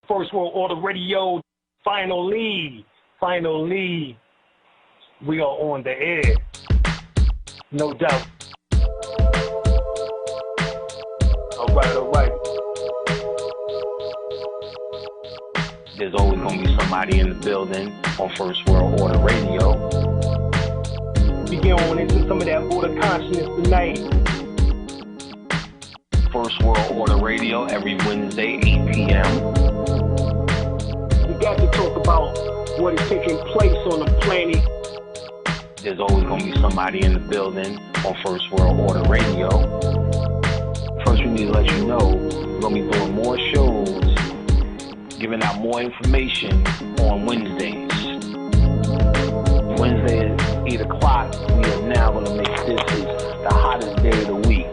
First World Order Radio, finally, we are on the air. No doubt. All right. There's always going to be somebody in the building on First World Order Radio. We get on into some of that order consciousness tonight. First World Order Radio every Wednesday, 8 p.m. We got to talk about what is taking place on the planet. There's always going to be somebody in the building on First World Order Radio. First, we need to let you know we're going to be doing more shows, giving out more information on Wednesdays. Wednesday at 8 o'clock, we are now going to make this the hottest day of the week.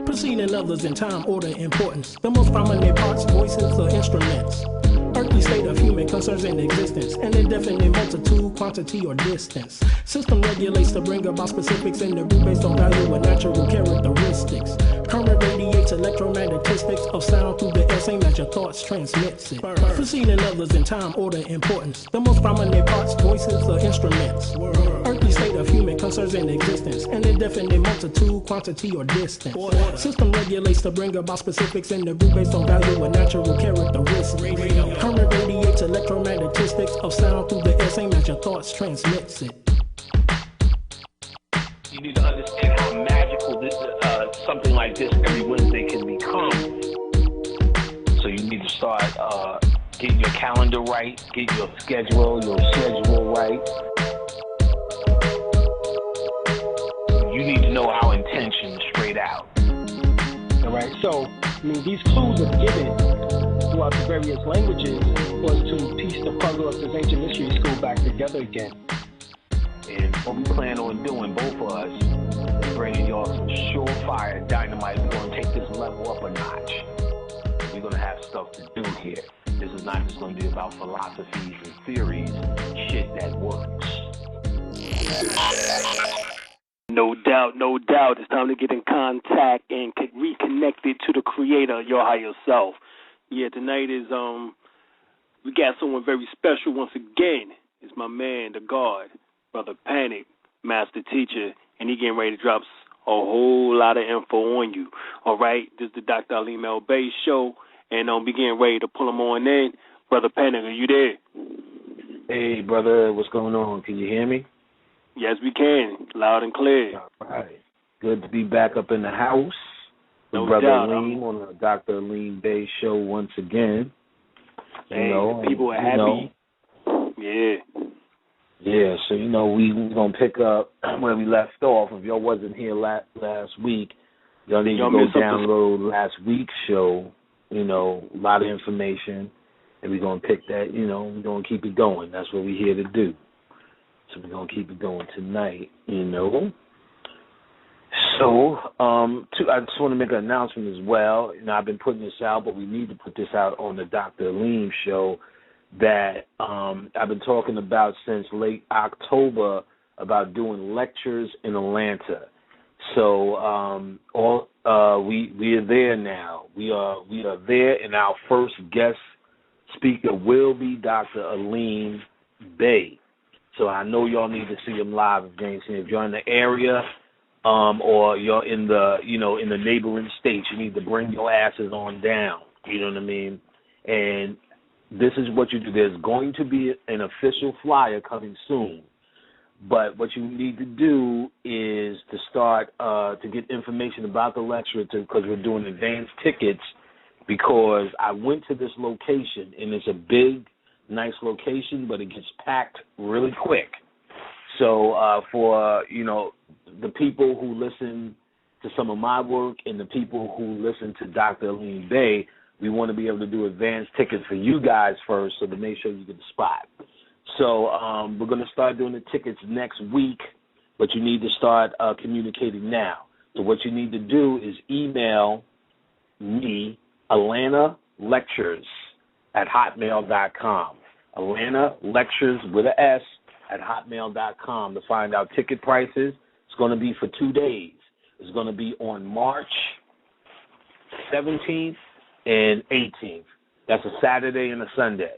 Preceding others in time, order, importance. The most prominent parts, voices, or instruments. Earthly state of human concerns in existence. An indefinite multitude, quantity, or distance. System regulates to bring about specifics in the group based on value and natural characteristics. Current radiates electromagnetistics of sound through the air, same as your thoughts transmits it. Preceding others in time, order, importance. The most prominent parts, voices, or instruments. Earthly state of human concerns in existence. An indefinite multitude, quantity, or distance. System regulates to bring about specifics in the group based on value and natural characteristics. Current radiates electromagnetistics of sound through the air, same as your thoughts transmits it. You need to understand how magical this, something like this every Wednesday can become. So you need to start getting your calendar right, get your schedule right. You need to know our intention straight out. All right, so, these clues are given throughout the various languages was to piece the puzzle of this ancient mystery school back together again. And what we plan on doing, both of us, is bringing y'all some surefire dynamite. We're going to take this level up a notch. We're going to have stuff to do here. This is not just going to be about philosophies and theories, shit that works. No doubt. It's time to get in contact and get reconnected to the creator, your higher self. Yeah, tonight is, we got someone very special once again. It's my man, the God, Brother Panic, Master Teacher, and he getting ready to drop a whole lot of info on you. All right, this is the Dr. Ali Mel Bay Show, and we getting ready to pull him on in. Brother Panic, are you there? Hey, brother, what's going on? Can you hear me? Yes, we can. Loud and clear. All right. Good to be back up in the house. No Brother doubt. Aleem on the Dr. Aleem Bay Show once again. Hey, people are happy. Yeah, so, we're going to pick up where we left off. If y'all wasn't here last week, y'all need to go download last week's show. A lot of information. And we're going to pick that, we're going to keep it going. That's what we're here to do. So we're going to keep it going tonight, So, I just want to make an announcement as well. I've been putting this out, but we need to put this out on the Dr. Aleem Show that I've been talking about since late October about doing lectures in Atlanta. So, we are there now. We are there, and our first guest speaker will be Dr. Aleem Bay. So I know y'all need to see him live, James. If you're in the area, or you're in the, in the neighboring states, you need to bring your asses on down. You know what I mean? And this is what you do. There's going to be an official flyer coming soon. But what you need to do is to start to get information about the lecture, because we're doing advanced tickets, because I went to this location, and it's a big, nice location, but it gets packed really quick. So for, the people who listen to some of my work and the people who listen to Dr. Aleem Bay, we want to be able to do advanced tickets for you guys first, so to make sure you get the spot. So we're going to start doing the tickets next week, but you need to start communicating now. So what you need to do is email me, Atlanta Lectures @hotmail.com. Atlanta Lectures with an S @hotmail.com to find out ticket prices. It's going to be for 2 days. It's going to be on March 17th and 18th. That's a Saturday and a Sunday.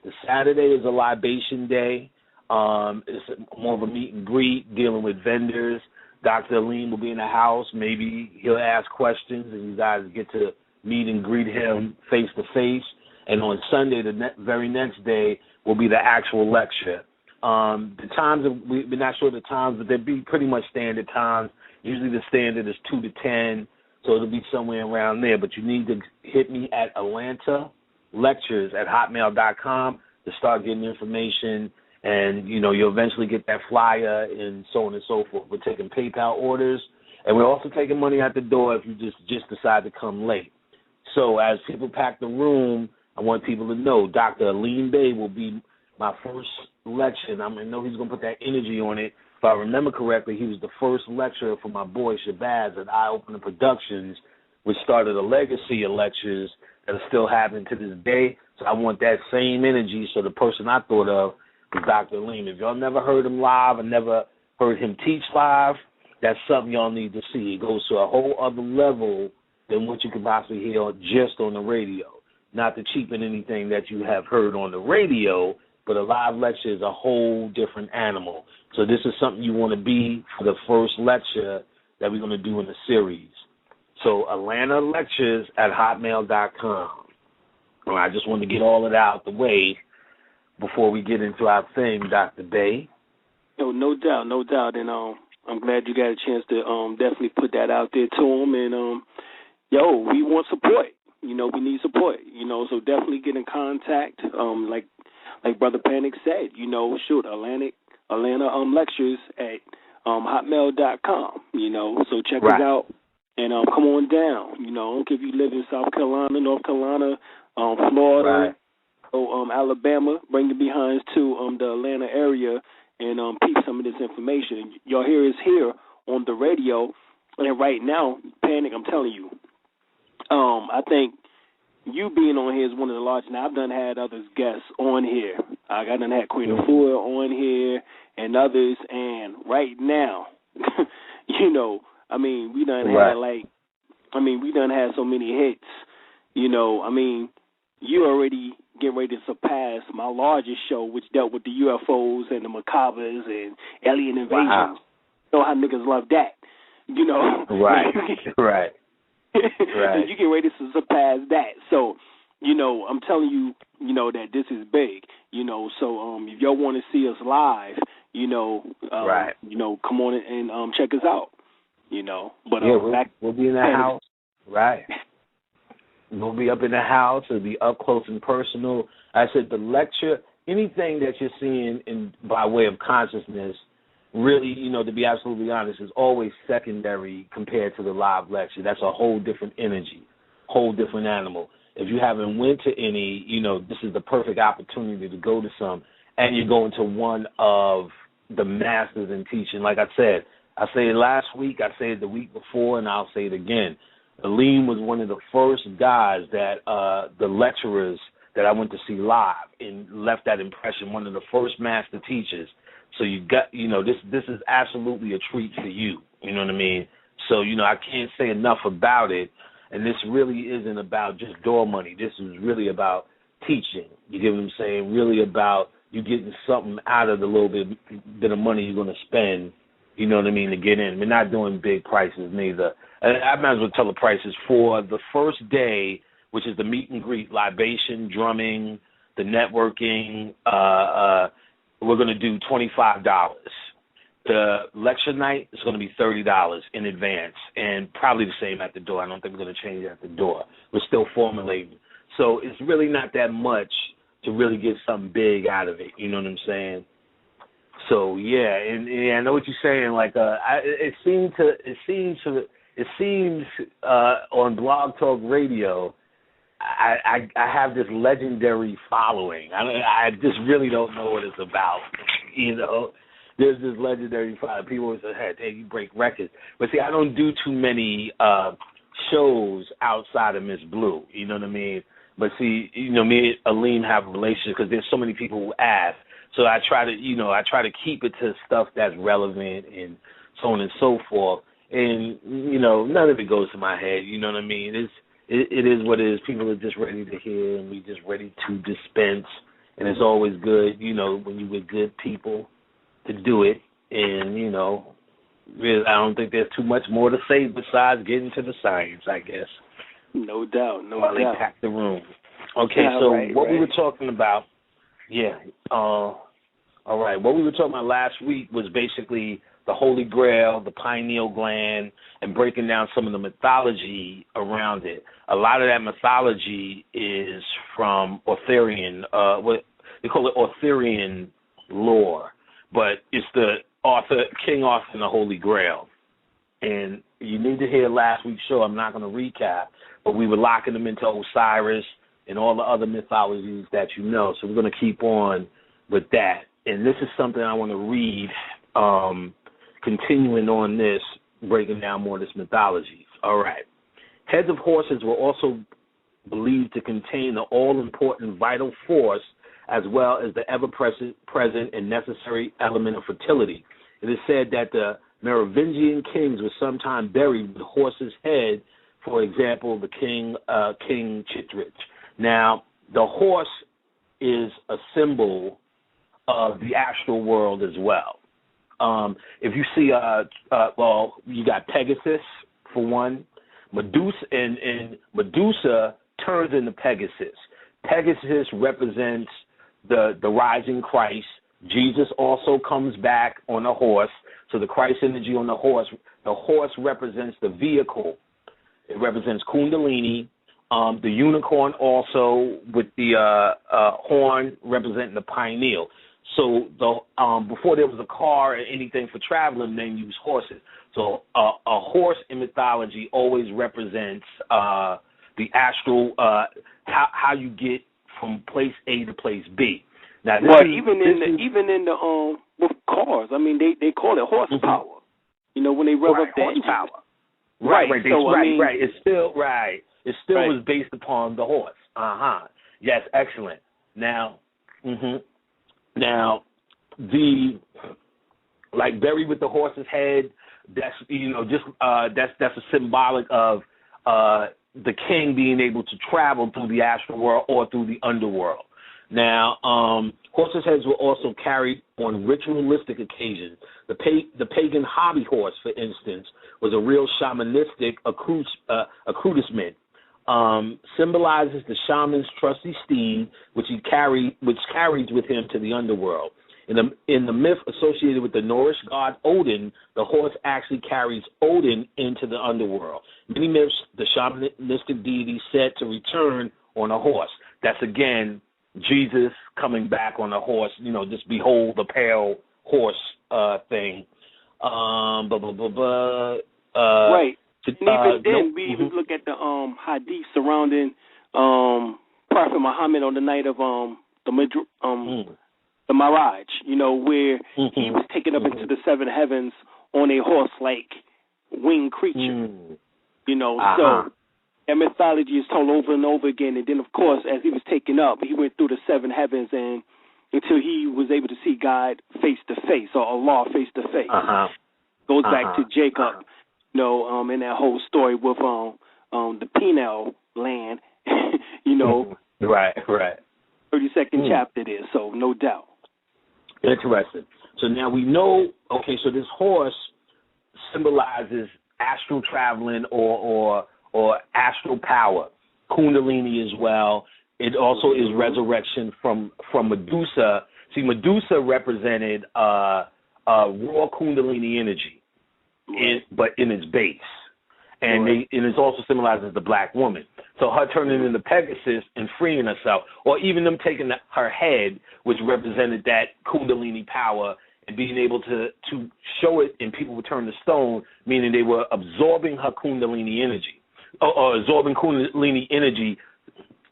The Saturday is a libation day. It's more of a meet and greet, dealing with vendors. Dr. Alim will be in the house. Maybe he'll ask questions, and you guys get to meet and greet him face to face. And on Sunday, the very next day, will be the actual lecture. The times, we're not sure the times, but they'll be pretty much standard times. Usually the standard is 2 to 10, so it'll be somewhere around there. But you need to hit me at atlantalectures@hotmail.com to start getting information. And, you'll eventually get that flyer and so on and so forth. We're taking PayPal orders, and we're also taking money out the door if you just decide to come late. So as people pack the room, I want people to know Dr. Alim Bey will be my first lecture. And I know he's going to put that energy on it. If I remember correctly, he was the first lecturer for my boy Shabazz at Eye Opener Productions, which started a legacy of lectures that are still happening to this day. So I want that same energy. So the person I thought of was Dr. Alim. If y'all never heard him live or never heard him teach live, that's something y'all need to see. It goes to a whole other level than what you could possibly hear just on the radio. Not to cheapen anything that you have heard on the radio, but a live lecture is a whole different animal. So this is something you want to be for the first lecture that we're going to do in the series. So atlantalectures@hotmail.com. Well, I just wanted to get all of that out the way before we get into our thing, Dr. Bey. No doubt. And I'm glad you got a chance to definitely put that out there to them. And, we want support. We need support. So definitely get in contact. Like Brother Panic said, Atlanta lectures at hotmail.com. So check us out and come on down. I don't care if you live in South Carolina, North Carolina, Florida, Alabama. Bring your behinds to the Atlanta area and peep some of this information. Y'all hear is here on the radio, and right now, Panic, I'm telling you, I think you being on here is one of the largest. Now, I've done had others guests on here. I done had Queen of Four on here and others, and right now, we done had we done had so many hits. You already getting ready to surpass my largest show, which dealt with the UFOs and the macabres and alien invasions. Wow. You know how niggas love that. Right. And you get ready to surpass that. So, I'm telling you, that this is big. So if y'all want to see us live, come on and check us out. But we'll be in the house. Right. We'll be up in the house. It'll be up close and personal. I said the lecture, anything that you're seeing by way of consciousness, really, to be absolutely honest, is always secondary compared to the live lecture. That's a whole different energy, whole different animal. If you haven't went to any, this is the perfect opportunity to go to some, and you're going to one of the masters in teaching. Like I said it last week, I said it the week before, and I'll say it again. Alim was one of the first guys that the lecturers that I went to see live and left that impression, one of the first master teachers. So you got, this is absolutely a treat for you. You know what I mean? So, I can't say enough about it. And this really isn't about just door money. This is really about teaching. You get what I'm saying? Really about you getting something out of the little bit of money you're going to spend, you know what I mean, to get in. We're not doing big prices neither. And I might as well tell the prices for the first day, which is the meet and greet, libation, drumming, the networking. We're going to do $25. The lecture night is going to be $30 in advance, and probably the same at the door. I don't think we're going to change it at the door. We're still formulating. So it's really not that much to really get something big out of it. You know what I'm saying? So yeah, and I know what you're saying. Like it seems on Blog Talk Radio, I have this legendary following. I just really don't know what it's about. There's this legendary following. People always say, "Hey, you break records." But see, I don't do too many shows outside of Miss Blue. You know what I mean? But see, me and Alim have a relationship because there's so many people who ask. So I try to keep it to stuff that's relevant and so on and so forth. And, none of it goes to my head. You know what I mean? it is what it is. People are just ready to hear, and we just ready to dispense. And it's always good, when you with good people to do it. And, really, I don't think there's too much more to say besides getting to the science, I guess. No doubt, While they pack the room. Okay, so we were talking about, all right, what we were talking about last week was basically the Holy Grail, the pineal gland, and breaking down some of the mythology around it. A lot of that mythology is from Arthurian, what they call it Arthurian lore, but it's the King Arthur and the Holy Grail. And you need to hear last week's show. I'm not going to recap, but we were locking them into Osiris and all the other mythologies that you know. So we're going to keep on with that. And this is something I want to read, continuing on this, breaking down more of this mythology. All right. Heads of horses were also believed to contain the all-important vital force as well as the ever-present and necessary element of fertility. It is said that the Merovingian kings were sometimes buried with horses' head, for example, the King Chitrich. Now, the horse is a symbol of the astral world as well. If you see, you got Pegasus for one. Medusa and Medusa turns into Pegasus. Pegasus represents the rising Christ. Jesus also comes back on a horse. So the Christ energy on the horse represents the vehicle. It represents Kundalini. The unicorn also with the horn representing the pineal. So before there was a car or anything for traveling, they used horses. So a horse in mythology always represents the astral, how you get from place A to place B. Now, even in the with cars, I mean, they call it horsepower. Mm-hmm. When they rev up the horsepower. Engine. Right. It's still right. It still was based upon the horse. Yes, excellent. Now, Now, buried with the horse's head, that's that's a symbolic of the king being able to travel through the astral world or through the underworld. Now, horses' heads were also carried on ritualistic occasions. The pagan hobby horse, for instance, was a real shamanistic accoutrement. Symbolizes the shaman's trusty steed, which carries with him to the underworld. In the myth associated with the Norse god Odin, the horse actually carries Odin into the underworld. Many myths, the shamanistic deity said to return on a horse. That's again Jesus coming back on a horse. Just behold the pale horse thing. Right. And even then, we even look at the hadith surrounding Prophet Muhammad on the night of the Miraj, where he was taken up into the seven heavens on a horse-like winged creature. So that mythology is told over and over again. And then, of course, as he was taken up, he went through the seven heavens and until he was able to see God face to face, or Allah face to face. Goes back to Jacob. In that whole story with the PINEAL land, Right. 32nd chapter there, so no doubt. Interesting. So now we know, so this horse symbolizes astral traveling or astral power, Kundalini as well. It also is resurrection from Medusa. See, Medusa represented raw Kundalini energy. But in its base, and it's also symbolized as the black woman. So her turning into Pegasus and freeing herself, or even them taking her head, which represented that Kundalini power, and being able to show it, and people would turn to stone, meaning they were absorbing her Kundalini energy, or absorbing Kundalini energy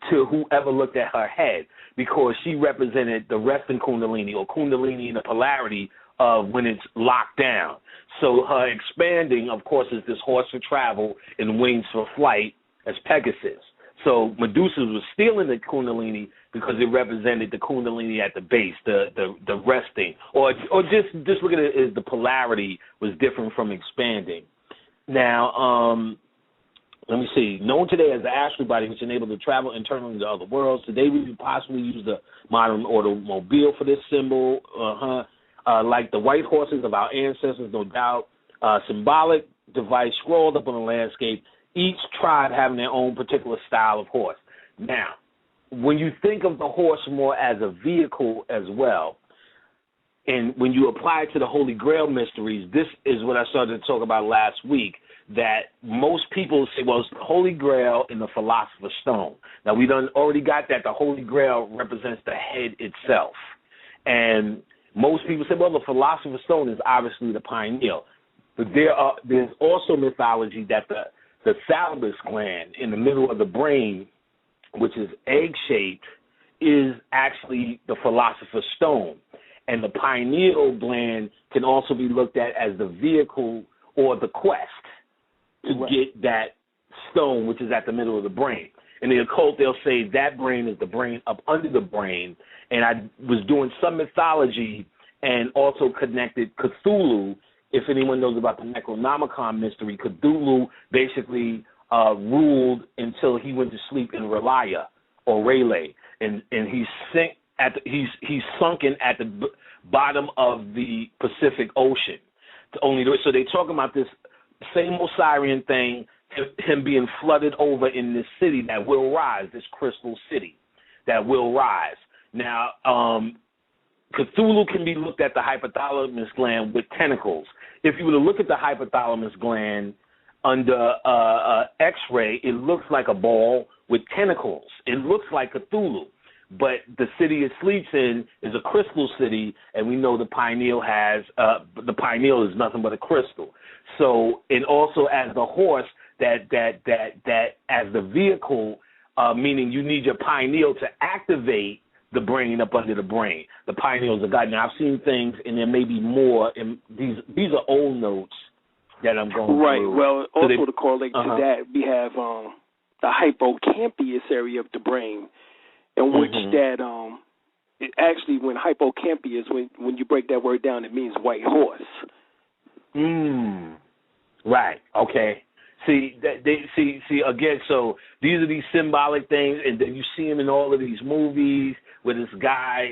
to whoever looked at her head, because she represented the resting Kundalini, or Kundalini in the polarity of when it's locked down. So her expanding, of course, is this horse for travel and wings for flight as Pegasus. So Medusa was stealing the Kundalini because it represented the Kundalini at the base, the resting. Or just look at it as the polarity was different from expanding. Now, let me see, known today as the astral body, which enables to travel internally to other worlds. Today we could possibly use the modern automobile for this symbol, like the white horses of our ancestors, no doubt. Symbolic device scrawled up on the landscape, each tribe having their own particular style of horse. Now, when you think of the horse more as a vehicle as well, and when you apply it to the Holy Grail mysteries, this is what I started to talk about last week, that most people say, well, it's the Holy Grail and the Philosopher's Stone. Now, we done already got that the Holy Grail represents the head itself. And most people say, well, the Philosopher's Stone is obviously the pineal. But there's also mythology that the thalamus gland in the middle of the brain, which is egg-shaped, is actually the Philosopher's Stone. And the pineal gland can also be looked at as the vehicle or the quest to get that stone, which is at the middle of the brain. In the occult, they'll say that brain is the brain up under the brain. And I was doing some mythology and also connected Cthulhu. If anyone knows about the Necronomicon mystery, Cthulhu basically ruled until he went to sleep in Relaya or Rayleigh, and he's sunken at the bottom of the Pacific Ocean. So they talk about this same Osirian thing, him being flooded over in this city that will rise, this crystal city that will rise. Now, Cthulhu can be looked at the hypothalamus gland with tentacles. If you were to look at the hypothalamus gland under X-ray, it looks like a ball with tentacles. It looks like Cthulhu. But the city it sleeps in is a crystal city, and we know the pineal is nothing but a crystal. So, and also as the horse, that as the vehicle, meaning you need your pineal to activate the brain up under the brain. The pineal is a guide. Now, I've seen things, and there may be more. And these are old notes that I'm going through. Well, also to correlate to that, we have the hippocampus area of the brain, in which that actually, when hippocampus, when you break that word down, it means white horse. Right. Okay. See again. So these are these symbolic things, and then you see them in all of these movies where this guy,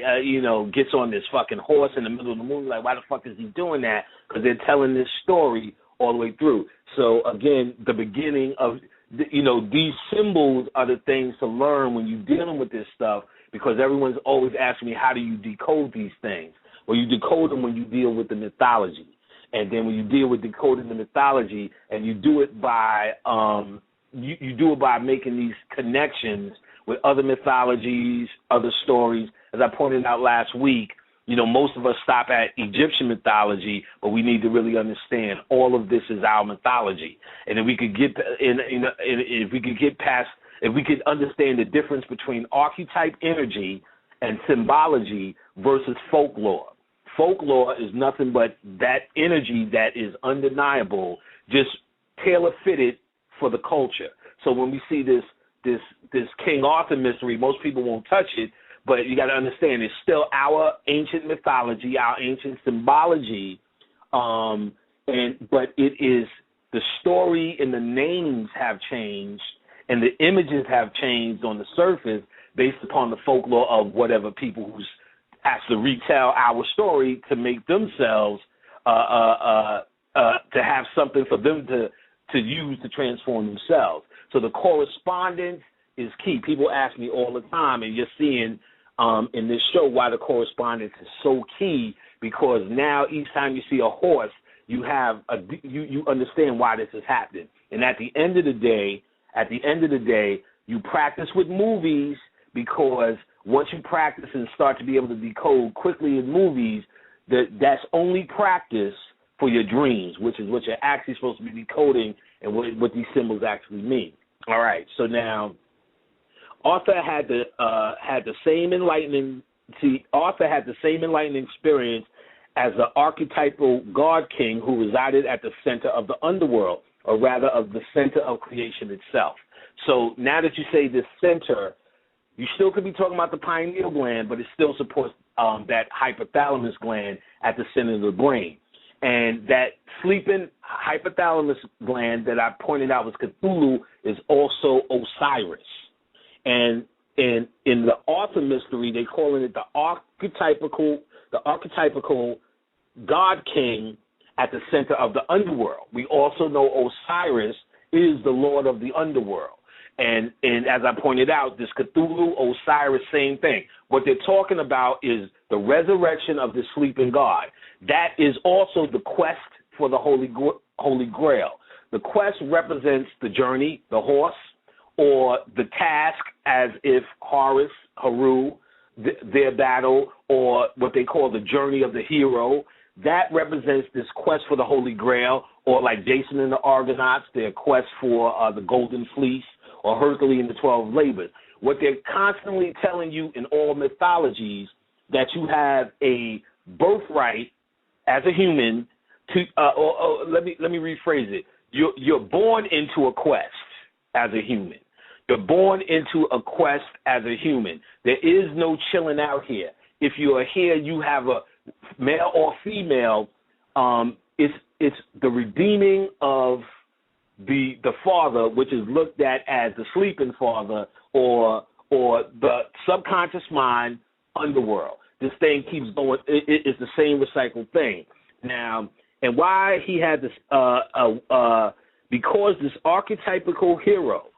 gets on this fucking horse in the middle of the movie. Like, why the fuck is he doing that? Because they're telling this story all the way through. So again, the beginning of these symbols are the things to learn when you're dealing with this stuff, because everyone's always asking me, how do you decode these things? Well, you decode them when you deal with the mythology. And then when you deal with decoding the mythology, and you do it by you do it by making these connections with other mythologies, other stories. As I pointed out last week, most of us stop at Egyptian mythology, but we need to really understand all of this is our mythology. And if we could if we could understand the difference between archetype energy and symbology versus folklore. Folklore is nothing but that energy that is undeniable, just tailor-fitted for the culture. So when we see this King Arthur mystery, most people won't touch it, but you got to understand it's still our ancient mythology, our ancient symbology, but it is the story and the names have changed and the images have changed on the surface based upon the folklore of whatever people who's has to retell our story to make themselves to have something for them to use to transform themselves. So the correspondence is key. People ask me all the time, and you're seeing in this show why the correspondence is so key, because now each time you see a horse, you have you understand why this is happening. And at the end of the day, you practice with movies, because once you practice and start to be able to decode quickly in movies, that's only practice for your dreams, which is what you're actually supposed to be decoding and what these symbols actually mean. All right, so now Arthur had the same enlightening. See, Arthur had the same enlightening experience as the archetypal god king who resided at the center of the underworld, or rather of the center of creation itself. So now that you say this center, you still could be talking about the pineal gland, but it still supports that hypothalamus gland at the center of the brain. And that sleeping hypothalamus gland that I pointed out was Cthulhu is also Osiris. And in the author mystery, they calling it the archetypical God King at the center of the underworld. We also know Osiris is the Lord of the underworld. And as I pointed out, this Cthulhu, Osiris, same thing. What they're talking about is the resurrection of the sleeping God. That is also the quest for the Holy Grail. The quest represents the journey, the horse, or the task, as if Horus, Heru, their battle, or what they call the journey of the hero. That represents this quest for the Holy Grail, or like Jason and the Argonauts, their quest for the Golden Fleece, or Hercules and the 12 Labors. What they're constantly telling you in all mythologies, that you have a birthright as a human to. Let me rephrase it. You're born into a quest as a human. You're born into a quest as a human. There is no chilling out here. If you are here, you have a male or female. It's the redeeming of the father, which is looked at as the sleeping father, or the subconscious mind underworld. This thing keeps going. It's the same recycled thing. Now, and why he had this, because this archetypical hero,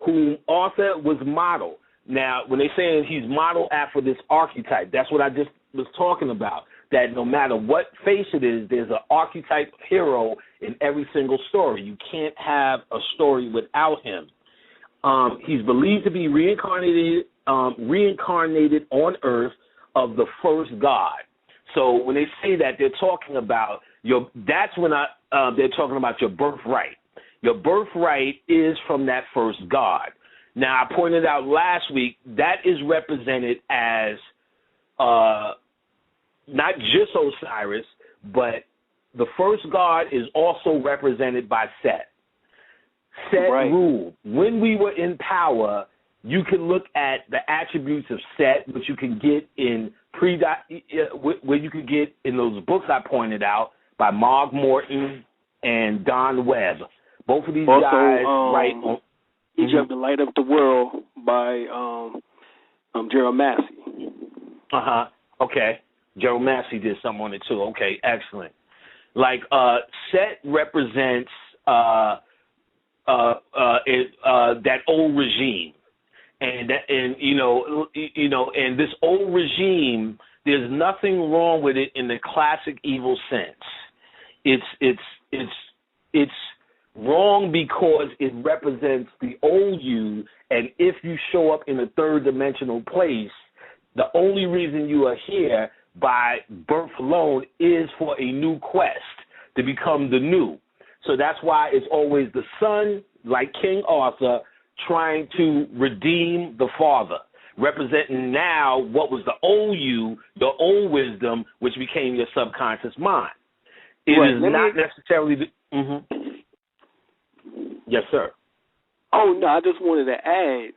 whom Arthur was modeled. Now, when they're saying he's modeled after this archetype, that's what I just was talking about, that no matter what face it is, there's an archetype hero in every single story. You can't have a story without him. He's believed to be reincarnated on Earth of the first God. So when they say that, they're talking about they're talking about your birthright. Your birthright is from that first God. Now, I pointed out last week that is represented as not just Osiris, but the first God is also represented by Set. Set ruled. When we were in power, you can look at the attributes of Set, which you can get in where you can get in those books I pointed out by Mark Morton and Don Webb. Both of these also, guys write on Egypt, the Light of the World by Gerald Massey. Okay. Gerald Massey did something on it too. Okay, excellent. Like Set represents that old regime, and this old regime. There's nothing wrong with it in the classic evil sense. It's wrong because it represents the old you, and if you show up in a third dimensional place, the only reason you are here by birth alone is for a new quest to become the new. So that's why it's always the son, like King Arthur, trying to redeem the father, representing now what was the old you, the old wisdom, which became your subconscious mind. It is not necessarily the... Yes, sir. Oh, no, I just wanted to add,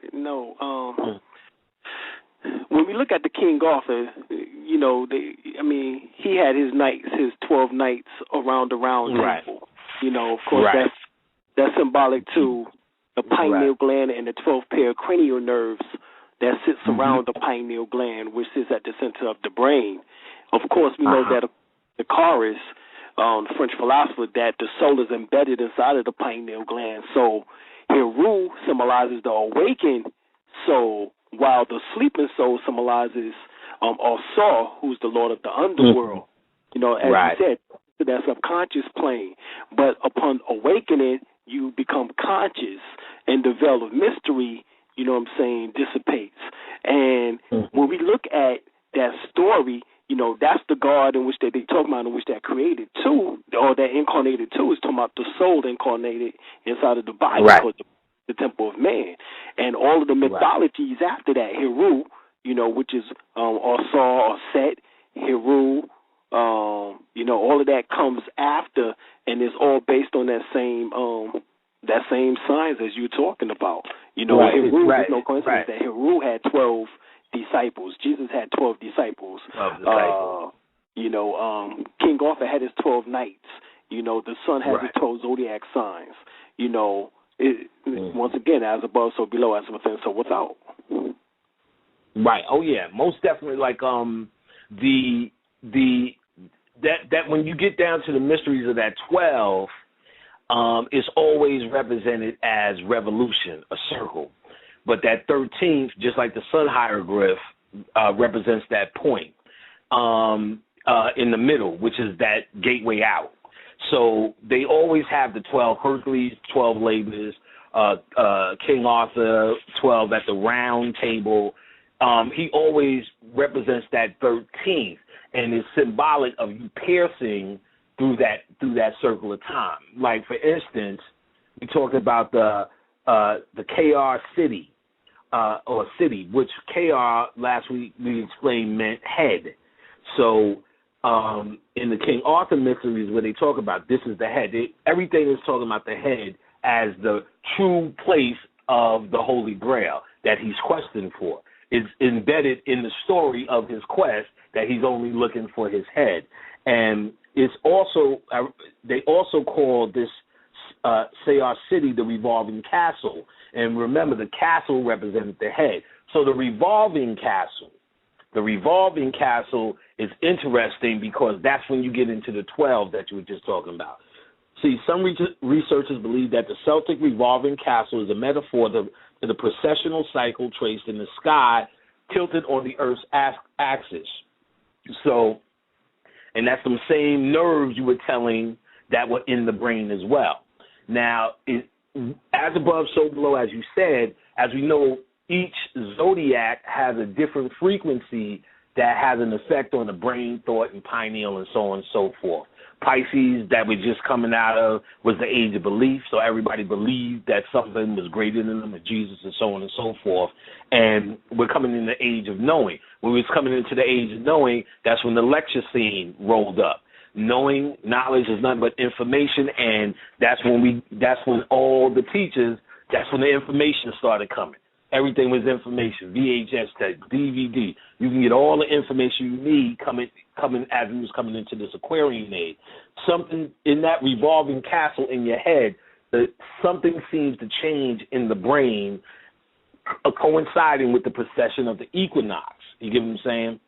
when we look at the King Arthur, he had his knights, his 12 knights around the round table. Of course, that's symbolic to the pineal gland and the 12 pair of cranial nerves that sits around the pineal gland, which sits at the center of the brain. Of course, we know that the chorus, the French philosopher, that the soul is embedded inside of the pineal gland. So Heru symbolizes the awakened soul, while the sleeping soul symbolizes Osar, who's the Lord of the underworld. As you said, that subconscious plane. But upon awakening, you become conscious, and the veil of mystery, dissipates. And when we look at that story, that's the God in which they talk about, in which that created too, or that incarnated too, is talking about the soul incarnated inside of the body, called the temple of man. And all of the mythologies after that, Heru, which is Osar or Set, Heru, all of that comes after, and it's all based on that same science as you're talking about. Heru, there's no coincidence that Heru had 12 disciples. Jesus had 12 disciples. King Arthur had his 12 knights. The sun has his 12 zodiac signs. Once again, as above, so below, as within, so without. Right. Oh yeah, most definitely. Like that when you get down to the mysteries of that 12, it's always represented as revolution, a circle. But that 13th, just like the sun hieroglyph, represents that point in the middle, which is that gateway out. So they always have the 12 Hercules, 12 labors, King Arthur, 12 at the round table. He always represents that 13th, and is symbolic of you piercing through that circle of time. Like, for instance, we talked about the KR city, or city, which KR last week we explained meant head. So in the King Arthur mysteries, where they talk about this is the head, everything is talking about the head as the true place of the Holy Grail that he's questing for. It's embedded in the story of his quest that he's only looking for his head. And it's also, they also call this Sayar city the revolving castle. And remember, the castle represented the head. So the revolving castle is interesting because that's when you get into the 12 that you were just talking about. See, some researchers believe that the Celtic revolving castle is a metaphor to the processional cycle traced in the sky, tilted on the Earth's axis. So, and that's some same nerves you were telling that were in the brain as well. Now, as above, so below, as you said, as we know, each zodiac has a different frequency that has an effect on the brain, thought, and pineal, and so on and so forth. Pisces, that we're just coming out of, was the age of belief, so everybody believed that something was greater than them, and Jesus, and so on and so forth. And we're coming in the age of knowing. When we was coming into the age of knowing, that's when the lecture scene rolled up. Knowing, knowledge is nothing but information, and that's when all the teachers, that's when the information started coming. Everything was information, VHS tape, DVD. You can get all the information you need coming as we was coming into this Aquarian age. Something in that revolving castle in your head, something seems to change in the brain, coinciding with the precession of the equinox. You get what I'm saying?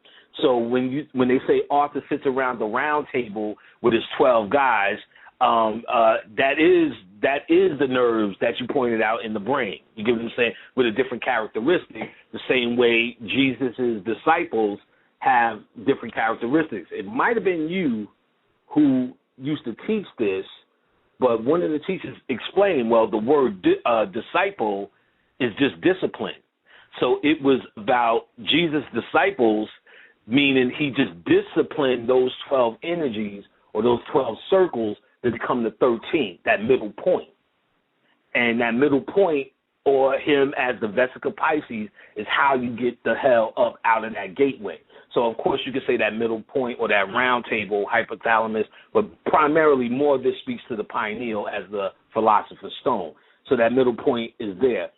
So when they say Arthur sits around the round table with his 12 guys, that is the nerves that you pointed out in the brain. You get what I'm saying? With a different characteristic, the same way Jesus' disciples have different characteristics. It might have been you who used to teach this, but one of the teachers explained, well, the word disciple is just discipline. So it was about Jesus' disciples, meaning he just disciplined those 12 energies or those 12 circles to become the 13th, that middle point. And that middle point, or him as the Vesica Pisces, is how you get the hell up out of that gateway. So, of course, you could say that middle point or that round table, hypothalamus, but primarily more of this speaks to the pineal as the philosopher's stone. So that middle point is there.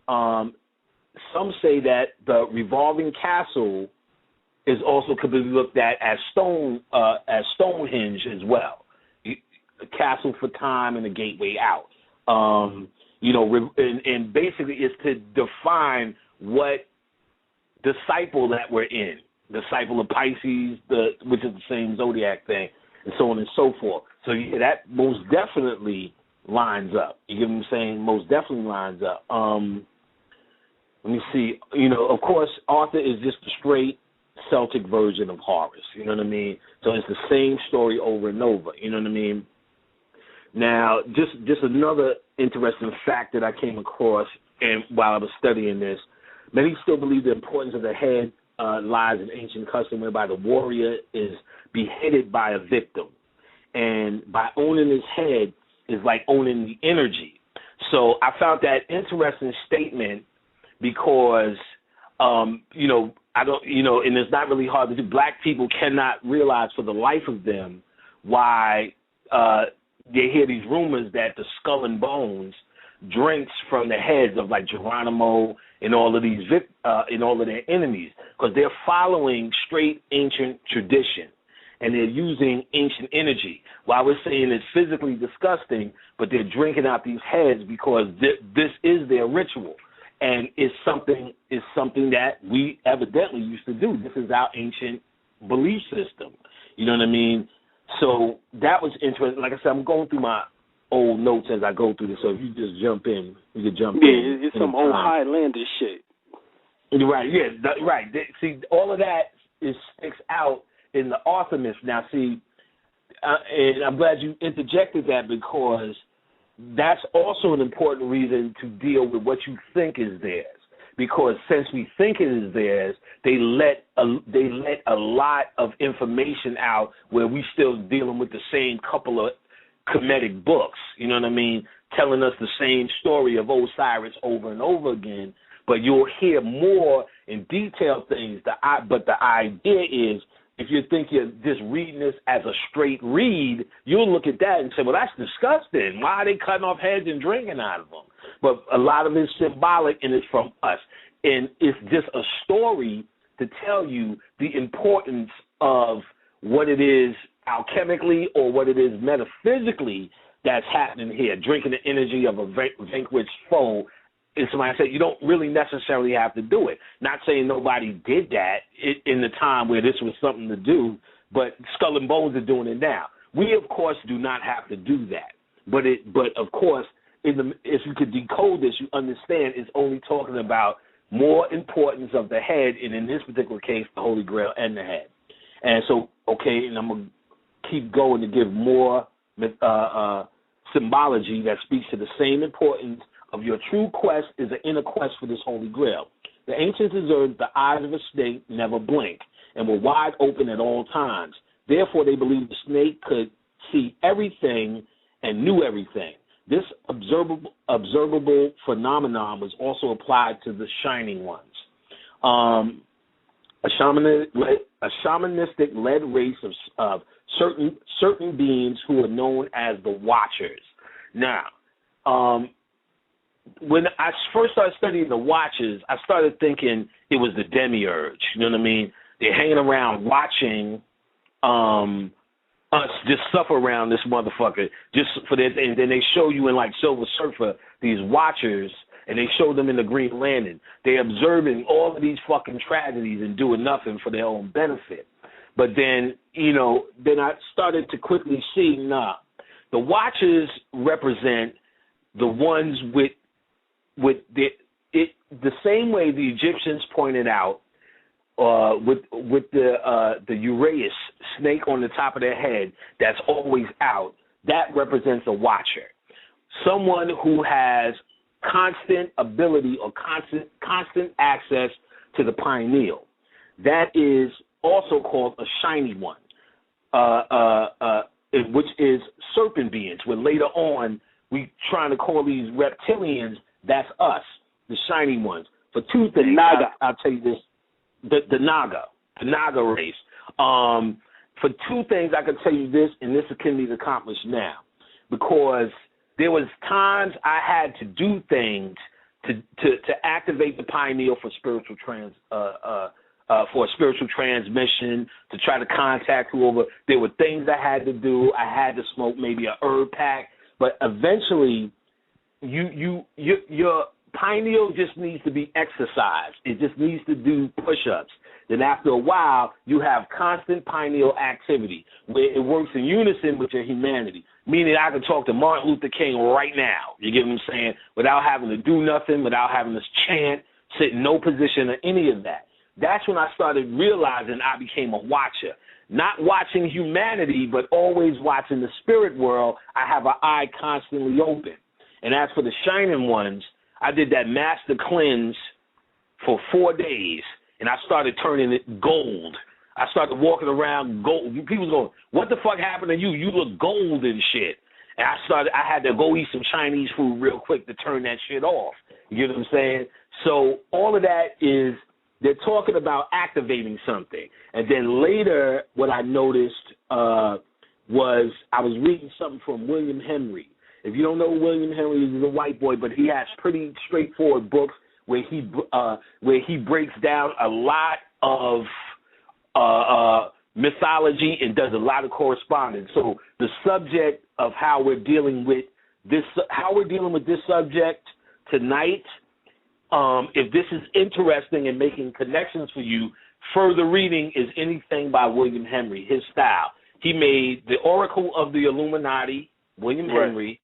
Some say that the revolving castle is also could be looked at as Stonehenge as well. A castle for time and a gateway out. And basically it's to define what disciple that we're in. Disciple of Pisces, which is the same zodiac thing, and so on and so forth. So that most definitely lines up. You get what I'm saying? Most definitely lines up. Let me see. Of course, Arthur is just a straight Celtic version of Horus. You know what I mean? So it's the same story over and over. You know what I mean? Now, just another interesting fact that I came across while I was studying this, many still believe the importance of the head lies in ancient custom whereby the warrior is beheaded by a victim. And by owning his head is like owning the energy. So I found that interesting statement because, and it's not really hard to do. Black people cannot realize for the life of them why they hear these rumors that the Skull and Bones drinks from the heads of like Geronimo and all of these and all of their enemies, because they're following straight ancient tradition. and they're using ancient energy. While we're saying it's physically disgusting, but they're drinking out these heads because this is their ritual, and it's something that we evidently used to do. This is our ancient belief system. You know what I mean? So that was interesting. Like I said, I'm going through my old notes as I go through this, so if you just jump in, you can jump in. Yeah, it's some old Highlander shit. Right, yeah, right. See, all of that sticks out in the Artemis. Now, see, and I'm glad you interjected that, because that's also an important reason to deal with what you think is theirs. Because since we think it is theirs, they let a lot of information out where we still dealing with the same couple of Kemetic books, you know what I mean, telling us the same story of Osiris over and over again. But you'll hear more in detail things. But the idea is, if you think you're just reading this as a straight read, you'll look at that and say, well, that's disgusting. Why are they cutting off heads and drinking out of them? But a lot of it's symbolic, and it's from us. And it's just a story to tell you the importance of what it is alchemically or what it is metaphysically that's happening here. Drinking the energy of a vanquished foe. And somebody said you don't really necessarily have to do it. Not saying nobody did that in the time where this was something to do, but Skull and Bones are doing it now. We, of course, do not have to do that. But of course, if you could decode this, you understand it's only talking about more importance of the head, and in this particular case, the Holy Grail and the head. And so, okay, and I'm going to keep going to give more symbology that speaks to the same importance of your true quest is an inner quest for this Holy Grail. The ancients observed the eyes of a snake never blink and were wide open at all times. Therefore, they believed the snake could see everything and knew everything. This observable phenomenon was also applied to the Shining Ones, a shamanistic-led race of certain beings who are known as the Watchers. Now, when I first started studying the Watchers, I started thinking it was the demiurge. You know what I mean? They're hanging around watching us just suffer around this motherfucker just for that. And then they show you in like Silver Surfer these Watchers, and they show them in the Green Lantern. They're observing all of these fucking tragedies and doing nothing for their own benefit. But then, then I started to quickly see, the Watchers represent the ones with the same way the Egyptians pointed out, with the Uraeus snake on the top of their head that's always out. That represents a watcher, someone who has constant ability or constant access to the pineal. That is also called a shiny one, which is serpent beings. Where later on we trying to call these reptilians. That's us, the shiny ones. For two things, I'll tell you this: the Naga race. For two things, I can tell you this, and this can be accomplished now, because there was times I had to do things to activate the pineal for spiritual transmission, to try to contact whoever. There were things I had to do. I had to smoke maybe a herb pack, but eventually, your pineal just needs to be exercised. It just needs to do push-ups. Then after a while, you have constant pineal activity where it works in unison with your humanity, meaning I can talk to Martin Luther King right now, you get what I'm saying, without having to do nothing, without having to chant, sit in no position or any of that. That's when I started realizing I became a watcher. Not watching humanity, but always watching the spirit world. I have an eye constantly open. And as for the Shining Ones, I did that master cleanse for 4 days, and I started turning it gold. I started walking around gold. People was going, what the fuck happened to you? You look gold and shit. And I had to go eat some Chinese food real quick to turn that shit off. You get what I'm saying? So all of that is, they're talking about activating something. And then later, what I noticed was I was reading something from William Henry. If you don't know William Henry, he's a white boy, but he has pretty straightforward books where he breaks down a lot of mythology and does a lot of correspondence. So the subject of how we're dealing with this subject tonight, if this is interesting and making connections for you, further reading is anything by William Henry, his style. He made The Oracle of the Illuminati, William Henry,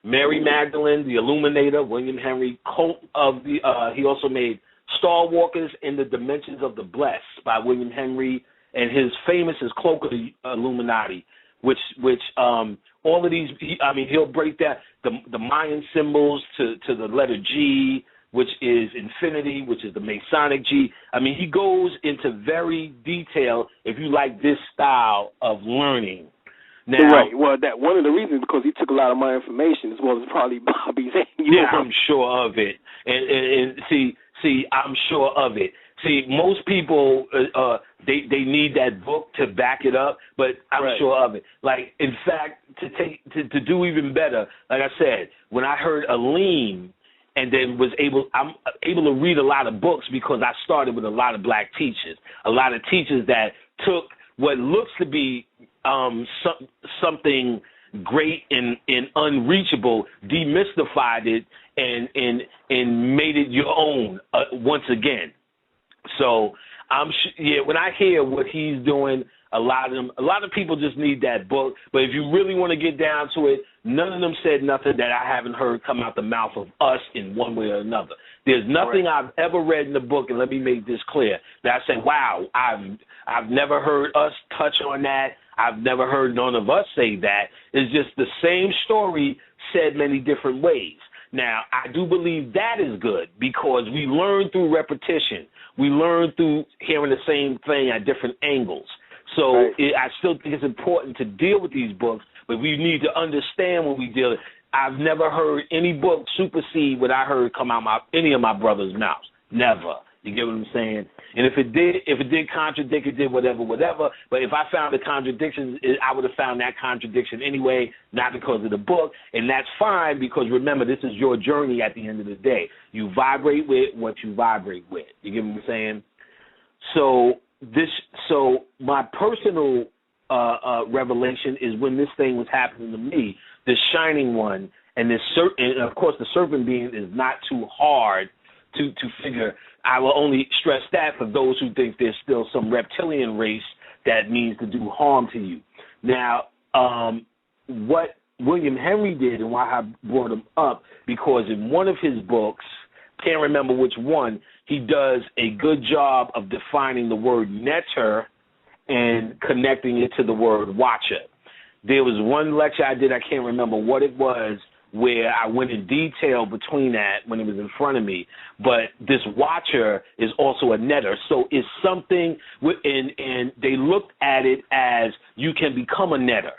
Mary Magdalene, the Illuminator, William Henry, Cult of the, he also made Star Walkers in the Dimensions of the Blessed by William Henry, and his famous is Cloak of the Illuminati, which all of these, he'll break that, the Mayan symbols to the letter G, which is infinity, which is the Masonic G. I mean, he goes into very detail if you like this style of learning. Now, right. Well, that one of the reasons because he took a lot of my information as well as probably Bobby's. I'm sure of it. And see, I'm sure of it. See, most people they need that book to back it up, but I'm sure of it. Like, in fact, to do even better, like I said, when I heard Aline, and then I'm able to read a lot of books because I started with a lot of black teachers, a lot of teachers that took what looks to be something great and unreachable, demystified it, and made it your own once again. So when I hear what he's doing, a lot of people just need that book. But if you really want to get down to it, none of them said nothing that I haven't heard come out the mouth of us in one way or another. There's nothing I've ever read in the book, and let me make this clear, that I said, wow, I've never heard us touch on that. I've never heard none of us say that. It's just the same story said many different ways. Now, I do believe that is good because we learn through repetition. We learn through hearing the same thing at different angles. So I still think it's important to deal with these books, but we need to understand when we deal with it. I've never heard any book supersede what I heard come out any of my brothers' mouths. Never. You get what I'm saying? And if it did contradict, it did whatever. But if I found a contradiction, I would have found that contradiction anyway, not because of the book. And that's fine because, remember, this is your journey at the end of the day. You vibrate with what you vibrate with. You get what I'm saying? So my personal revelation is when this thing was happening to me, the shining one, and of course the serpent being is not too hard to figure. I will only stress that for those who think there's still some reptilian race that means to do harm to you. Now, what William Henry did, and why I brought him up, because in one of his books, can't remember which one, he does a good job of defining the word netter and connecting it to the word watcher. There was one lecture I did, I can't remember what it was, where I went in detail between that when it was in front of me. But this watcher is also a netter. So it's something, and they looked at it as you can become a netterer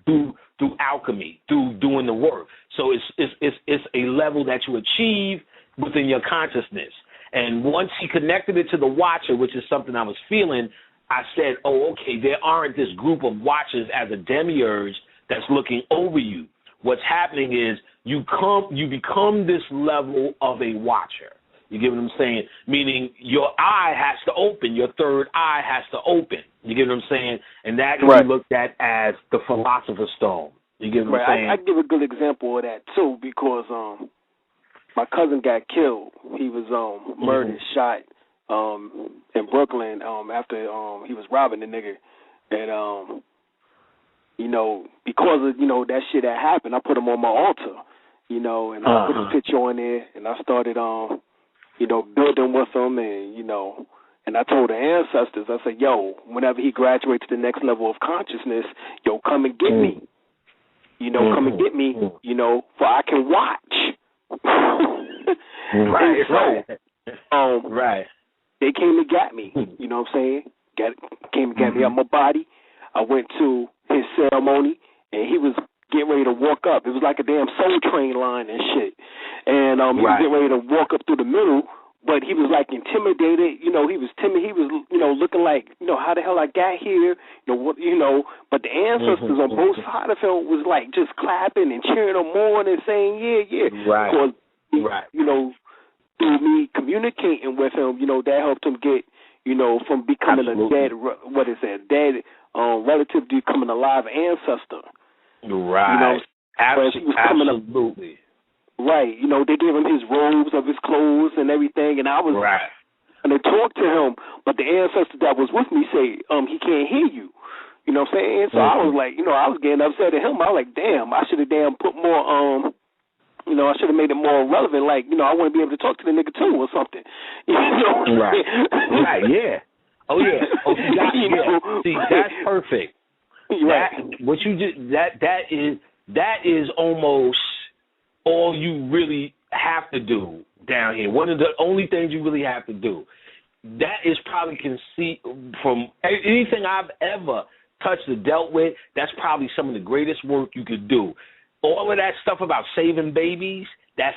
through alchemy, through doing the work. So it's a level that you achieve within your consciousness. And once he connected it to the watcher, which is something I was feeling, I said, oh, okay, there aren't this group of watchers as a demiurge that's looking over you. What's happening is you become this level of a watcher. You get what I'm saying? Meaning your eye has to open, your third eye has to open. You get what I'm saying? And that can be looked at as the philosopher's stone. You get what I'm saying? I give a good example of that, too, because my cousin got killed. He was murdered, shot in Brooklyn after he was robbing the nigga. And, because of, that shit that happened, I put him on my altar, and I put his picture on there, and I started, building with him, and I told the ancestors, I said, yo, whenever he graduates to the next level of consciousness, yo, come and get me. Come and get me, for I can watch. Right. They came and got me, you know what I'm saying? Came and got me out my body. I went to his ceremony, and he was getting ready to walk up. It was like a damn Soul Train line and shit. And he was getting ready to walk up through the middle, but he was, like, intimidated. He was timid. He was, looking like, how the hell I got here, But the ancestors on both sides of him was, like, just clapping and cheering him on and saying, yeah. Because, through me communicating with him, that helped him get, you know, from becoming Absolutely. a dead, what is that, dead relative to becoming a live ancestor. Right. You know, Absolutely. Right. You know, they gave him his robes of his clothes and everything, and I was, right. And they talked to him, but the ancestor that was with me say, he can't hear you. You know what I'm saying? So I was like, you know, I was getting upset at him. I was like, damn, I should have put more, you know, I should have made it more relevant. Like, you know, I want to be able to talk to the nigga too or something. You know? Right. Right. Yeah. Oh yeah. Oh, see, that's perfect. Right. What you just that is almost all you really have to do down here. One of the only things you really have to do. That is probably from anything I've ever touched or dealt with. That's probably some of the greatest work you could do. All of that stuff about saving babies, that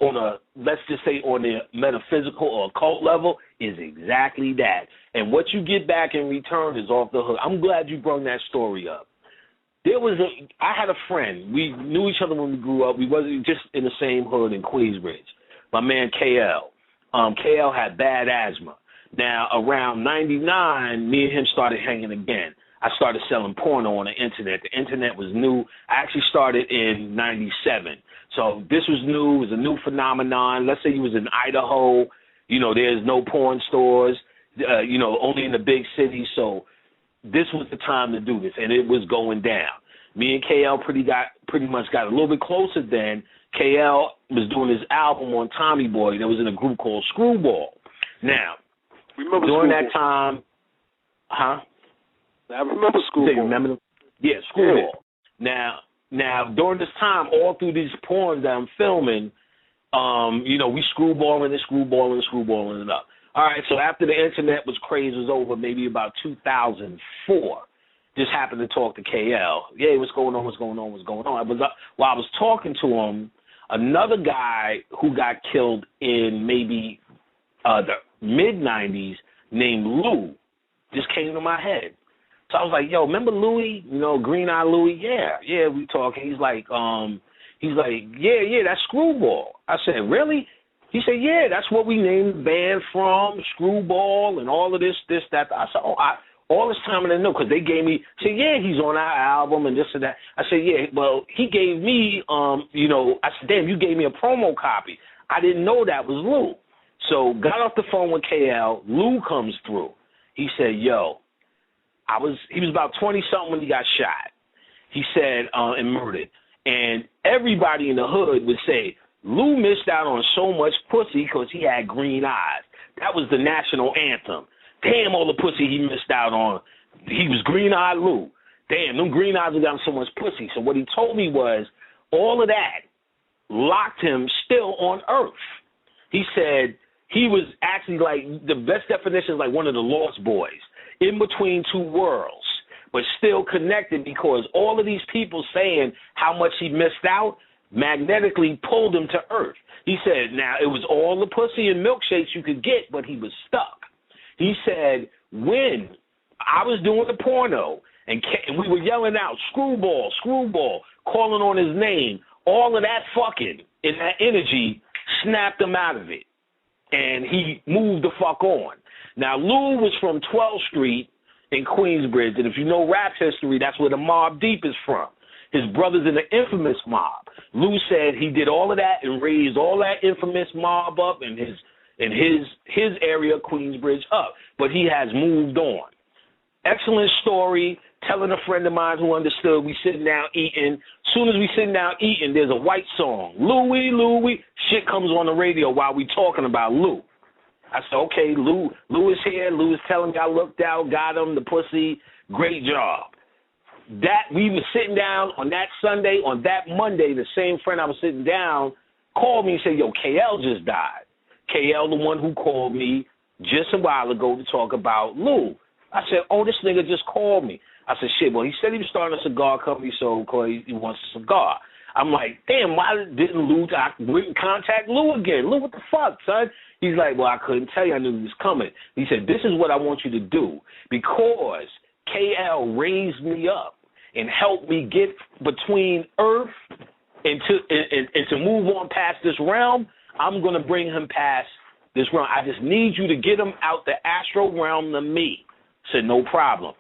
on a, let's just say on the metaphysical or occult level, is exactly that. And what you get back in return is off the hook. I'm glad you brought that story up. I had a friend. We knew each other when we grew up. We wasn't just in the same hood in Queensbridge. My man KL. KL had bad asthma. Now, around 99, me and him started hanging again. I started selling porno on the Internet. The Internet was new. I actually started in 97. So this was new. It was a new phenomenon. Let's say you was in Idaho. You know, there's no porn stores, you know, only in the big cities. So this was the time to do this, and it was going down. Me and KL pretty much got a little bit closer then. KL was doing his album on Tommy Boy that was in a group called Screwball. Now, during that time, I remember Screwball. You remember? Yeah, Screwball. Yeah. Now, during this time, all through these porns that I'm filming, you know, we screwballing it up. All right, so after the Internet was over, maybe about 2004, just happened to talk to KL. Yeah, what's going on? While I was talking to him, another guy who got killed in maybe the mid-'90s named Lou just came to my head. So I was like, yo, remember Louie? You know, Green Eye Louie? Yeah, we talking. He's like, yeah, that's Screwball. I said, really? He said, yeah, that's what we named the band from, Screwball and all of this, that. I said, all this time I didn't know, because they gave me, said, yeah, he's on our album and this and that. I said, yeah, well, he gave me, you know, I said, damn, you gave me a promo copy. I didn't know that was Lou. So got off the phone with KL. Lou comes through. He said, yo, he was about 20-something when he got shot. He said, and murdered. And everybody in the hood would say, Lou missed out on so much pussy because he had green eyes. That was the national anthem. Damn, all the pussy he missed out on. He was green-eyed Lou. Damn, them green eyes have gotten so much pussy. So what he told me was all of that locked him still on Earth. He said he was actually like, the best definition is like one of the Lost Boys, in between two worlds, but still connected, because all of these people saying how much he missed out magnetically pulled him to Earth. He said, now, it was all the pussy and milkshakes you could get, but he was stuck. He said, when I was doing the porno and we were yelling out, Screwball, Screwball, calling on his name, all of that fucking and that energy snapped him out of it, and he moved the fuck on. Now, Lou was from 12th Street in Queensbridge, and if you know rap history, that's where the Mobb Deep is from. His brother's in the infamous mob. Lou said he did all of that and raised all that infamous mob up in his area, Queensbridge, up. But he has moved on. Excellent story. Telling a friend of mine who understood. We sitting down eating. Soon as we sitting down eating, there's a white song. Louie, Louie. Shit comes on the radio while we talking about Lou. I said, okay, Lou is here. Lou is telling me I looked out, got him, the pussy. Great job. That we were sitting down on that Sunday, on that Monday, the same friend I was sitting down called me and said, yo, KL just died. KL, the one who called me just a while ago to talk about Lou. I said, oh, this nigga just called me. I said, shit, well, he said he was starting a cigar company, so he wants a cigar. I'm like, damn, why didn't Lou contact Lou again? Lou, what the fuck, son? He's like, well, I couldn't tell you. I knew he was coming. He said, this is what I want you to do, because KL raised me up and helped me get between Earth and to move on past this realm. I'm going to bring him past this realm. I just need you to get them out the astral realm to me. I said, no problem.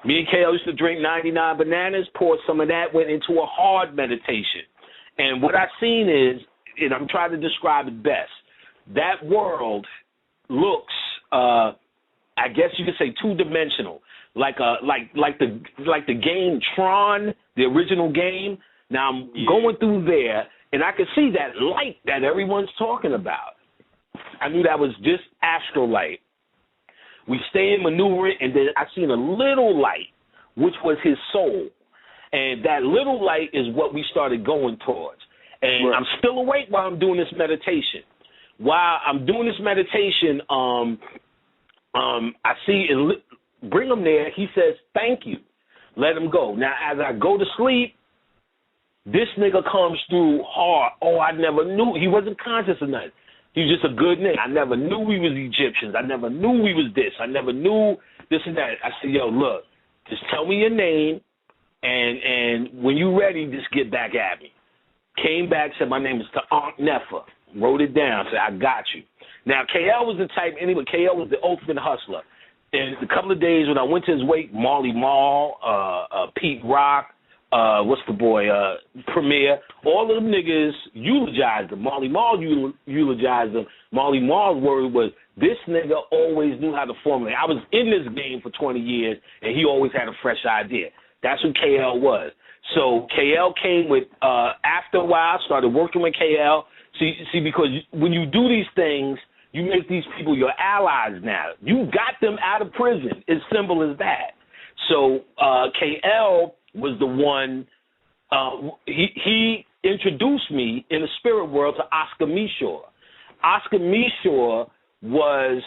Me and KL used to drink 99 bananas, poured some of that, went into a hard meditation. And what I've seen is, and I'm trying to describe it best, that world looks, I guess you could say, two-dimensional, like the game Tron, the original game. Now I'm going through there, and I can see that light that everyone's talking about. I knew that was just astral light. We stay in maneuvering, and then I seen a little light, which was his soul. And that little light is what we started going towards. And I'm still awake while I'm doing this meditation. While I'm doing this meditation, I see, bring him there. He says, thank you. Let him go. Now, as I go to sleep, this nigga comes through hard. Oh, I never knew. He wasn't conscious of nothing. He was just a good nigga. I never knew we was Egyptians. I never knew we was this. I never knew this and that. I said, yo, look, just tell me your name, and when you ready, just get back at me. Came back, said, my name is Ta'ank Nefer. Wrote it down, said, I got you. Now, KL was the type, anyway, KL was the ultimate hustler. And a couple of days when I went to his wake, Marley Marl, Pete Rock, what's the boy, Premier, all of them niggas eulogized him. Marley Marl eulogized him. Marley Marl's word was, this nigga always knew how to formulate. I was in this game for 20 years, and he always had a fresh idea. That's who KL was. So KL came with, after a while, started working with KL. See, because when you do these things, you make these people your allies now. You got them out of prison. As simple as that. So KL was the one, he introduced me in the spirit world to Oscar Meshore. Oscar Meshore was,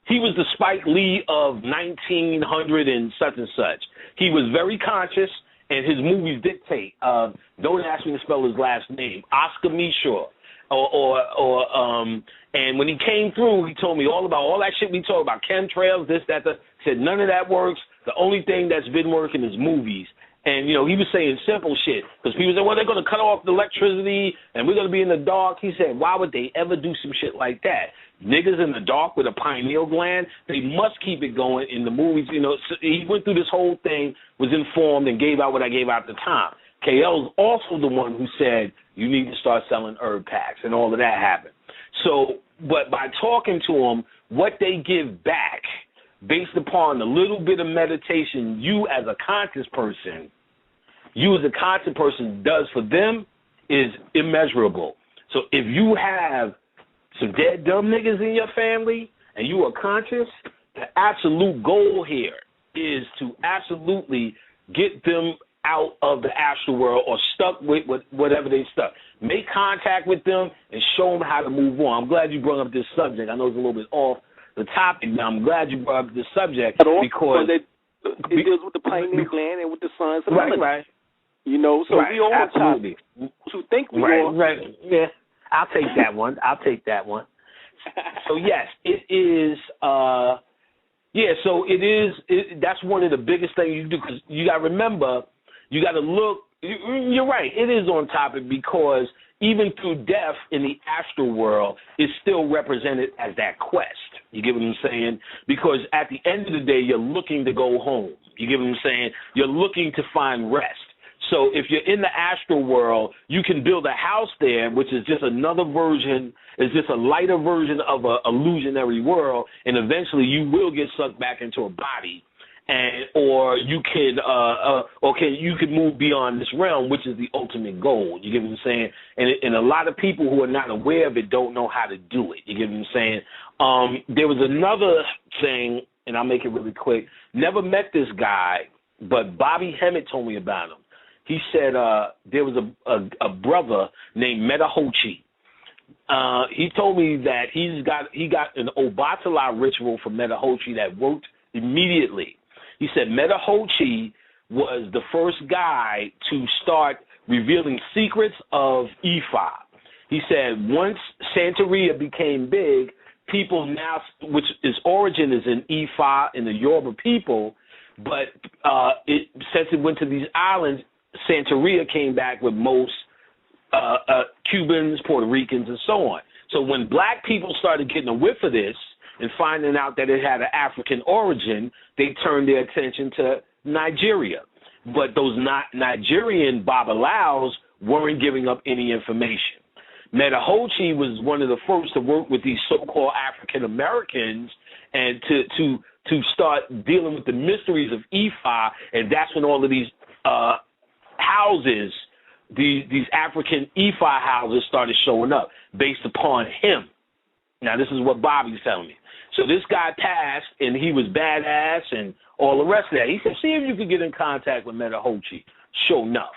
he was the Spike Lee of 1900 and such. He was very conscious, and his movies dictate. Don't ask me to spell his last name. Oscar Meshore. And when he came through, he told me all about all that shit we talked about, chemtrails, this, that, that. Said none of that works. The only thing that's been working is movies. And, you know, he was saying simple shit. Because people said, well, they're going to cut off the electricity and we're going to be in the dark. He said, why would they ever do some shit like that? Niggas in the dark with a pineal gland, they must keep it going in the movies. You know, so he went through this whole thing, was informed, and gave out what I gave out at the time. KL's also the one who said, you need to start selling herb packs, and all of that happened. So, but by talking to them, what they give back, based upon the little bit of meditation you as a conscious person does for them is immeasurable. So if you have some dead dumb niggas in your family and you are conscious, the absolute goal here is to absolutely get them out of the astral world or stuck with whatever they stuck. Make contact with them and show them how to move on. I'm glad you brought up this subject. I know it's a little bit off the topic, but I'm glad you brought up this subject because it deals with the pineal gland and with the science of melanin. Right. You know, so we all absolutely. To think we are. Right. Yeah, I'll take that one. So yes, it is. So it is. That's one of the biggest things you do because you got to remember. You got to look. You're right. It is on topic because even through death in the astral world, it's still represented as that quest. You get what I'm saying? Because at the end of the day, you're looking to go home. You get what I'm saying? You're looking to find rest. So if you're in the astral world, you can build a house there, which is just another version, is just a lighter version of an illusionary world, and eventually you will get sucked back into a body. Or you can move beyond this realm, which is the ultimate goal. You get what I'm saying? And a lot of people who are not aware of it don't know how to do it. You get what I'm saying? There was another thing, and I'll make it really quick. Never met this guy, but Bobby Hemmett told me about him. He said there was a brother named Metahochi. He told me that he got an Obatala ritual from Metahochi that worked immediately. He said Metahochi was the first guy to start revealing secrets of Ifa. He said once Santeria became big, people now, which its origin is in Ifa in the Yoruba people, but since it went to these islands, Santeria came back with most Cubans, Puerto Ricans, and so on. So when black people started getting a whiff of this and finding out that it had an African origin, they turned their attention to Nigeria. But those Nigerian Babalaos weren't giving up any information. Metahochi was one of the first to work with these so-called African Americans and to start dealing with the mysteries of Ifa, and that's when all of these houses, these African Ifa houses started showing up based upon him. Now, this is what Bobby's telling me. So this guy passed, and he was badass and all the rest of that. He said, see if you could get in contact with Metahochi. Sure enough.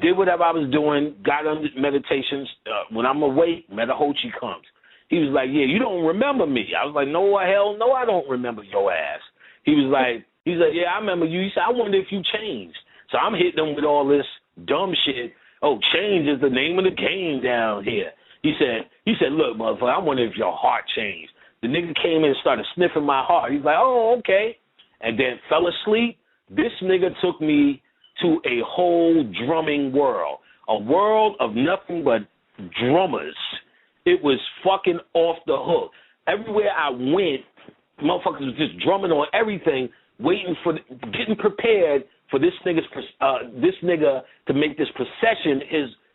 Did whatever I was doing, got under meditations. When I'm awake, Metahochi comes. He was like, yeah, you don't remember me. I was like, no, hell no, I don't remember your ass. He's like, yeah, I remember you. He said, I wonder if you changed. So I'm hitting him with all this dumb shit. Oh, change is the name of the game down here. He said, look, motherfucker, I wonder if your heart changed. The nigga came in and started sniffing my heart. He's like, oh, okay. And then fell asleep. This nigga took me to a whole drumming world, a world of nothing but drummers. It was fucking off the hook. Everywhere I went, motherfuckers was just drumming on everything, getting prepared for this nigga to make this procession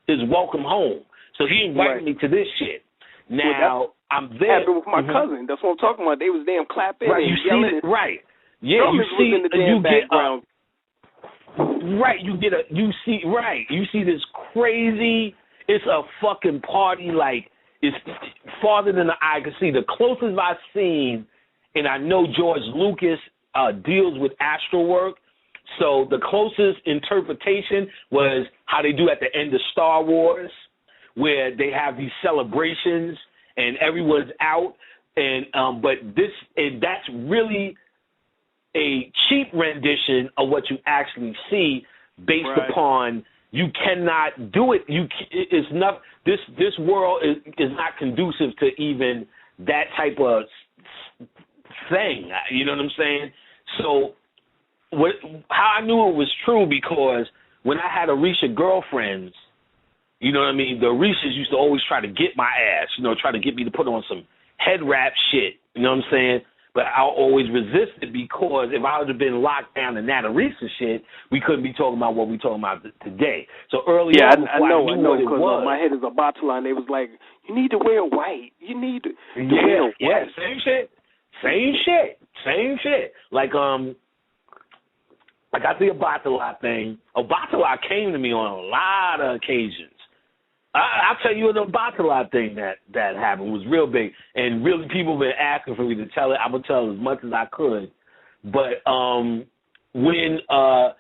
his welcome home. So he invited me to this shit. Now I'm there. Happened with my cousin. That's what I'm talking about. They was damn clapping and yelling. Right. Yeah, you see this crazy. It's a fucking party like it's farther than the eye can see. The closest I've seen, and I know George Lucas deals with astral work. So the closest interpretation was how they do at the end of Star Wars, where they have these celebrations and everyone's out, and that's really a cheap rendition of what you actually see, based upon you cannot do it. It's not this world is not conducive to even that type of thing. You know what I'm saying? So how I knew it was true, because when I had Orisha girlfriends, you know what I mean, the Orishas used to always try to get my ass, try to get me to put on some head wrap shit, you know what I'm saying? But I always resisted, because if I would have been locked down in that Orisa shit, we couldn't be talking about what we're talking about today. So early on, I know, because my head is a Batala, and they was like, you need to wear white. You need to wear white. Yeah, same shit. Like I got the Obatala thing. Obatala came to me on a lot of occasions. I'll tell you the Obatala thing that happened was real big, and really people been asking for me to tell it. I'm gonna tell as much as I could. But when the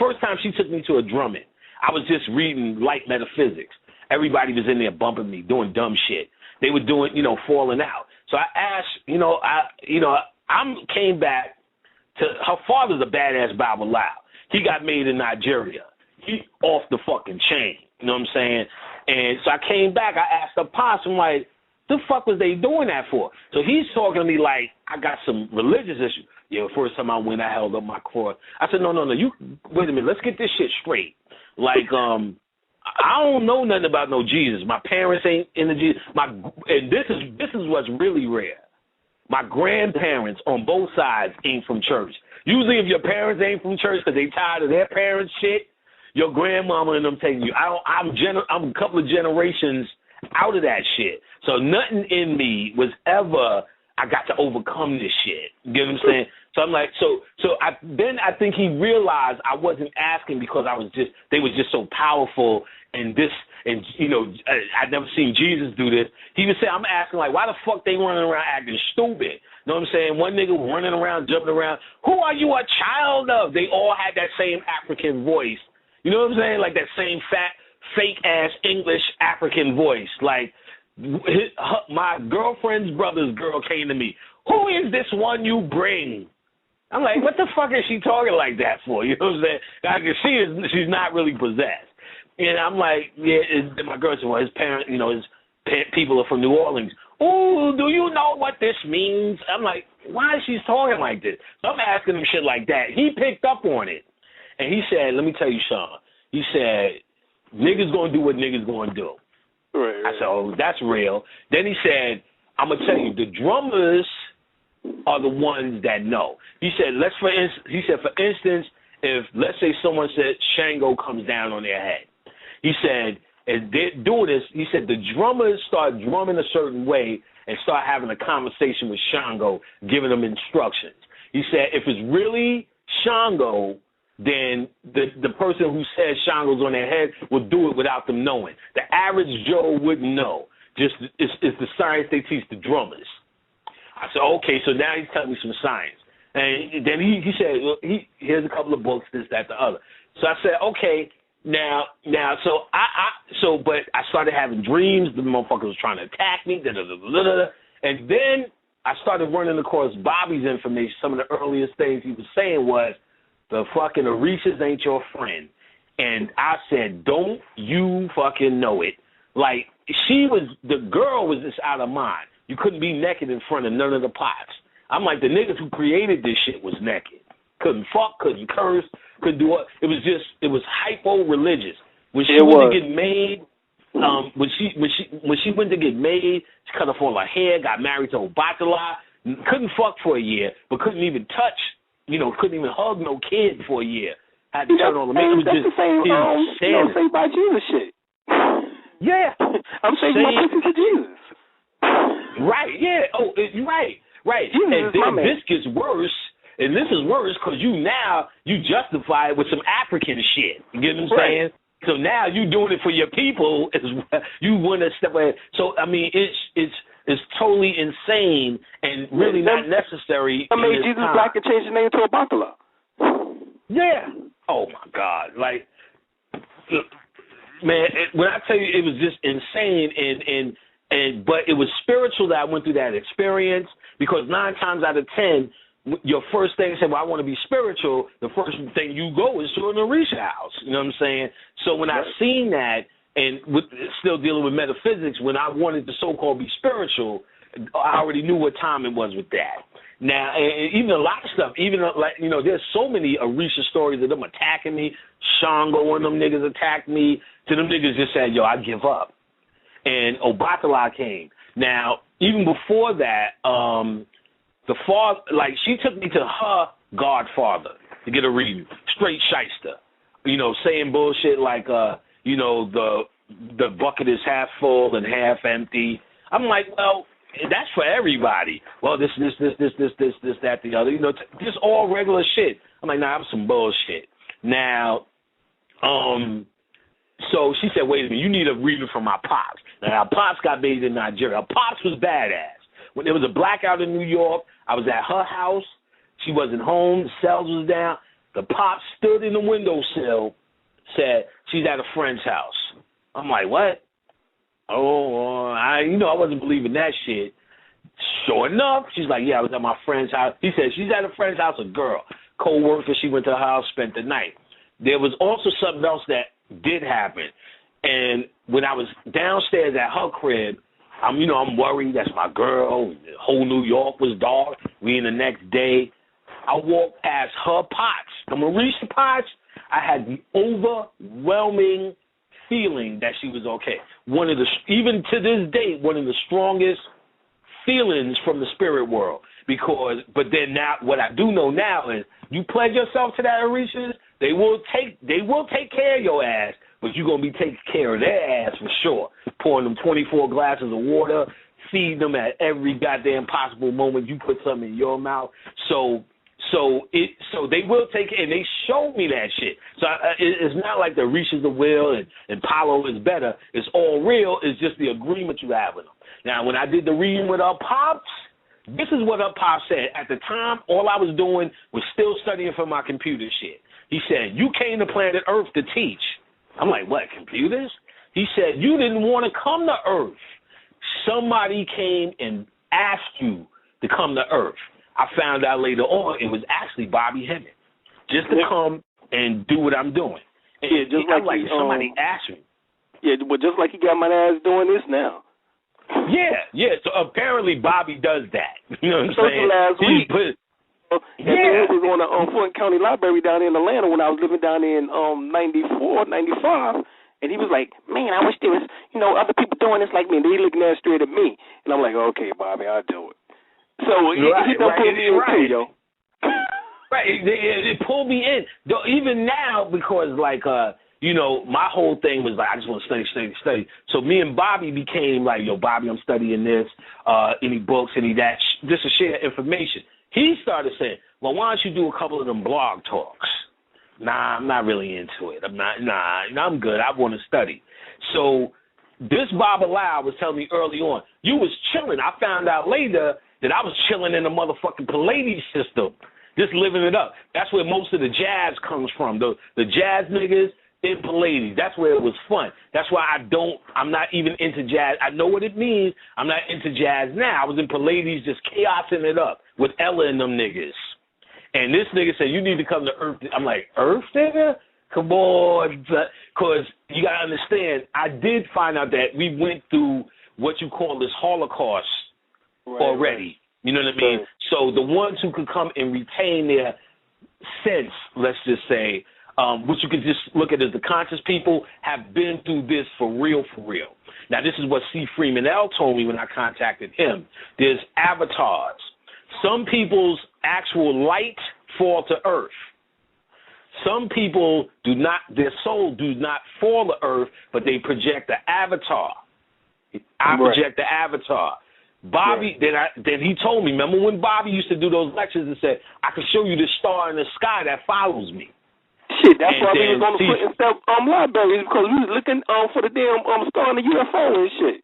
first time she took me to a drumming, I was just reading light metaphysics. Everybody was in there bumping me, doing dumb shit. They were doing, falling out. So I asked, I came back to her father's a badass Babalao. He got made in Nigeria. He off the fucking chain. You know what I'm saying? And so I came back. I asked the pops, I'm like, the fuck was they doing that for? So he's talking to me like I got some religious issue. First time I went, I held up my cross. I said, no, you wait a minute. Let's get this shit straight. Like, I don't know nothing about no Jesus. My parents ain't in the Jesus. And this is what's really rare. My grandparents on both sides ain't from church. Usually if your parents ain't from church because they tired of their parents' shit, your grandmama and them taking you. I'm a couple of generations out of that shit. So nothing in me was ever, I got to overcome this shit. You get what I'm saying? So I'm like, I think he realized I wasn't asking because they was just so powerful and I'd never seen Jesus do this. He would say, I'm asking like, why the fuck they running around acting stupid? You know what I'm saying? One nigga running around, jumping around. Who are you a child of? They all had that same African voice. You know what I'm saying? Like that same fat, fake-ass English African voice. Like my girlfriend's brother's girl came to me. Who is this one you bring? I'm like, what the fuck is she talking like that for? You know what I'm saying? I can see she's not really possessed. And I'm like, my girl said, well, his parents, his people are from New Orleans. Oh, do you know what this means? I'm like, why is she talking like this? So I'm asking him shit like that. He picked up on it. And he said, let me tell you, Sean. He said, niggas going to do what niggas going to do. Right. I said, oh, that's real. Then he said, I'm gonna tell you, the drummers are the ones that know. He said, for instance, if let's say someone said Shango comes down on their head, he said, and they're doing this, he said the drummers start drumming a certain way and start having a conversation with Shango, giving them instructions. He said if it's really Shango, then the person who says Shango's on their head will do it without them knowing. The average Joe wouldn't know. Just it's the science they teach the drummers. I said, okay, so now he's telling me some science. And then he said, well, here's a couple of books, this, that, the other. So I said, okay, now, but I started having dreams. The motherfucker was trying to attack me, and then I started running across Bobby's information. Some of the earliest things he was saying was, the fucking Orishas ain't your friend. And I said, don't you fucking know it. Like, the girl was just out of mind. You couldn't be naked in front of none of the pops. I'm like, the niggas who created this shit was naked. Couldn't fuck, couldn't curse, couldn't do it. It was hypo-religious. When she went to get made, when she went to get made, she cut off all her hair, got married to Obatala, couldn't fuck for a year, but couldn't even touch, couldn't even hug no kid for a year. Had to turn on the makeup. That's the same, Saved by Jesus shit. Yeah. I'm saving my pussy for Jesus. Right, yeah. Oh, right. And then this gets worse, and this is worse because you justify it with some African shit. You get what I'm saying? So now you doing it for your people as well. You want to step ahead. So, I mean, it's totally insane and really not necessary. I made Jesus black and changed the name to Obatala. Yeah. Oh, my God. Like, man, when I tell you it was just insane, but it was spiritual that I went through that experience, because 9 times out of 10, your first thing said, well, I want to be spiritual, the first thing you go is to an Orisha house. You know what I'm saying? So when I seen that, and still dealing with metaphysics, when I wanted to so-called be spiritual, I already knew what time it was with that. Now, and even a lot of stuff, there's so many Orisha stories of them attacking me. Shango and them niggas attacked me. So them niggas just said, yo, I give up. And Obatala came. Now, even before that, the father, like, she took me to her godfather to get a reading. Straight shyster. Saying bullshit like, the bucket is half full and half empty. I'm like, well, that's for everybody. Well, this, that, the other. Just all regular shit. I'm like, nah, that was some bullshit. Now, so she said, wait a minute, you need a reading from my pops. Now, our pops got bathed in Nigeria. Our pops was badass. When there was a blackout in New York, I was at her house. She wasn't home. The cells was down. The pops stood in the windowsill, said, she's at a friend's house. I'm like, what? Oh, I wasn't believing that shit. Sure enough, she's like, yeah, I was at my friend's house. He said, she's at a friend's house, a girl. Co-worker, she went to her house, spent the night. There was also something else that did happen. And when I was downstairs at her crib, I'm worried. That's my girl. The whole New York was dark. We in the next day. I walked past her pots, the Marisha pots. I had the overwhelming feeling that she was okay. Even to this day, one of the strongest feelings from the spirit world. But then now, what I do know now is, you pledge yourself to that Orishas, they will take care of your ass, but you're going to be taking care of their ass for sure. Pouring them 24 glasses of water, feeding them at every goddamn possible moment you put something in your mouth. So they will take it, and they showed me that shit. So it's not like the Orishas of will and Palo is better. It's all real. It's just the agreement you have with them. Now, when I did the reading with our pops, this is what our pops said. At the time, all I was doing was still studying for my computer shit. He said, you came to planet Earth to teach. I'm like, what, computers? He said, you didn't want to come to Earth. Somebody came and asked you to come to Earth. I found out later on it was actually Bobby Hemmett, just to come and do what I'm doing. And yeah, just like somebody asked me. Yeah, but just like he got my ass doing this now. Yeah. So apparently Bobby does that. You know what I'm saying? Last week. It was on the Fulton County Library down in Atlanta when I was living down in 94, 95. And he was like, man, I wish there was, other people doing this like me. And they looking at straight at me. And I'm like, okay, Bobby, I'll do it. So he done pulled me in too, yo. Right, it pulled me in. Even now, because my whole thing was like, I just want to study. So me and Bobby became like, yo, Bobby, I'm studying this, any books, any that, just to share information. He started saying, well, why don't you do a couple of them blog talks? Nah, I'm not really into it. I'm good. I want to study. So this Baba Lau was telling me early on, you was chilling. I found out later that I was chilling in the motherfucking Palladium system, just living it up. That's where most of the jazz comes from. The jazz niggas in Palladium. That's where it was fun. That's why I'm not even into jazz. I know what it means. I'm not into jazz now. I was in Palladium just chaosing it up with Ella and them niggas. And this nigga said, you need to come to Earth. I'm like, Earth, nigga? Come on. Because you got to understand, I did find out that we went through what you call this Holocaust already. Right. You know what I mean? Right. So the ones who could come and retain their sense, let's just say, which you could just look at as the conscious people, have been through this for real. Now, this is what C. Freeman L. told me when I contacted him. There's avatars. Some people's actual light fall to earth. Some people their soul do not fall to earth, but they project the avatar. I project the avatar. Bobby, then he told me, remember when Bobby used to do those lectures and said, I can show you the star in the sky that follows me. Shit, that's why we was on the foot and stuff libraries, because we was looking for the damn star in the UFO and shit.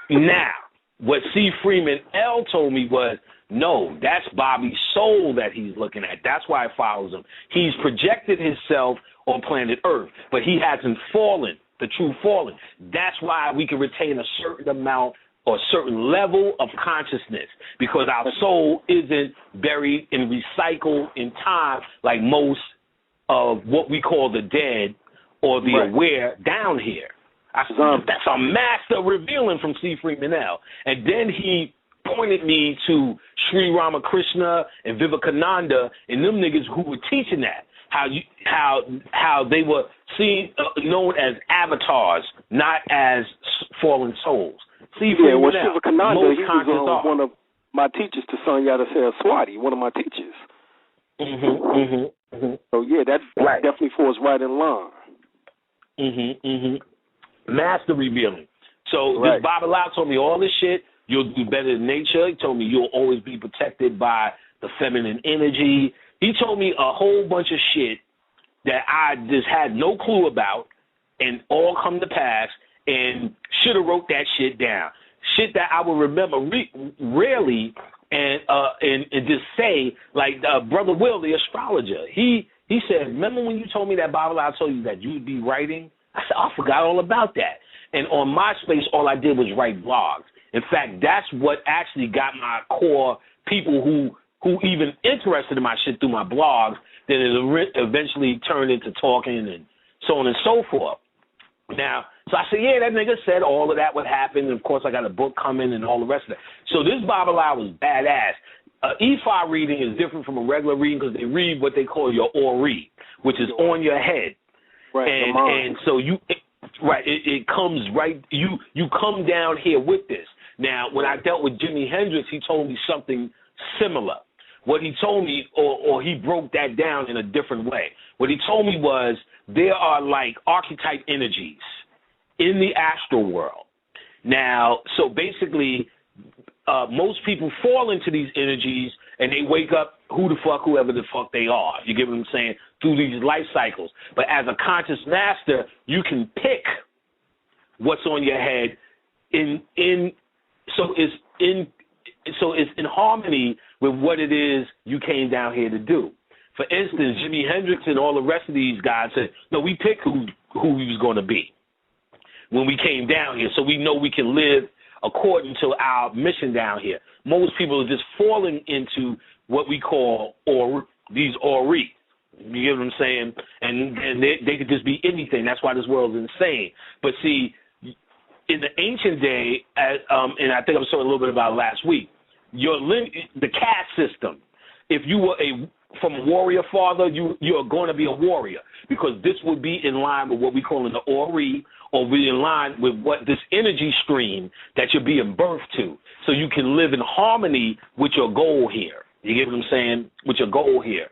Now, what C. Freeman L. told me was, no, that's Bobby's soul that he's looking at. That's why it follows him. He's projected himself on planet Earth, but he hasn't fallen, the true fallen. That's why we can retain a certain amount or a certain level of consciousness, because our soul isn't buried and recycled in time like most of what we call the dead or the aware down here. That's a master revealing from C. Freeman L. And then he pointed me to Sri Ramakrishna and Vivekananda and them niggas who were teaching that, how they were known as avatars, not as fallen souls. See, well, Vivekananda, he was one of my teachers to Sunyata Saraswati, one of my teachers. So yeah, that definitely falls right in line. Master revealing. So this Baba Lau told me all this shit. You'll do better than nature. He told me you'll always be protected by the feminine energy. He told me a whole bunch of shit that I just had no clue about and all come to pass, and should have wrote that shit down. Shit that I will remember rarely and just say, like Brother Will, the astrologer. He said, remember when you told me that Baba Lau told you that you'd be writing? I said, I forgot all about that. And on MySpace, all I did was write blogs. In fact, that's what actually got my core people who even interested in my shit through my blogs. Then it eventually turned into talking and so on and so forth. Now, so I said, yeah, that nigga said all of that would happen. And, of course, I got a book coming and all the rest of that. So this Baba Lau was badass. Ifa reading is different from a regular reading because they read what they call your Ori, which is on your head. Right, and so it comes right, you come down here with this. Now, when I dealt with Jimi Hendrix, he told me something similar. What he told me, or he broke that down in a different way. What he told me was there are like archetype energies in the astral world. Now, so basically, most people fall into these energies and they wake up whoever the fuck they are. You get what I'm saying? Through these life cycles. But as a conscious master, you can pick what's on your head so it's in harmony with what it is you came down here to do. For instance, Jimi Hendrix and all the rest of these guys said, no, we picked who he was going to be when we came down here, so we know we can live according to our mission down here. Most people are just falling into what we call these Ori. You get what I'm saying? And they could just be anything. That's why this world is insane. But see, in the ancient day, and I think I was talking a little bit about it last week, the caste system. If you were from a warrior father, you're going to be a warrior, because this would be in line with what we call in the Ori, or be in line with what this energy stream that you're being birthed to, so you can live in harmony with your goal here. You get what I'm saying? With your goal here.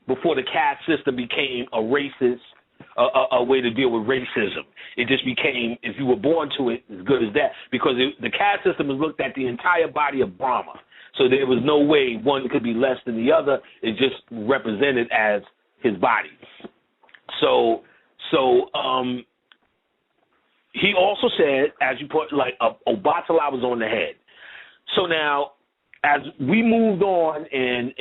Before the caste system became a racist, a way to deal with racism. It just became, if you were born to it, as good as that, because the caste system has looked at the entire body of Brahma. So there was no way one could be less than the other. It just represented as his body. So he also said, as you put, like, Obatala was on the head. So now, as we moved on, and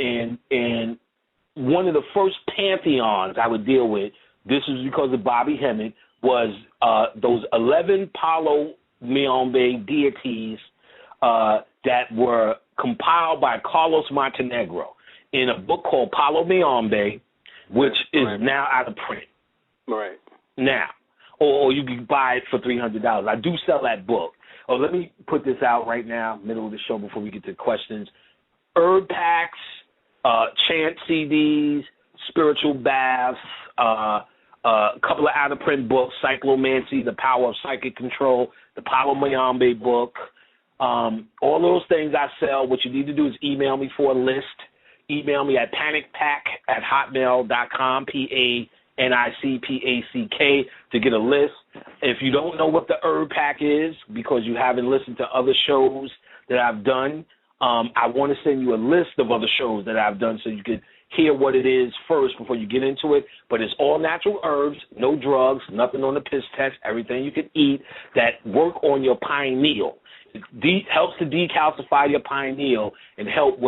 one of the first pantheons I would deal with, this is because of Bobby Hemmett, was those 11 Palo Mayombe deities that were compiled by Carlos Montenegro in a book called Palo Mayombe, which is now out of print. Right. Now, or you can buy it for $300. I do sell that book. Oh, let me put this out right now, middle of the show, before we get to questions. Herb packs, chant CDs, spiritual baths, a couple of out-of-print books, Cyclomancy, The Power of Psychic Control, the Palo Mayombe book. All those things I sell. What you need to do is email me for a list. Email me at panicpack@hotmail.com, PANICPACK, to get a list. If you don't know what the herb pack is because you haven't listened to other shows that I've done, I want to send you a list of other shows that I've done so you can hear what it is first before you get into it. But it's all natural herbs, no drugs, nothing on the piss test, everything you can eat that work on your pineal. It helps to decalcify your pineal and help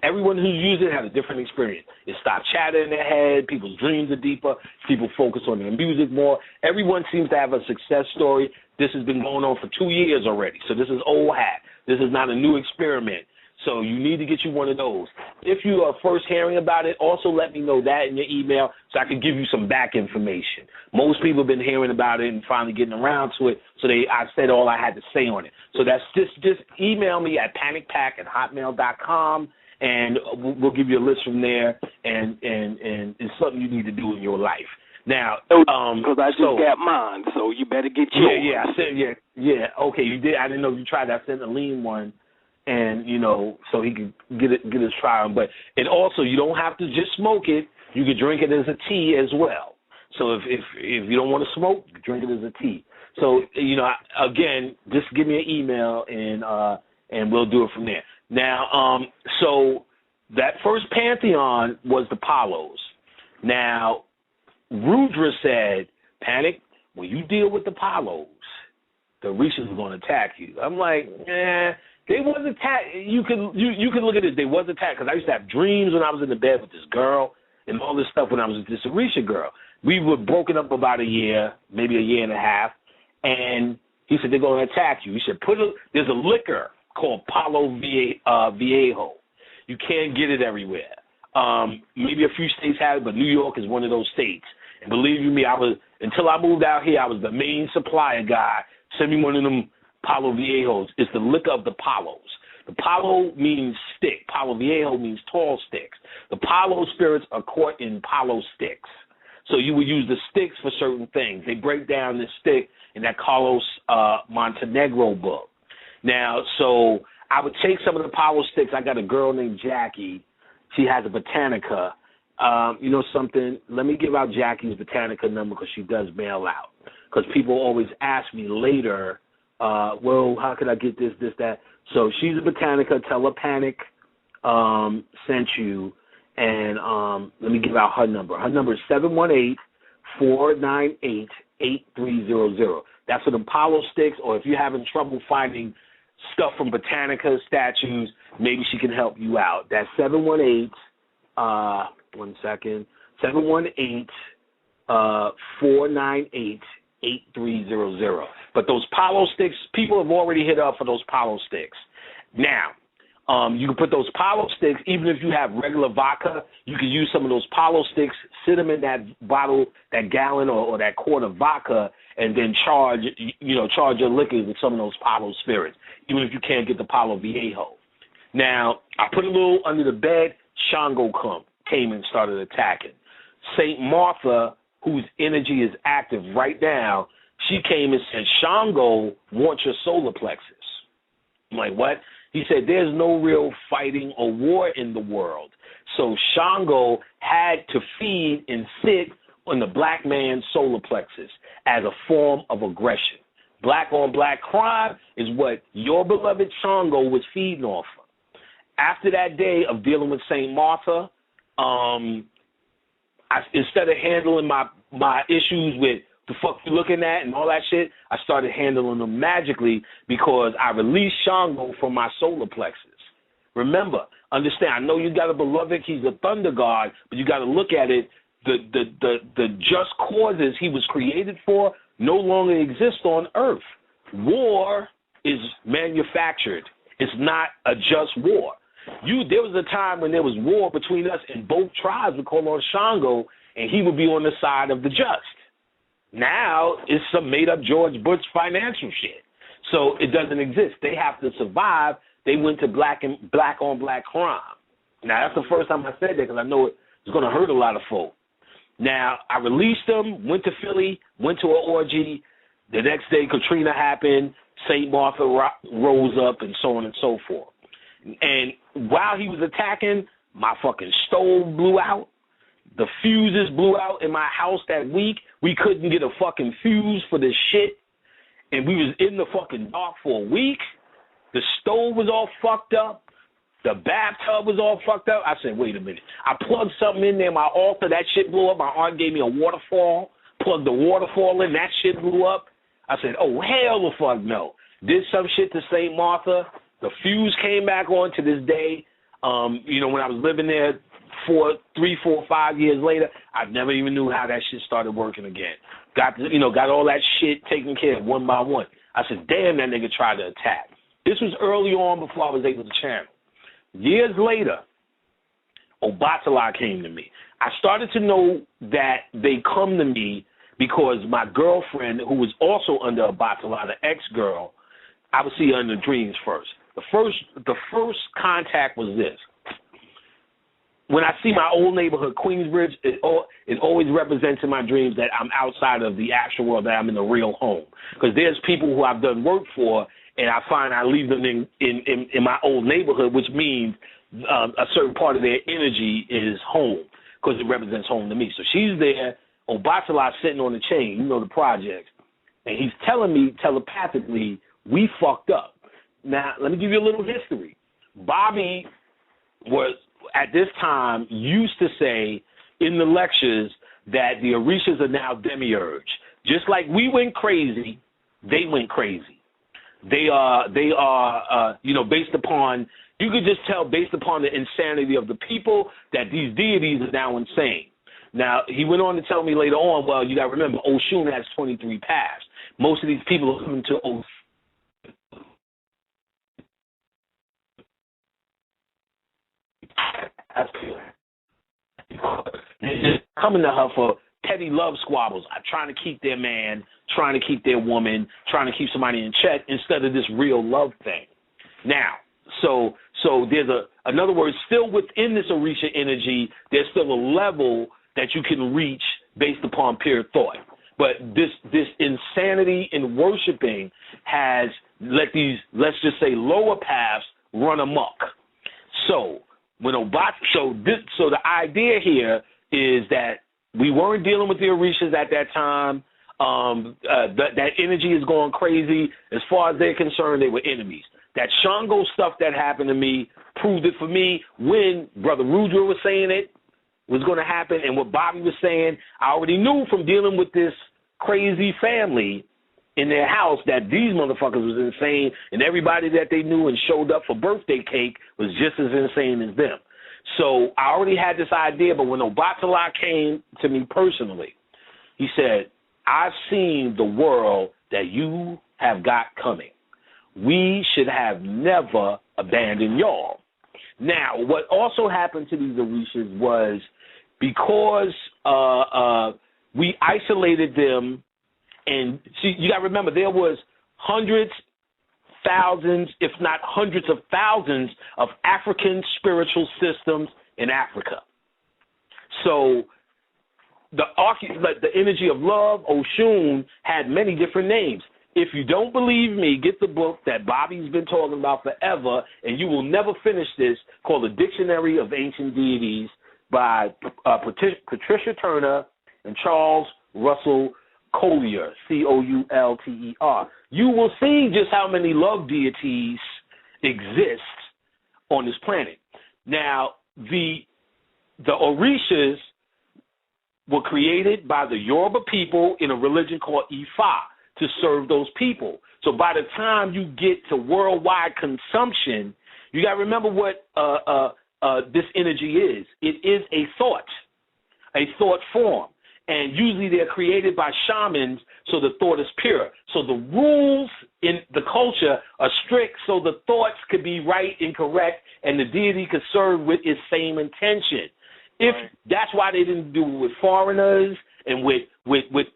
everyone who's using it has a different experience. It stops chatter in their head. People's dreams are deeper. People focus on their music more. Everyone seems to have a success story. This has been going on for 2 years already. So this is old hat. This is not a new experiment. So you need to get you one of those. If you are first hearing about it, also let me know that in your email so I can give you some back information. Most people have been hearing about it and finally getting around to it, so I said all I had to say on it. So that's just email me at panicpack@hotmail.com, and we'll give you a list from there, and it's something you need to do in your life. Now, because I just got mine, so you better get yours. Yeah, I said, yeah. Okay, you did. I didn't know you tried. I sent a lean one, and so he could get his trial. But and also, you don't have to just smoke it. You can drink it as a tea as well. So if you don't want to smoke, drink it as a tea. So again, just give me an email and we'll do it from there. Now, so that first pantheon was the Palos. Now, Rudra said, Panic, when you deal with the Palos, the Orishas are going to attack you. I'm like, they was attacked. You can look at this. They was attacked because I used to have dreams when I was in the bed with this girl and all this stuff when I was with this Orisha girl. We were broken up about a year, maybe a year and a half, and he said, they're going to attack you. He said, there's a liquor called Palo Viejo. You can't get it everywhere. Maybe a few states have it, but New York is one of those states. And believe you me, until I moved out here, I was the main supplier guy. Send me one of them Palo Viejos. It's the liquor of the Palos. The Palo means stick. Palo Viejo means tall sticks. The Palo spirits are caught in Palo sticks. So you would use the sticks for certain things. They break down the stick in that Carlos Montenegro book. Now, so I would take some of the Palo sticks. I got a girl named Jackie. She has a Botanica. You know something? Let me give out Jackie's Botanica number because she does mail out. Because people always ask me later, well, how could I get this, that? So she's a Botanica. Tell her Panic sent you. And let me give out her number. Her number is 718-498-8300. That's for the Palo sticks, or if you're having trouble finding stuff from Botanica statues, maybe she can help you out. That's 718-498-8300. But those Palo sticks, people have already hit up for those Palo sticks. Now, you can put those Palo sticks, even if you have regular vodka, you can use some of those Palo sticks, sit them in that bottle, that gallon or that quart of vodka, and then charge your liquor with some of those Palo spirits, even if you can't get the Palo Viejo. Now, I put a little under the bed. Shango came and started attacking. St. Martha, whose energy is active right now, she came and said, Shango wants your solar plexus. I'm like, what? He said, there's no real fighting or war in the world. So Shango had to feed and sit on the black man's solar plexus as a form of aggression. Black on black crime is what your beloved Shango was feeding off of. After that day of dealing with St. Martha, instead of handling my issues with the fuck you looking at and all that shit, I started handling them magically because I released Shango from my solar plexus. Remember, understand, I know you got a beloved, he's a thunder god, but you got to look at it, the just causes he was created for no longer exist on Earth. War is manufactured. It's not a just war. There was a time when there was war between us and both tribes would call on Shango and he would be on the side of the just. Now it's some made-up George Bush financial shit. So it doesn't exist. They have to survive. They went to black on black crime. Now, that's the first time I said that because I know it's going to hurt a lot of folk. Now, I released them, went to Philly, went to an orgy. The next day, Katrina happened. St. Martha rose up and so on and so forth. And while he was attacking, my fucking stove blew out. The fuses blew out in my house that week. We couldn't get a fucking fuse for this shit. And we was in the fucking dark for a week. The stove was all fucked up. The bathtub was all fucked up. I said, wait a minute. I plugged something in there, my altar, that shit blew up. My aunt gave me a waterfall. Plugged the waterfall in, that shit blew up. I said, oh, hell the fuck no. Did some shit to St. Martha. The fuse came back on to this day. When I was living there 3, 4, 5 years later, I never even knew how that shit started working again. Got all that shit taken care of one by one. I said, damn, that nigga tried to attack. This was early on before I was able to channel. Years later, Obatala came to me. I started to know that they come to me because my girlfriend, who was also under Obatala, the ex-girl, I would see her in the dreams first. The first contact was this. When I see my old neighborhood, Queensbridge, it always represents in my dreams that I'm outside of the actual world, that I'm in the real home. Because there's people who I've done work for, and I find I leave them in my old neighborhood, which means a certain part of their energy is home, because it represents home to me. So she's there, Obatala's sitting on the chain, the projects, and he's telling me telepathically, we fucked up. Now, let me give you a little history. Bobby was, at this time, used to say in the lectures that the Orishas are now demiurge. Just like we went crazy, they went crazy. They are based upon, you could just tell based upon the insanity of the people that these deities are now insane. Now, he went on to tell me later on, well, you got to remember, Oshun has 23 paths. Most of these people are coming to Oshun. They're just coming to her for petty love squabbles, trying to keep their man, trying to keep their woman, trying to keep somebody in check instead of this real love thing. Now, so there's in other words, still within this Orisha energy, there's still a level that you can reach based upon pure thought. But this insanity in worshiping has let these, let's just say, lower paths run amok. So the idea here is that we weren't dealing with the Orishas at that time. That energy is going crazy. As far as they're concerned, they were enemies. That Shango stuff that happened to me proved it for me when Brother Rudra was saying it was going to happen, and what Bobby was saying, I already knew from dealing with this crazy family in their house that these motherfuckers was insane, and everybody that they knew and showed up for birthday cake was just as insane as them. So I already had this idea, but when Obatala came to me personally, he said, I've seen the world that you have got coming. We should have never abandoned y'all. Now, what also happened to these Orishas was because we isolated them, and see, you got to remember, there was hundreds, thousands, if not hundreds of thousands of African spiritual systems in Africa. So the energy of love, Oshun, had many different names. If you don't believe me, get the book that Bobby's been talking about forever, and you will never finish this, called The Dictionary of Ancient Deities by Patricia Turner and Charles Russell Collier, Coulter. You will see just how many love deities exist on this planet. Now, the Orishas were created by the Yoruba people in a religion called Ifa to serve those people. So by the time you get to worldwide consumption, you got to remember what this energy is. It is a thought form. And usually they're created by shamans, so the thought is pure. So the rules in the culture are strict, so the thoughts could be right and correct, and the deity could serve with its same intention. That's why they didn't do it with foreigners and with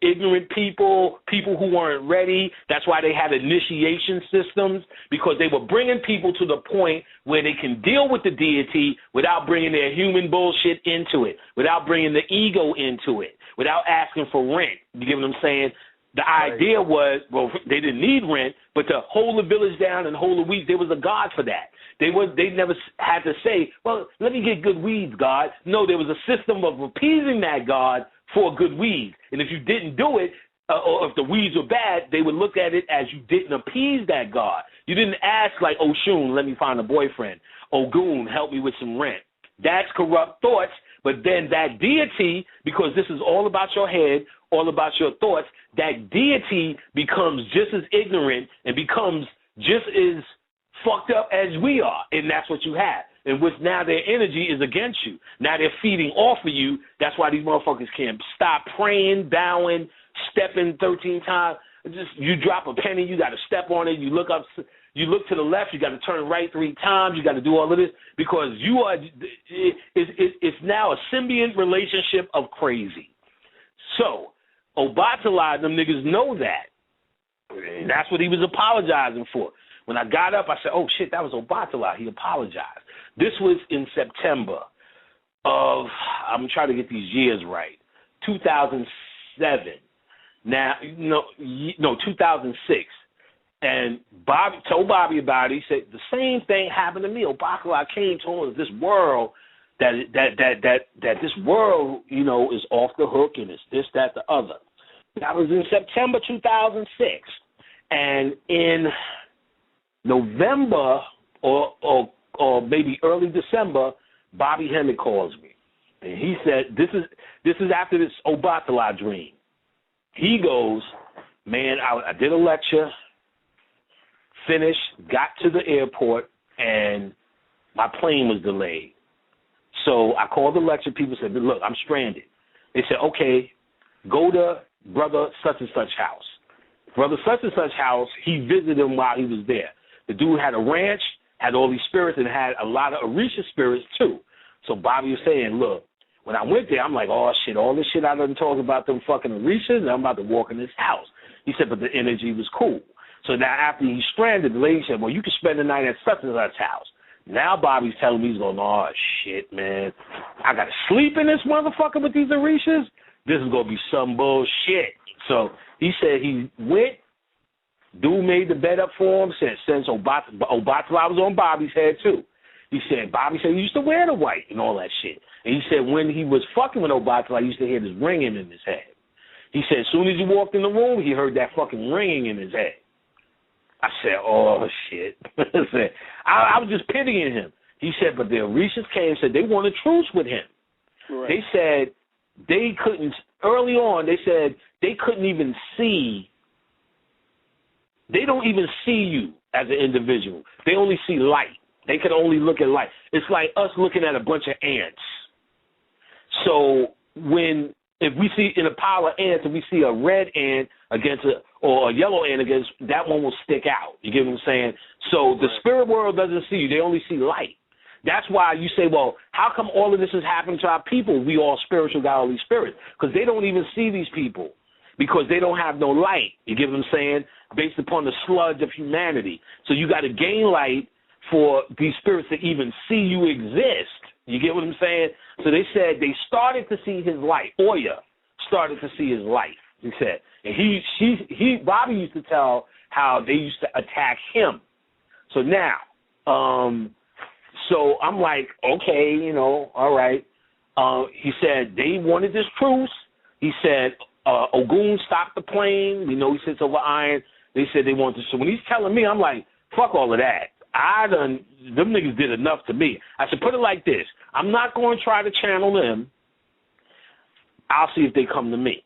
ignorant people who weren't ready. That's why they had initiation systems, because they were bringing people to the point where they can deal with the deity without bringing their human bullshit into it, without bringing the ego into it, without asking for rent. You get what I'm saying? The idea was, well, they didn't need rent, but to hold the village down and hold the weeds, there was a God for that. They never had to say, well, let me get good weeds, God. No, there was a system of appeasing that God for good weeds. And if you didn't do it, or if the weeds were bad, they would look at it as you didn't appease that God. You didn't ask like, Oshun, let me find a boyfriend. Ogun, help me with some rent. That's corrupt thoughts. But then that deity, because this is all about your head, all about your thoughts, that deity becomes just as ignorant and becomes just as fucked up as we are, and that's what you have. And which now their energy is against you. Now they're feeding off of you. That's why these motherfuckers can't stop praying, bowing, stepping 13 times. Just you drop a penny, you got to step on it. You look up, you look to the left, you got to turn right 3 times. You got to do all of this because you are. It's now a symbiont relationship of crazy. So Obatala, them niggas know that. And that's what he was apologizing for. When I got up, I said, oh, shit, that was Obatala. He apologized. This was in September of, I'm trying to get these years right, 2007. Now, no, 2006. And Bobby told Bobby about it. He said, the same thing happened to me. Obatala came to us, this world, that this world, is off the hook and it's this, that, the other. That was in September 2006. And in November or maybe early December, Bobby Hemmett calls me. And he said, this is after this Obatala dream. He goes, man, I did a lecture, finished, got to the airport, and my plane was delayed. So I called the lecture. People said, look, I'm stranded. They said, okay, go to brother such and such house. Brother such and such house, he visited him while he was there. The dude had a ranch, had all these spirits, and had a lot of Orisha spirits too. So Bobby was saying, look, when I went there, I'm like, oh, shit, all this shit I done talk about them fucking Orishas, and I'm about to walk in this house. He said, but the energy was cool. So now after he's stranded, the lady said, well, you can spend the night at such and such house. Now Bobby's telling me, he's going, oh, shit, man. I got to sleep in this motherfucker with these Orishas? This is going to be some bullshit. So he said he went. Dude made the bed up for him, said since Obatala was on Bobby's head too. He said, Bobby said he used to wear the white and all that shit. And he said when he was fucking with Obatala, he used to hear this ringing in his head. He said as soon as he walked in the room, he heard that fucking ringing in his head. I said, oh, shit. I was just pitying him. He said, but the Orishas came and said they wanted truce with him. Right. They said they couldn't, early on, they said they couldn't even see. They don't even see you as an individual. They only see light. They can only look at light. It's like us looking at a bunch of ants. So if we see in a pile of ants, if we see a red ant or a yellow ant against, that one will stick out. You get what I'm saying? So the spirit world doesn't see you. They only see light. That's why you say, well, how come all of this is happening to our people? We all spiritual, got all these spirits. Because they don't even see these people. Because they don't have no light. You get what I'm saying? Based upon the sludge of humanity. So you got to gain light for these spirits to even see you exist. You get what I'm saying? So they said they started to see his light. Oya started to see his light, he said. And Bobby used to tell how they used to attack him. So now, so I'm like, okay, you know, all right. He said they wanted this truce. He said Ogun stopped the plane. You know, he sits over iron. They said they wanted to. So when he's telling me, I'm like, fuck all of that. Them niggas did enough to me. I said, put it like this. I'm not going to try to channel them. I'll see if they come to me.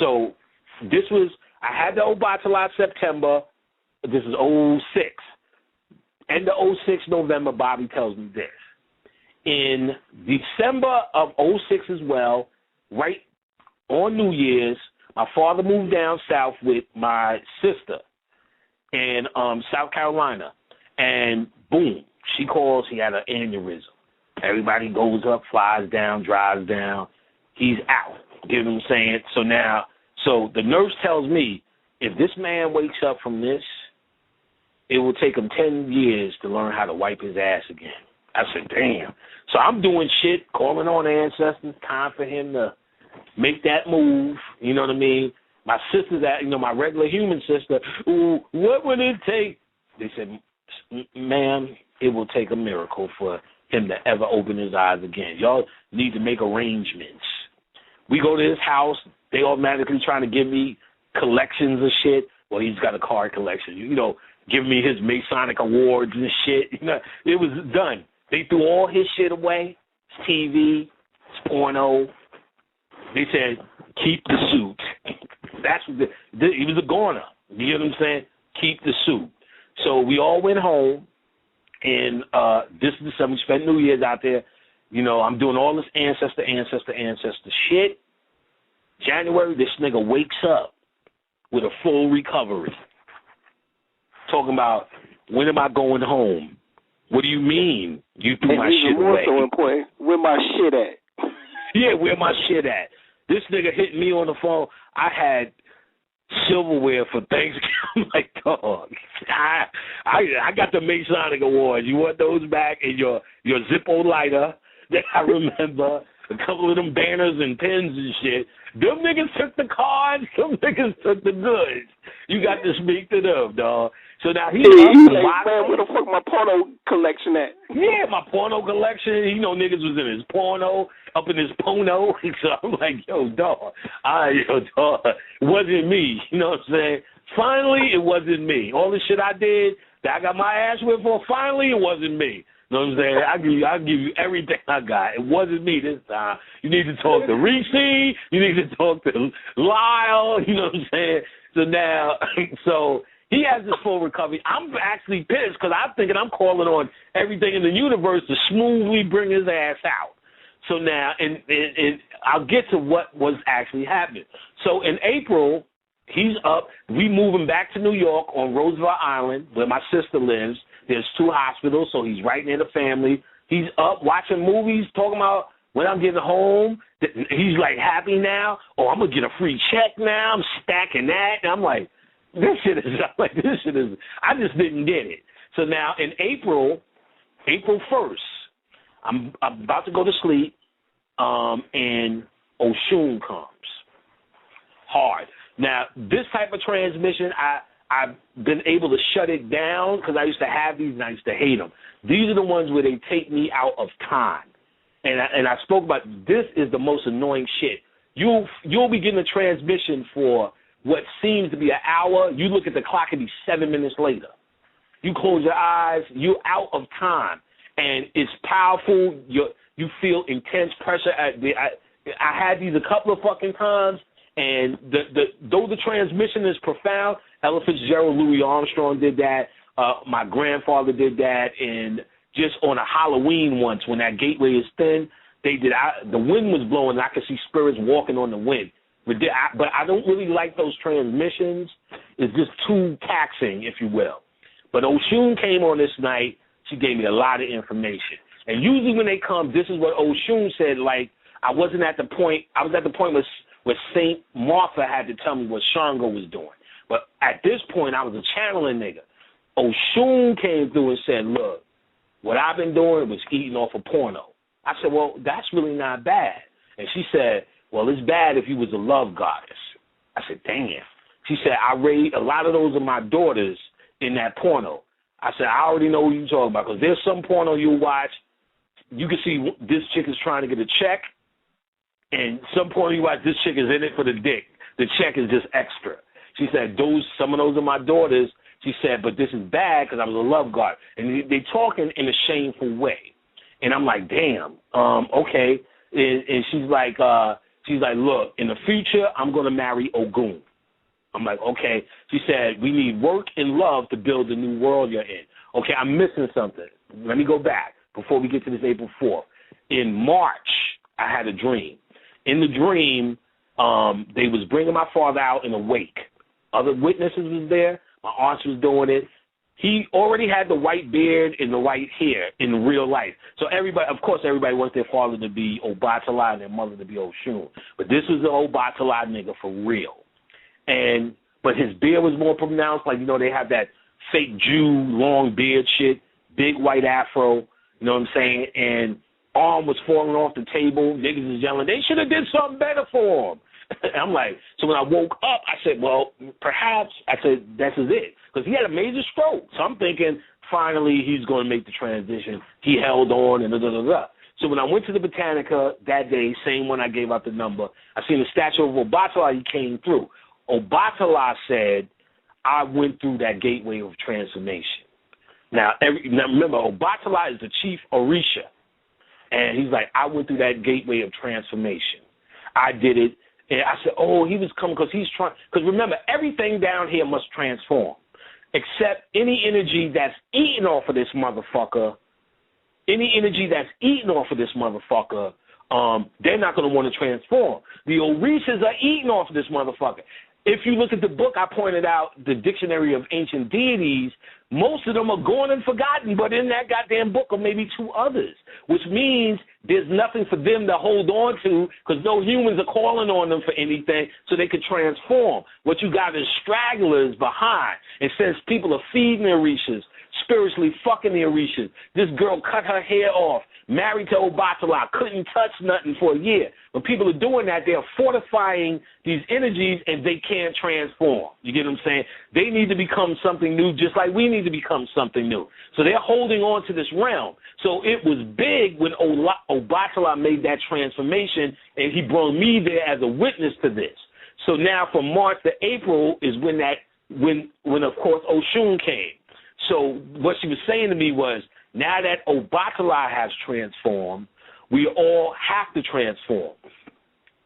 So this was, I had the Obata last September. This is 06. End of 06 November, Bobby tells me this. In December of 06 as well, right on New Year's, my father moved down south with my sister in South Carolina. And boom, she calls, he had an aneurysm. Everybody goes up, flies down, drives down. He's out. You know what I'm saying? So the nurse tells me, if this man wakes up from this, it will take him 10 years to learn how to wipe his ass again. I said, damn. So I'm doing shit, calling on ancestors, time for him to make that move. You know what I mean? My sister's my regular human sister, ooh, what would it take? They said, ma'am, it will take a miracle for him to ever open his eyes again. Y'all need to make arrangements. We go to his house, they automatically trying to give me collections of shit. Well, he's got a card collection, giving me his Masonic awards and shit. It was done. They threw all his shit away. His TV, his porno. They said, keep the suit. That's what he was a goner. You know what I'm saying? Keep the suit. So we all went home, and this December, we spent New Year's out there. I'm doing all this ancestor shit. January, this nigga wakes up with a full recovery. Talking about, when am I going home? What do you mean you threw my shit away? So important. Where my shit at? Yeah, where my shit at? This nigga hit me on the phone. I had silverware for Thanksgiving. I'm like, dog, I got the Masonic awards. You want those back? And your Zippo lighter that I remember, a couple of them banners and pins and shit. Them niggas took the cards. Them niggas took the goods. You got to speak to them, dog. So now he's like, man, where the fuck my porno collection at? Yeah, my porno collection. Niggas was in his porno, up in his pono. So I'm like, yo, dog. It wasn't me. You know what I'm saying? Finally, it wasn't me. All the shit I did that I got my ass whipped for, finally, it wasn't me. You know what I'm saying? I'll give you everything I got. It wasn't me this time. You need to talk to Reese. You need to talk to Lyle. You know what I'm saying? So now, he has this full recovery. I'm actually pissed because I'm thinking I'm calling on everything in the universe to smoothly bring his ass out. So now, and I'll get to what was actually happening. So in April, he's up. We move him back to New York on Roosevelt Island, where my sister lives. There's 2 hospitals, so he's right near the family. He's up watching movies, talking about when I'm getting home. He's like happy now. Oh, I'm going to get a free check now. I'm stacking that. And I'm like, this shit is, I just didn't get it. So now in April 1st, I'm about to go to sleep, and Oshun comes. Hard. Now, this type of transmission, I've been able to shut it down because I used to have these and I used to hate them. These are the ones where they take me out of time. And I spoke about, this is the most annoying shit. You'll be getting a transmission for what seems to be an hour. You look at the clock, it'll be 7 minutes later. You close your eyes, you're out of time. And it's powerful. You feel intense pressure. I had these a couple of fucking times, and though the transmission is profound, Ella Fitzgerald, Louis Armstrong did that. My grandfather did that, and just on a Halloween once, when that gateway is thin, they did. The wind was blowing, and I could see spirits walking on the wind. But I don't really like those transmissions. It's just too taxing, if you will. But Oshun came on this night. She gave me a lot of information. And usually when they come, this is what Oshun said, like, I was at the point where St. Martha had to tell me what Shango was doing. But at this point, I was a channeling nigga. Oshun came through and said, look, what I've been doing was eating off of porno. I said, well, that's really not bad. And she said, well, it's bad if you was a love goddess. I said, damn. She said, I raised a lot of those of my daughters in that porno. I said, I already know what you're talking about, because there's some porno you watch, you can see this chick is trying to get a check, and some porno you watch, this chick is in it for the dick. The check is just extra. She said, some of those are my daughters. She said, but this is bad because I was a love guard. And they talking in a shameful way. And I'm like, damn, okay. And she's like, look, in the future, I'm going to marry Ogun. I'm like, okay. She said, we need work and love to build the new world you're in. Okay, I'm missing something. Let me go back before we get to this April 4th. In March, I had a dream. In the dream, they was bringing my father out in a wake. Other witnesses was there. My aunt was doing it. He already had the white beard and the white hair in real life. So everybody, of course, everybody wants their father to be Obatala and their mother to be Oshun. But this was the Obatala nigga for real. But his beard was more pronounced. Like, you know, they have that fake Jew, long beard shit, big white afro, you know what I'm saying? And arm was falling off the table. Niggas was yelling, they should have did something better for him. And I'm like, so when I woke up, I said, well, perhaps, I said, this is it. Because he had a major stroke. So I'm thinking, finally, he's going to make the transition. He held on and da-da-da-da. So when I went to the Botanica that day, same one I gave out the number, I seen the statue of Obatala. He came through. Obatala said, I went through that gateway of transformation. Now remember, Obatala is the chief Orisha. And he's like, I went through that gateway of transformation. I did it. And I said, oh, he was coming because he's trying. Because remember, everything down here must transform, except any energy that's eating off of this motherfucker. Any energy that's eating off of this motherfucker, they're not going to want to transform. The Orishas are eating off of this motherfucker. If you look at the book I pointed out, the Dictionary of Ancient Deities, most of them are gone and forgotten, but in that goddamn book are maybe two others, which means there's nothing for them to hold on to because no humans are calling on them for anything so they could transform. What you got is stragglers behind. And since people are feeding the Orishas, spiritually fucking the Orishas, this girl cut her hair off, married to Obatala, couldn't touch nothing for a year. When people are doing that, they're fortifying these energies and they can't transform. You get what I'm saying? They need to become something new just like we need to become something new. So they're holding on to this realm. So it was big when Obatala made that transformation and he brought me there as a witness to this. So now from March to April is when of course Oshun came. So what she was saying to me was, now that Obatala has transformed, we all have to transform.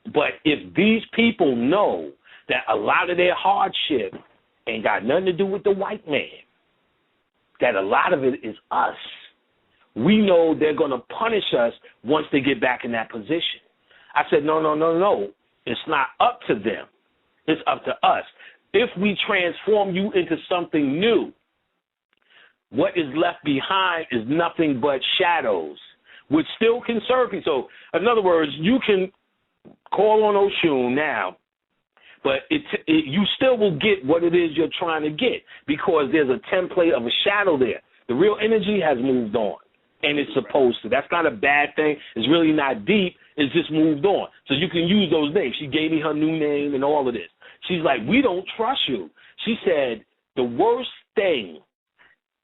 But if these people know that a lot of their hardship ain't got nothing to do with the white man, that a lot of it is us, we know they're going to punish us once they get back in that position. I said, no. It's not up to them. It's up to us. If we transform you into something new, what is left behind is nothing but shadows, which still can serve you. So, in other words, you can call on Oshun now, but you still will get what it is you're trying to get because there's a template of a shadow there. The real energy has moved on, and it's supposed to. That's not a bad thing. It's really not deep. It's just moved on. So you can use those names. She gave me her new name and all of this. She's like, we don't trust you. She said, the worst thing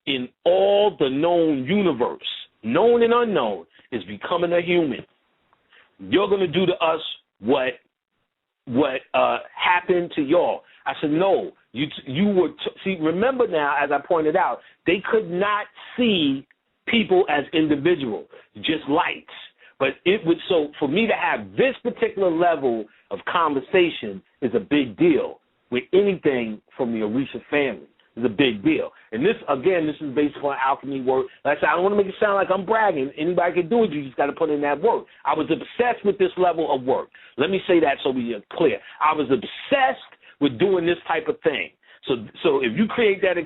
in all the known universe, known and unknown, is becoming a human. You're going to do to us what happened to y'all. I said, no. You were see. Remember now, as I pointed out, they could not see people as individuals, just lights. But it would for me to have this particular level of conversation is a big deal with anything from the Orisha family. Is a big deal. And this, again, this is based on alchemy work. Like I said, I don't want to make it sound like I'm bragging. Anybody can do it. You just got to put in that work. I was obsessed with this level of work. Let me say that so we are clear. I was obsessed with doing this type of thing. So if you create that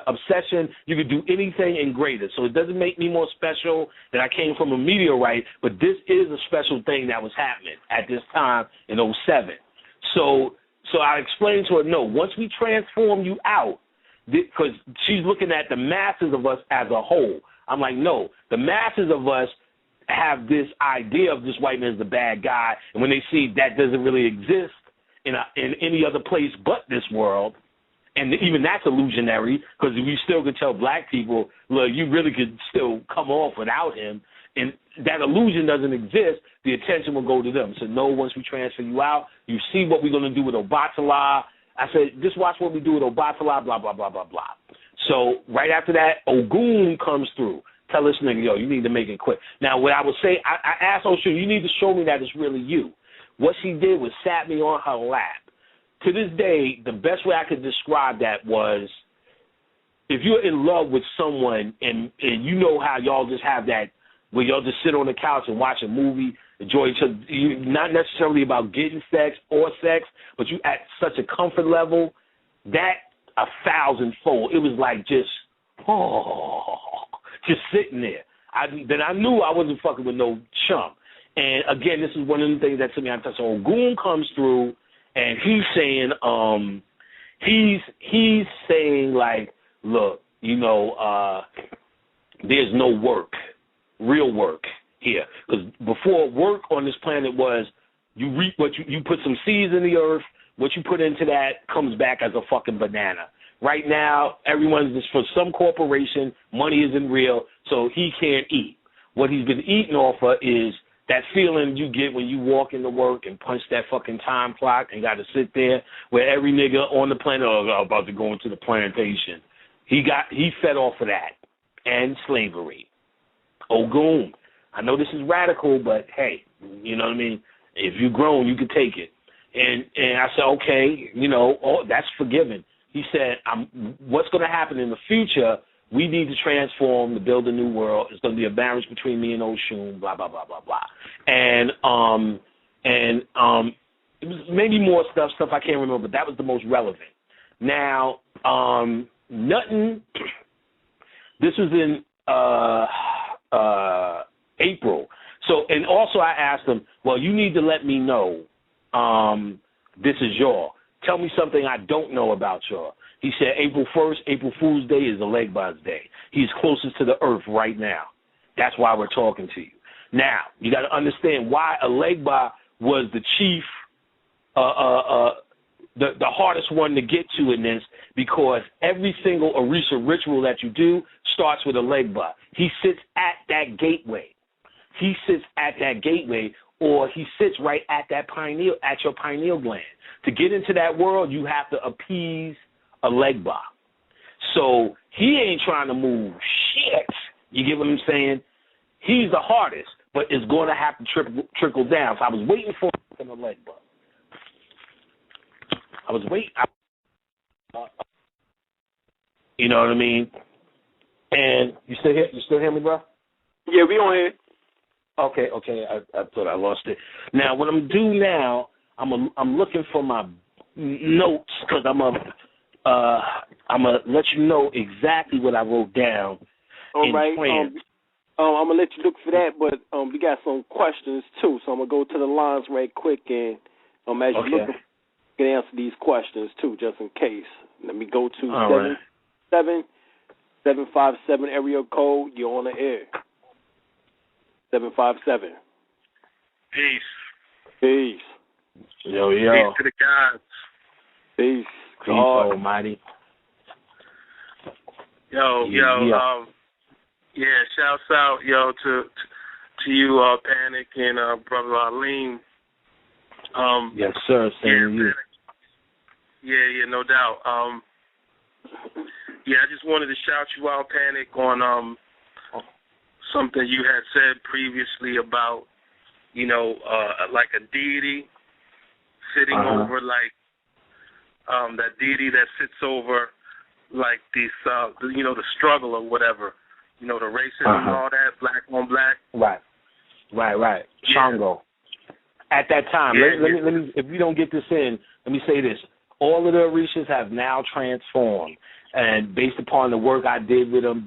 obsession, you could do anything and greater. So it doesn't make me more special that I came from a meteorite, but this is a special thing that was happening at this time in 2007. So I explained to her, no, once we transform you out, because she's looking at the masses of us as a whole. I'm like, no, the masses of us, have this idea of this white man is the bad guy, and when they see that doesn't really exist in any other place but this world, and even that's illusionary, because if you still could tell black people, look, you really could still come off without him, and that illusion doesn't exist, the attention will go to them. So no, once we transfer you out, you see what we're going to do with Obatala. I said, just watch what we do with Obatala, blah, blah, blah, blah, blah. So right after that, Ogun comes through. Tell this nigga, yo, you need to make it quick. Now, what I would say, I asked Oshu, you need to show me that it's really you. What she did was sat me on her lap. To this day, the best way I could describe that was, if you're in love with someone and you know how y'all just have that, where y'all just sit on the couch and watch a movie, enjoy each other, not necessarily about getting sex or sex, but you at such a comfort level, that 1,000-fold. It was like just sitting there. Then I knew I wasn't fucking with no chump. And again, this is one of the things that took me out of touch. So Goon comes through, and he's saying, he's saying like, look, you know, there's no work, real work here, because before, work on this planet was you reap what you put some seeds in the earth. What you put into that comes back as a fucking banana. Right now, everyone's just for some corporation. Money isn't real, so he can't eat. What he's been eating off of is that feeling you get when you walk into work and punch that fucking time clock and got to sit there where every nigga on the planet, about to go into the plantation. He fed off of that and slavery. Ogun. I know this is radical, but hey, you know what I mean? If you're grown, you can take it. And I said, okay, you know, that's forgiven. He said, what's going to happen in the future, we need to transform to build a new world. It's going to be a marriage between me and Oshun, blah, blah, blah, blah, blah. And it was maybe more stuff I can't remember, but that was the most relevant. Now, nothing, this was in April. So, and also I asked him, well, you need to let me know this is y'all. Tell me something I don't know about y'all. He said April 1st, April Fool's Day, is the Legba's Day. He's closest to the earth right now. That's why we're talking to you. Now, you got to understand why a Legba was the chief, the hardest one to get to in this, because every single Orisha ritual that you do starts with a Legba. He sits at that gateway. He sits at that gateway, or he sits right at that pineal, at your pineal gland. To get into that world, you have to appease a Legba. So he ain't trying to move shit. You get what I'm saying? He's the hardest, but it's going to have to trickle down. So I was waiting for a Legba. I was waiting. You know what I mean? And you still here? You still hear me, bro? Yeah, we on here. Okay. I thought I lost it. Now, what I'm doing now, I'm looking for my notes, because I'm gonna let you know exactly what I wrote down. All right. I'm gonna let you look for that, but we got some questions too, so I'm gonna go to the lines right quick, and as you look, you can answer these questions too, just in case. Let me go to 757 area code. You're on the air. 757. Peace. Yo. Peace to the gods. Peace. Peace, almighty. Yo. Shouts out, to you, Panic, and brother Alim. Yes, sir. Same to you. Yeah, no doubt. I just wanted to shout you out, Panic, on something you had said previously about, like a deity sitting over, like, that deity that sits over, like, this, the struggle or whatever, the racism and all that, black on black. Right. Shango. At that time, let me, if we don't get this in, let me say this. All of the Orishas have now transformed, and based upon the work I did with them,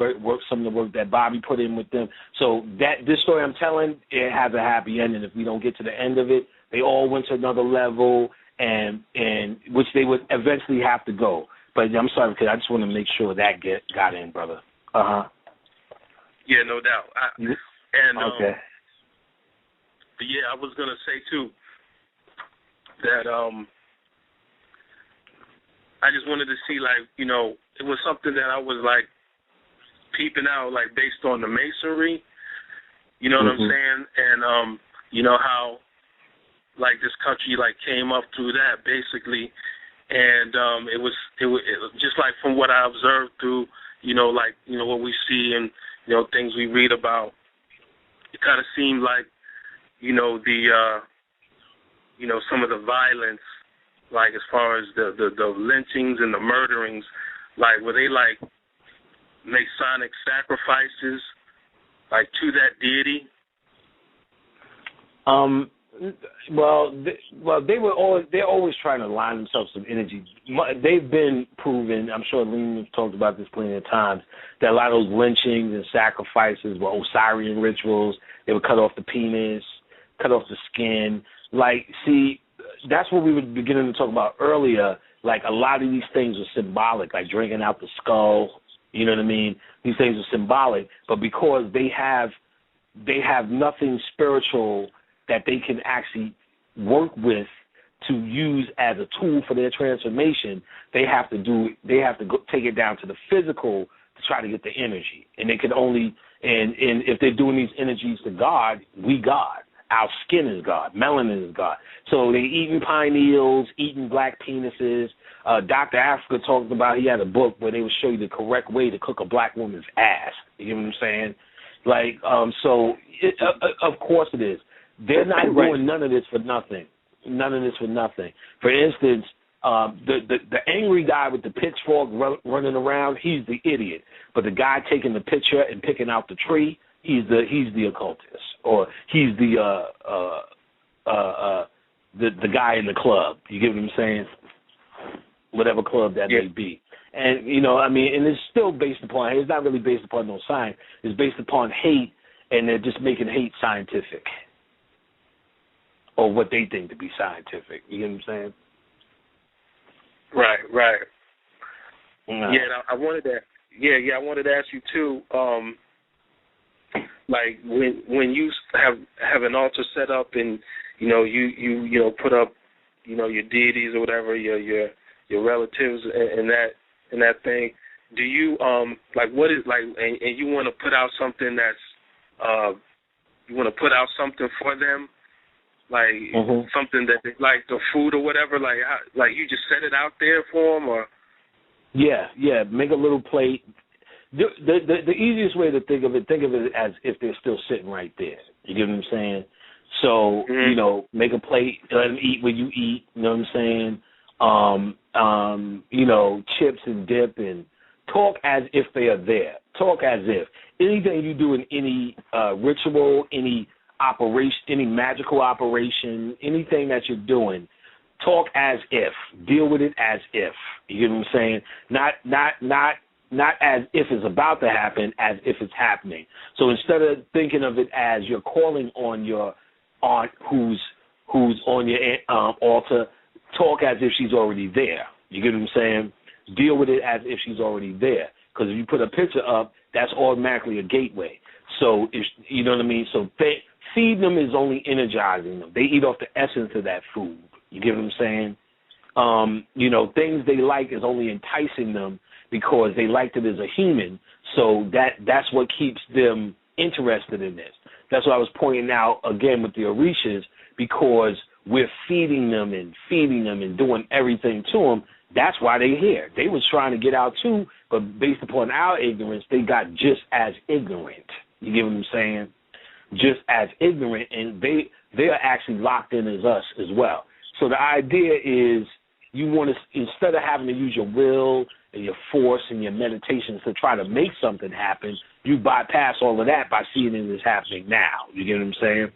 some of the work that Bobby put in with them. So this story I'm telling, it has a happy ending. If we don't get to the end of it, they all went to another level, and which they would eventually have to go. But I'm sorry, because I just want to make sure that got in, brother. Yeah, no doubt. Okay. yeah, I was gonna say too that I just wanted to see, like, you know, it was something that I was like peeping out, like based on the masonry. You know what I'm saying? And you know how like this country like came up through that basically, and it was just like from what I observed through, you know, like, you know, what we see and, you know, things we read about. It kind of seemed like, you know, the you know, some of the violence, like as far as the lynchings and the murderings, like were they like Masonic sacrifices, like to that deity? They're always trying to align themselves with energy. They've been proven, I'm sure Lean has talked about this plenty of times, that a lot of those lynchings and sacrifices were Osirian rituals. They would cut off the penis, cut off the skin. Like, see, that's what we were beginning to talk about earlier. Like, a lot of these things are symbolic, like drinking out the skull. You know what I mean? These things are symbolic, but because they have nothing spiritual that they can actually work with to use as a tool for their transformation, they have to take it down to the physical to try to get the energy. And they can only, and if they're doing these energies to God, we God. Our skin is God. Melanin is God. So they eating pineals, eating black penises. Dr. Africa talked about, he had a book where they would show you the correct way to cook a black woman's ass. You know what I'm saying? Like, of course it is. They're not doing none of this for nothing. None of this for nothing. For instance, the angry guy with the pitchfork running around, he's the idiot. But the guy taking the picture and picking out the tree, he's the occultist, or he's the guy in the club. You get what I'm saying? Whatever club that may be. And, you know, I mean, and it's still based upon, it's not really based upon no science. It's based upon hate, and they're just making hate scientific, or what they think to be scientific. You get what I'm saying? Right. Yeah, I wanted to. I wanted to ask you too. Like when you have an altar set up, and you know you put up, you know, your deities or whatever, your relatives and that thing. Do you like, what is like, and you want to put out something that's you want to put out something for them? Like something that they like, the food or whatever, like you just set it out there for them, or? Yeah, make a little plate. The easiest way to think of it as if they're still sitting right there. You get what I'm saying? So, you know, make a plate, let them eat when you eat, you know what I'm saying? You know, chips and dip, and talk as if they are there. Talk as if. Anything you do in any ritual, any operation, any magical operation, anything that you're doing, talk as if. Deal with it as if. You get what I'm saying? Not as if it's about to happen, as if it's happening. So instead of thinking of it as you're calling on your aunt who's on your altar, talk as if she's already there. You get what I'm saying? Deal with it as if she's already there. Because if you put a picture up, that's automatically a gateway. So, you know what I mean? So feed them is only energizing them. They eat off the essence of that food. You get what I'm saying? You know, things they like is only enticing them because they liked it as a human. So that's what keeps them interested in this. That's what I was pointing out again with the Orishas, because we're feeding them and doing everything to them. That's why they're here. They was trying to get out too, but based upon our ignorance, they got just as ignorant. You get what I'm saying? Just as ignorant, and they are actually locked in as us as well. So the idea is you want to, instead of having to use your will and your force and your meditations to try to make something happen, you bypass all of that by seeing it as happening now. You get what I'm saying?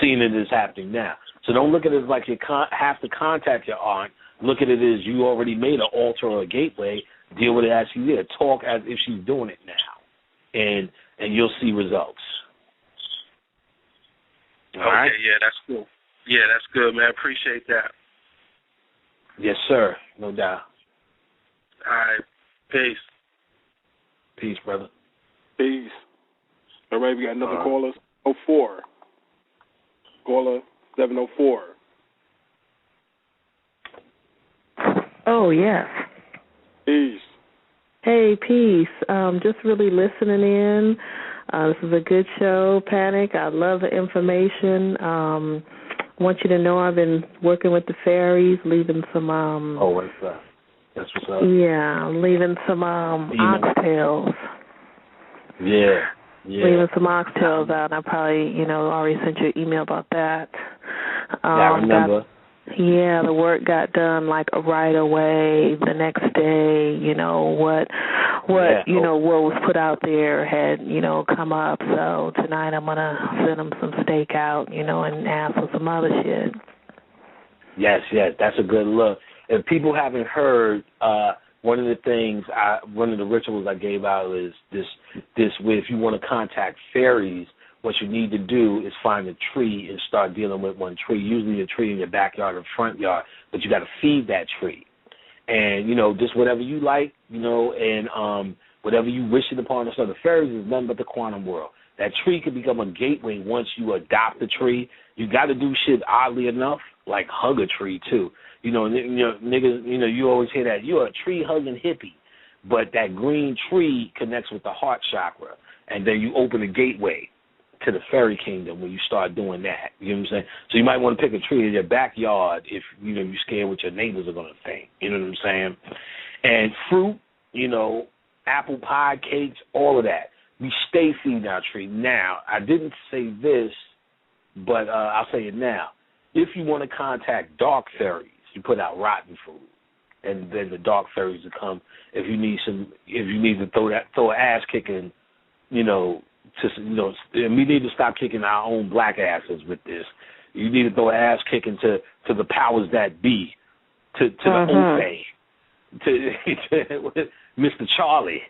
Seeing it as happening now. So don't look at it like you have to contact your aunt. Look at it as you already made an altar or a gateway. Deal with it as she's there. Talk as if she's doing it now, and you'll see results. All right? Yeah, that's cool. Yeah, that's good, man. Appreciate that. Yes, sir. No doubt. All right. Peace. Peace, brother. Peace. All right, we got another caller. 04. Caller 704. Oh, yes. Peace. Hey, peace. Just really listening in. This is a good show, Panic. I love the information. Want you to know I've been working with the fairies, leaving some... what's up? That's what's up. Yeah, leaving some oxtails. Yeah. Leaving some oxtails out. I probably, already sent you an email about that. I remember. The work got done like right away. The next day, what was put out there had, come up. So tonight I'm gonna send them some steak out, and ask for some other shit. Yes, that's a good look. If people haven't heard, one of the rituals I gave out is this. If you want to contact fairies, what you need to do is find a tree and start dealing with one tree. Usually a tree in your backyard or front yard, but you got to feed that tree. And, just whatever you like, and whatever you wish it upon. So the fairies is nothing but the quantum world. That tree can become a gateway once you adopt the tree. You got to do shit, oddly enough, like hug a tree, too. Niggas, you always hear that. You're a tree-hugging hippie. But that green tree connects with the heart chakra. And then you open a gateway to the fairy kingdom when you start doing that. You know what I'm saying? So you might want to pick a tree in your backyard if, you're scared what your neighbors are going to think. You know what I'm saying? And fruit, apple pie, cakes, all of that. We stay feeding our tree. Now, I didn't say this, but I'll say it now. If you want to contact dark fairies, you put out rotten food. And then the dark fairies will come if you need to throw an ass kicking, and we need to stop kicking our own black asses with this. You need to throw an ass kicking to the powers that be, to the Ofe, to Mr. Charlie.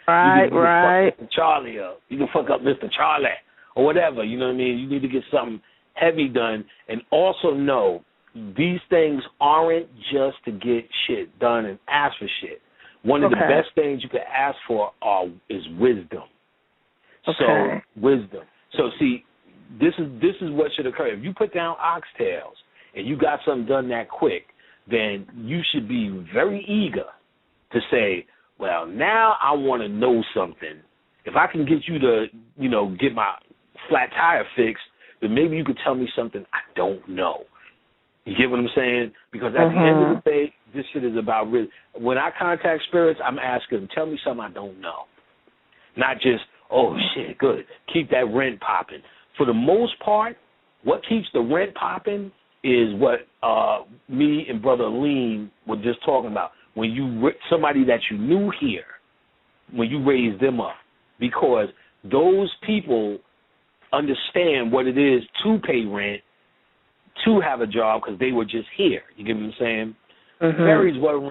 Right. Mr. Charlie up. You can fuck up Mr. Charlie or whatever. You know what I mean? You need to get something heavy done, and also know these things aren't just to get shit done and ask for shit. One of the best things you can ask for is wisdom. Okay. So wisdom. So see, this is what should occur. If you put down oxtails and you got something done that quick, then you should be very eager to say, well, now I want to know something. If I can get you to, get my flat tire fixed, then maybe you could tell me something I don't know. You get what I'm saying? Because at the end of the day, this shit is about when I contact spirits, I'm asking them, tell me something I don't know. Not just, oh, shit, good. Keep that rent popping. For the most part, what keeps the rent popping is what me and Brother Lean were just talking about. When somebody that you knew here, when you raise them up. Because those people understand what it is to pay rent, to have a job, because they were just here. You get what I'm saying? Fairies weren't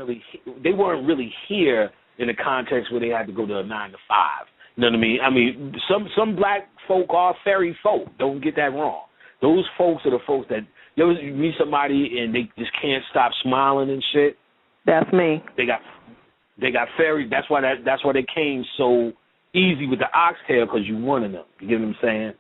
really here in the context where they had to go to a 9 to 5. You know what I mean? I mean, some black folk are fairy folk. Don't get that wrong. Those folks are the folks that you meet somebody and they just can't stop smiling and shit. That's me. They got fairies. That's why they came so easy with the oxtail, because you wanted them. You get what I'm saying?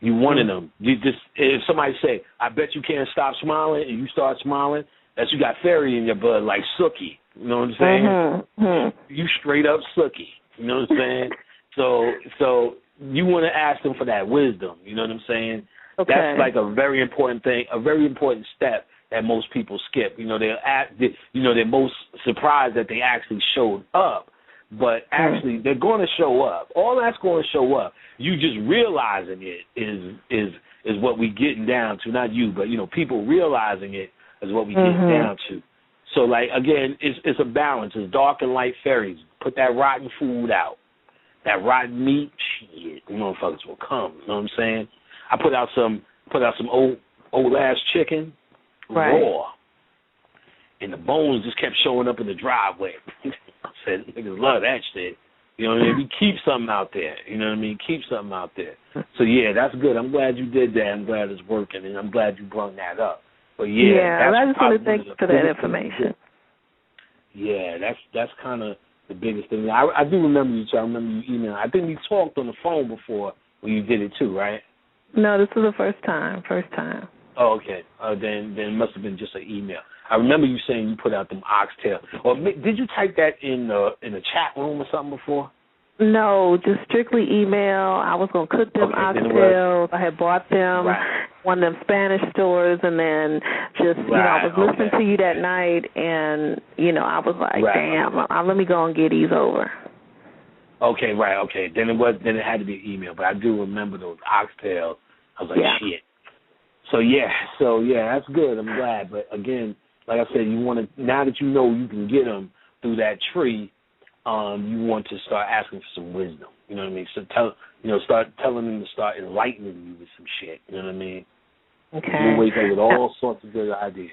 You wanted them. You just, if somebody say, I bet you can't stop smiling, and you start smiling, that's you got fairy in your blood, like Sookie. You know what I'm saying? You straight up Sookie. You know what I'm saying? So you want to ask them for that wisdom. You know what I'm saying? Okay. That's like a very important thing, a very important step that most people skip. They're most surprised that they actually showed up. But actually, they're going to show up. All that's going to show up. You just realizing it is what we getting down to. Not you, but people realizing it is what we getting down to. So, like, again, it's a balance. It's dark and light fairies. Put that rotten food out. That rotten meat, shit, the motherfuckers will come. You know what I'm saying? I put out some old ass chicken, raw, and the bones just kept showing up in the driveway. I said, niggas love that shit. You know what I mean? We keep something out there. You know what I mean? Keep something out there. So, yeah, that's good. I'm glad you did that. I'm glad it's working, and I'm glad you brought that up. But, yeah, I just want to thank you for that information. Yeah, that's kind of the biggest thing. I do remember you, too. I remember you emailing. I think we talked on the phone before when you did it, too, right? No, this is the first time. Oh, okay. Then it must have been just an email. I remember you saying you put out them oxtail. Or did you type that in the chat room or something before? No, just strictly email. I was going to cook them oxtails. I had bought them one of them Spanish stores, and then just, I was listening to you that night, and, I was like, damn, let me go and get these over. Okay, right, okay. Then it had to be an email, but I do remember those oxtails. I was like, shit. So that's good. I'm glad. But again, like I said, you want to, now that you know you can get them through that tree, you want to start asking for some wisdom. You know what I mean? So start telling them to start enlightening you with some shit. You know what I mean? Okay. You wake up with all sorts of good ideas.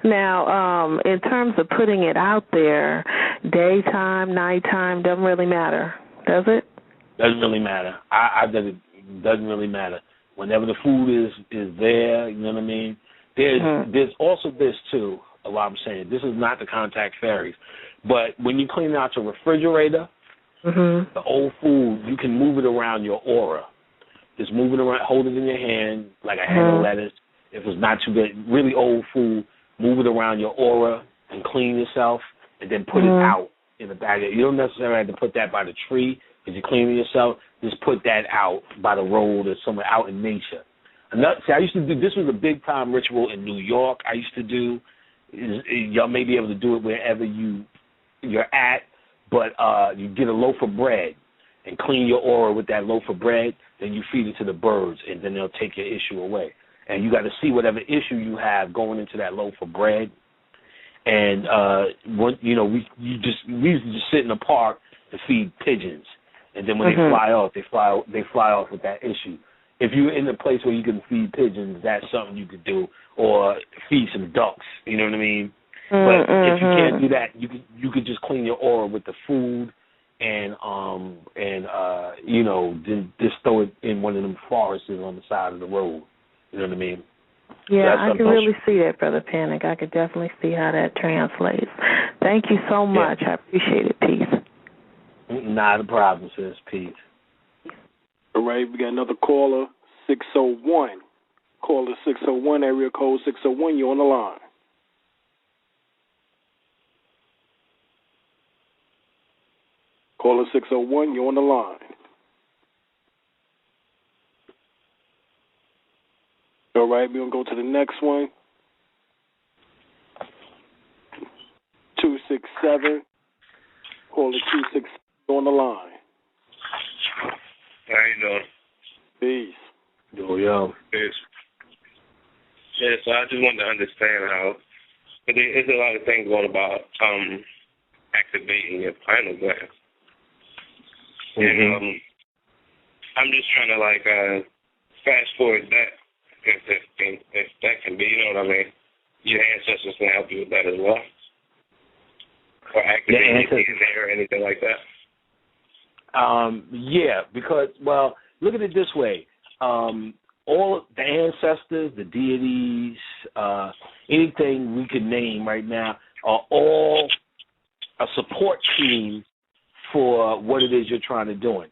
Now, in terms of putting it out there, daytime, nighttime, doesn't really matter, does it? Doesn't really matter. It doesn't really matter. Whenever the food is there, you know what I mean? There's also this, too, what I'm saying. This is not to contact fairies. But when you clean out your refrigerator, the old food, you can move it around your aura. Just move it around, hold it in your hand like a head of lettuce. If it's not too good, really old food, move it around your aura and clean yourself, and then put it out in the bag. You don't necessarily have to put that by the tree because you're cleaning yourself. Just put that out by the road or somewhere out in nature. I used to do, this was a big-time ritual in New York I used to do. Y'all may be able to do it wherever you're at, but you get a loaf of bread and clean your aura with that loaf of bread, then you feed it to the birds, and then they'll take your issue away. And you got to see whatever issue you have going into that loaf of bread. And we used to just sit in the park to feed pigeons, and then when they fly off, they fly off with that issue. If you're in a place where you can feed pigeons, that's something you could do, or feed some ducks. You know what I mean? But if you can't do that, you could just clean your aura with the food, and then just throw it in one of them forests on the side of the road. You know what I mean? Yeah, I can really see that, Brother Panic. I could definitely see how that translates. Thank you so much. I appreciate it. Peace. Not a problem, sis. Peace. All right, we got another caller, 601. Caller 601, area code 601. You're on the line. Caller 601, you're on the line. All right, we're going to go to the next one. 267. Caller 267 on the line. How you doing? Peace. Yo. Peace. Yeah, so I just wanted to understand how there's a lot of things going about activating your pineal gland. And I'm just trying to fast forward that if that can be, you know what I mean? Your ancestors can help you with that as well. Or activating DNA or anything like that. Yeah, because, look at it this way. All the ancestors, the deities, anything we could name right now are all a support team for what it is you're trying to do.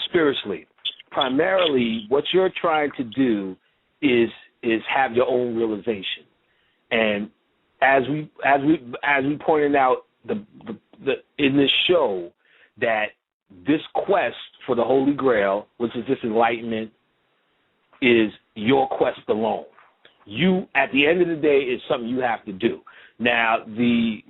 Spiritually. Primarily, what you're trying to do is have your own realization. And as we pointed out in this show, that this quest for the Holy Grail, which is this enlightenment, is your quest alone. You, at the end of the day, it's something you have to do. Now, the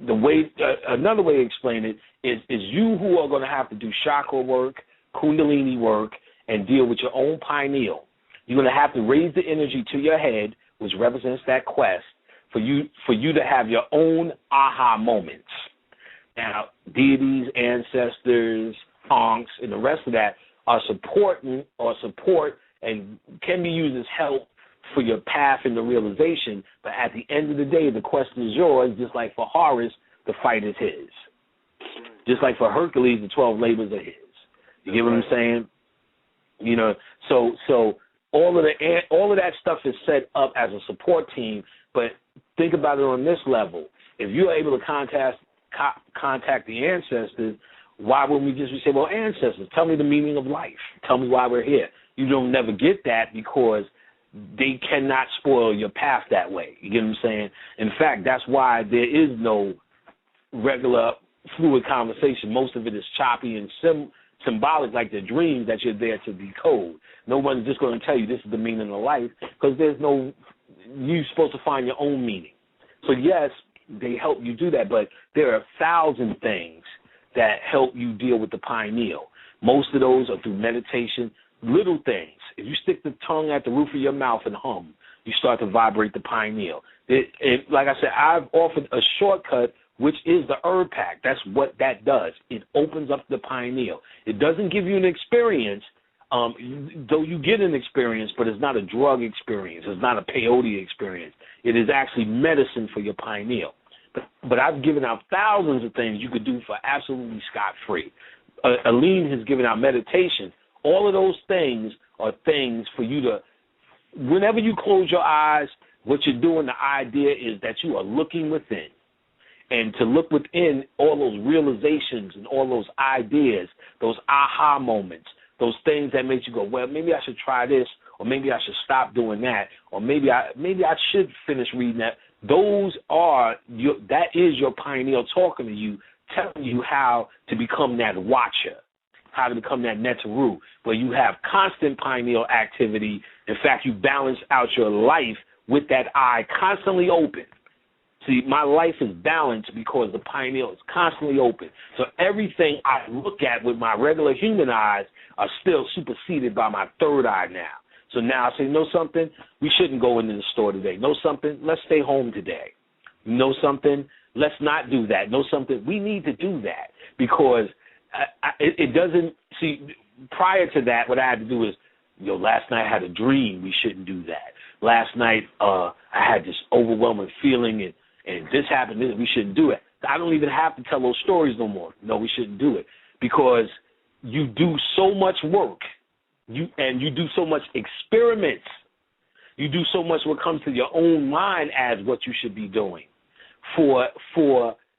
way another way to explain it is you who are going to have to do chakra work, kundalini work, and deal with your own pineal. You're going to have to raise the energy to your head, which represents that quest, for you to have your own aha moments. Now, deities, ancestors, honks, and the rest of that are support and can be used as help for your path and the realization. But at the end of the day, the quest is yours, just like for Horus, the fight is his. Just like for Hercules, the 12 labors are his. You get what I'm saying? You know, so all of that stuff is set up as a support team. But think about it on this level. If you're able to contact the ancestors, why wouldn't we just say, well, ancestors, tell me the meaning of life. Tell me why we're here. You don't never get that because they cannot spoil your path that way. You get what I'm saying? In fact, that's why there is no regular fluid conversation. Most of it is choppy and symbolic, like the dreams that you're there to decode. No one's just going to tell you this is the meaning of life because you're supposed to find your own meaning. So, yes, they help you do that, but there are 1,000 things that help you deal with the pineal. Most of those are through meditation, little things. If you stick the tongue at the roof of your mouth and hum, you start to vibrate the pineal. Like I said, I've offered a shortcut, which is the herb pack. That's what that does. It opens up the pineal. It doesn't give you an experience, though you get an experience, but it's not a drug experience. It's not a peyote experience. It is actually medicine for your pineal. But I've given out thousands of things you could do for absolutely scot-free. Aline has given out meditation. All of those things are things for you to, whenever you close your eyes, what you're doing, the idea is that you are looking within. And to look within, all those realizations and all those ideas, those aha moments, those things that make you go, well, maybe I should try this, or maybe I should stop doing that, or maybe I should finish reading that. That is your pineal talking to you, telling you how to become that watcher, how to become that netaru, where you have constant pineal activity. In fact, you balance out your life with that eye constantly open. See, my life is balanced because the pineal is constantly open. So everything I look at with my regular human eyes are still superseded by my third eye now. So now I say, know something? We shouldn't go into the store today. Know something? Let's stay home today. Know something? Let's not do that. Know something? We need to do that because it doesn't – see, prior to that, what I had to do is, last night I had a dream. We shouldn't do that. Last night I had this overwhelming feeling and this happened. We shouldn't do it. I don't even have to tell those stories no more. No, we shouldn't do it because you do so much work. You do so much experiments. You do so much what comes to your own mind as what you should be doing for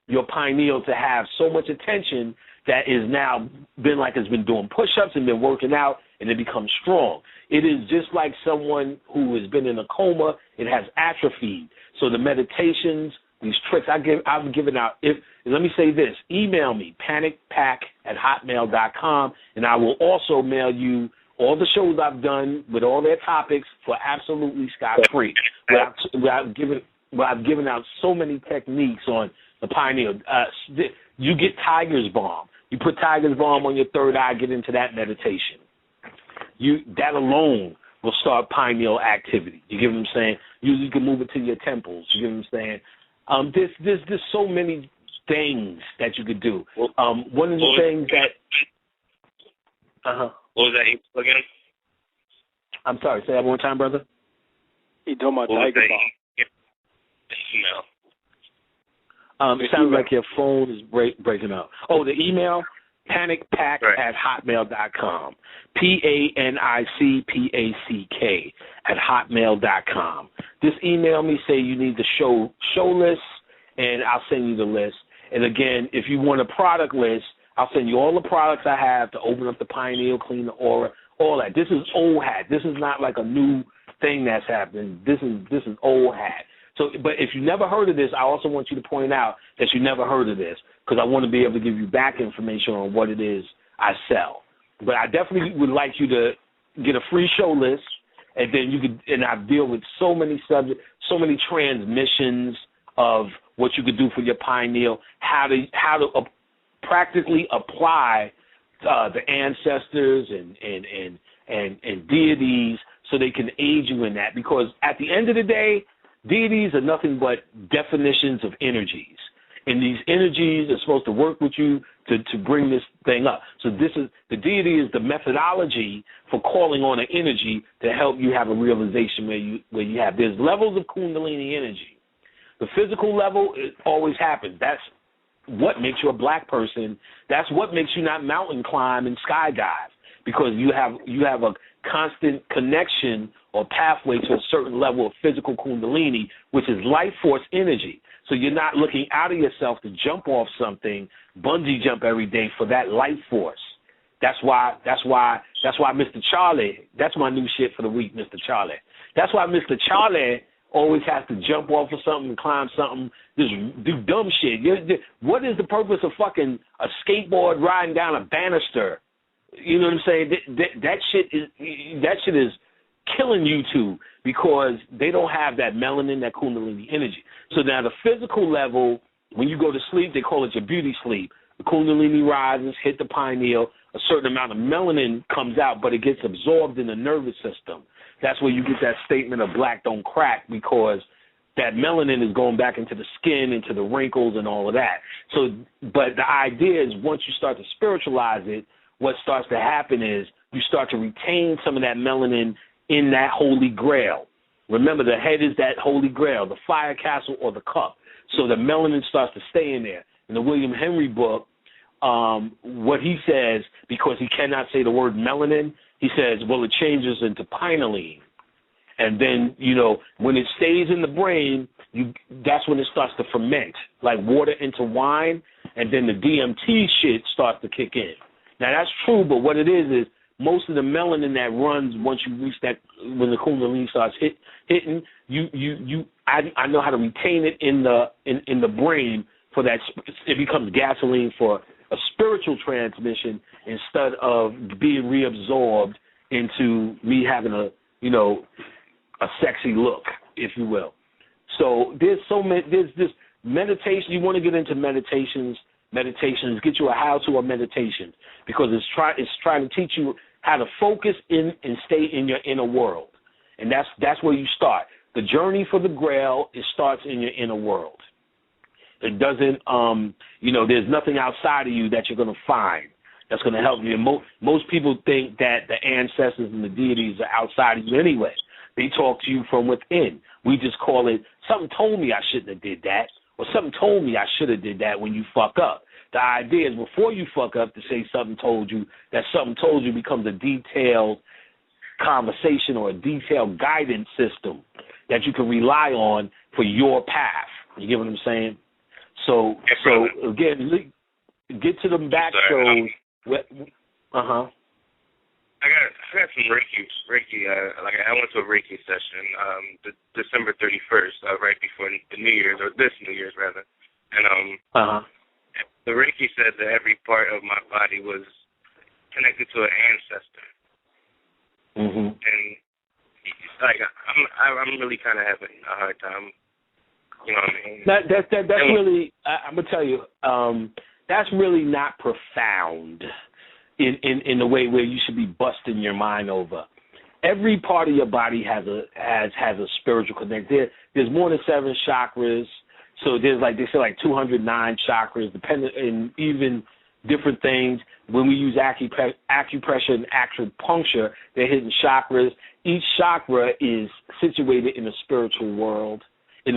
your pineal to have so much attention that is now been like it's been doing push-ups and been working out and it becomes strong. It is just like someone who has been in a coma. It has atrophied. So the meditations, these tricks I've given out. Let me say this. Email me, panicpack@hotmail.com, and I will also mail you all the shows I've done with all their topics for absolutely scot-free. I've given out so many techniques on the pineal. You get Tiger's Balm. You put Tiger's Balm on your third eye, get into that meditation. That alone will start pineal activity. You get what I'm saying? You can move it to your temples. You get what I'm saying? There's so many things that you could do. One of the things that... What was that again? I'm sorry. Say that one more time, brother. He talking about Tiger Balm. Email. It sounds like your phone is breaking up. Oh, the email, panicpack@hotmail.com. PANICPACK@hotmail.com. Just email me, say you need the show list, and I'll send you the list. And again, if you want a product list, I'll send you all the products I have to open up the pineal, clean the aura, all that. This is old hat. This is not like a new thing that's happening. This is old hat. So, but if you never heard of this, I also want you to point out that you never heard of this because I want to be able to give you back information on what it is I sell. But I definitely would like you to get a free show list, and then you could. And I deal with so many subjects, so many transmissions of what you could do for your pineal, how to practically apply the ancestors and deities so they can aid you in that. Because at the end of the day, deities are nothing but definitions of energies. And these energies are supposed to work with you to bring this thing up. So the deity is the methodology for calling on an energy to help you have a realization where you have. There's levels of Kundalini energy. The physical level, it always happens. That's what makes you a black person. That's what makes you not mountain climb and skydive, because you have a constant connection or pathway to a certain level of physical Kundalini, which is life force energy. So you're not looking out of yourself to jump off something, bungee jump every day for that life force. That's why Mr. Charlie, that's my new shit for the week, Mr. Charlie. That's why Mr. Charlie always has to jump off of something, climb something, just do dumb shit. What is the purpose of fucking a skateboard riding down a banister? You know what I'm saying? That shit is killing you two because they don't have that melanin, that kundalini energy. So now the physical level, when you go to sleep, they call it your beauty sleep. The kundalini rises, hit the pineal, a certain amount of melanin comes out, but it gets absorbed in the nervous system. That's where you get that statement of black don't crack, because that melanin is going back into the skin, into the wrinkles and all of that. So, but the idea is once you start to spiritualize it, what starts to happen is you start to retain some of that melanin in that holy grail. Remember, the head is that holy grail, the fire castle or the cup. So the melanin starts to stay in there. In the William Henry book, what he says, because he cannot say the word melanin, he says, well, it changes into pinealine. And then, you know, when it stays in the brain, that's when it starts to ferment, like water into wine, and then the DMT shit starts to kick in. Now, that's true, but what it is most of the melanin that runs once you reach that, when the kundalini starts hitting, I know how to retain it in the brain for that. It becomes gasoline for a spiritual transmission instead of being reabsorbed into me having a sexy look, if you will. So there's this meditation. You want to get into meditations, get you a how-to of meditation, because it's trying to teach you how to focus in and stay in your inner world. And that's where you start. The journey for the Grail, it starts in your inner world. It doesn't, there's nothing outside of you that you're going to find that's going to help you. And most people think that the ancestors and the deities are outside of you anyway. They talk to you from within. We just call it, something told me I shouldn't have did that, or something told me I should have did that when you fuck up. The idea is before you fuck up to say something told you, that something told you becomes a detailed conversation or a detailed guidance system that you can rely on for your path. You get what I'm saying? So again, get to the back shows. I got some Reiki. I went to a Reiki session December 31st, right before the New Year's, or this New Year's rather, and the Reiki said that every part of my body was connected to an ancestor, and I'm really kind of having a hard time. You know what I mean? That's really, I'm gonna tell you, that's really not profound in the way where you should be busting your mind over. Every part of your body has a spiritual connect. There's more than 7 chakras. So there's they say 209 chakras, depending, and even different things. When we use acupressure and acupuncture, they're hitting chakras. Each chakra is situated in the spiritual world. As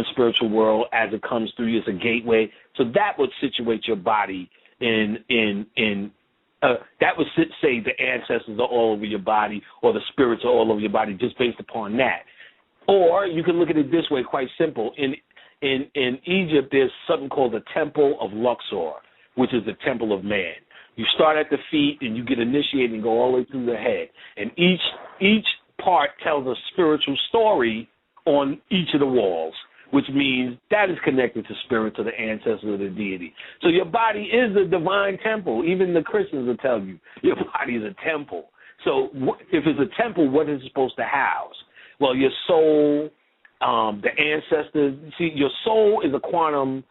it comes through you, it's a gateway. So that would situate your body that would say the ancestors are all over your body, or the spirits are all over your body, just based upon that. Or you can look at it this way, quite simple. In Egypt, there's something called the Temple of Luxor, which is the Temple of Man. You start at the feet and you get initiated and go all the way through the head. And each part tells a spiritual story on each of the walls, which means that is connected to spirits of the ancestors of the deity. So your body is a divine temple. Even the Christians will tell you your body is a temple. So if it's a temple, what is it supposed to house? Well, your soul, the ancestors. See, your soul is a quantum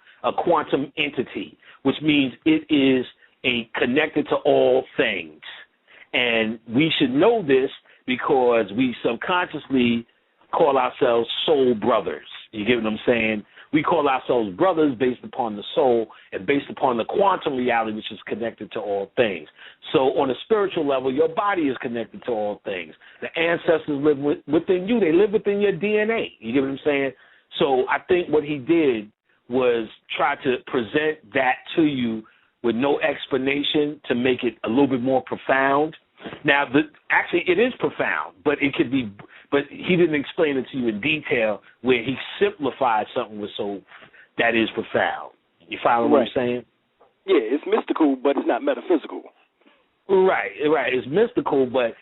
entity, which means it is connected to all things. And we should know this because we subconsciously call ourselves soul brothers. You get what I'm saying? We call ourselves brothers based upon the soul and based upon the quantum reality, which is connected to all things. So on a spiritual level, your body is connected to all things. The ancestors live within you. They live within your DNA. You get what I'm saying? So I think what he did was try to present that to you with no explanation to make it a little bit more profound. Now, actually, it is profound, but it could be. But he didn't explain it to you in detail where he simplified something so that is profound. You follow what I'm saying? Yeah, it's mystical, but it's not metaphysical. Right. It's mystical, but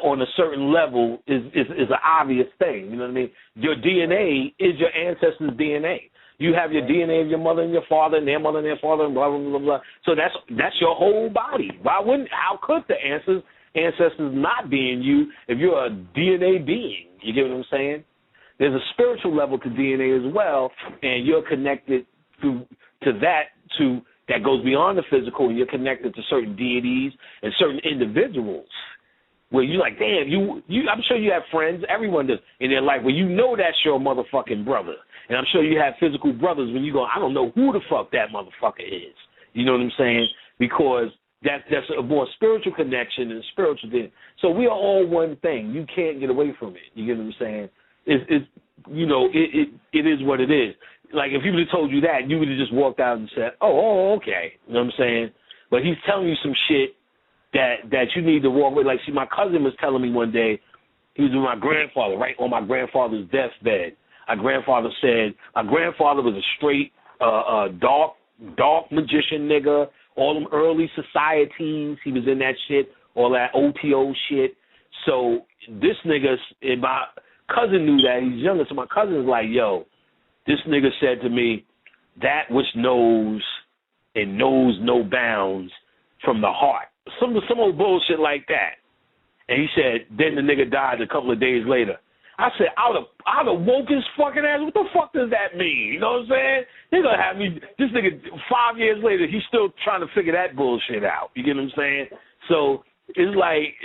on a certain level is an obvious thing. You know what I mean? Your DNA is your ancestors' DNA. You have your DNA of your mother and your father and their mother and their father and blah, blah, blah, blah. So that's your whole body. How could the ancestors not be in you if you're a DNA being? You get what I'm saying? There's a spiritual level to DNA as well, and you're connected to that goes beyond the physical, and you're connected to certain deities and certain individuals where you're like, damn, you I'm sure you have friends, everyone does, in their life where you know that's your motherfucking brother. And I'm sure you have physical brothers when you go, I don't know who the fuck that motherfucker is. You know what I'm saying? Because that's a more spiritual connection and spiritual thing. So we are all one thing. You can't get away from it. You get what I'm saying? It is what it is. Like, if he would have told you that, you would have just walked out and said, oh, okay. You know what I'm saying? But he's telling you some shit that you need to walk with. Like, see, my cousin was telling me one day, he was with my grandfather, right on my grandfather's deathbed. My grandfather said, my grandfather was a straight dark magician nigga, all them early societies, he was in that shit, all that OTO shit. So this nigga, and my cousin knew that, he's younger, so my cousin's like, yo, this nigga said to me, that which knows and knows no bounds from the heart. Some old bullshit like that. And he said, then the nigga died a couple of days later. I said, I'd have woke his fucking ass. What the fuck does that mean? You know what I'm saying? They're going to have me, this nigga, 5 years later, he's still trying to figure that bullshit out. You get what I'm saying? So it's like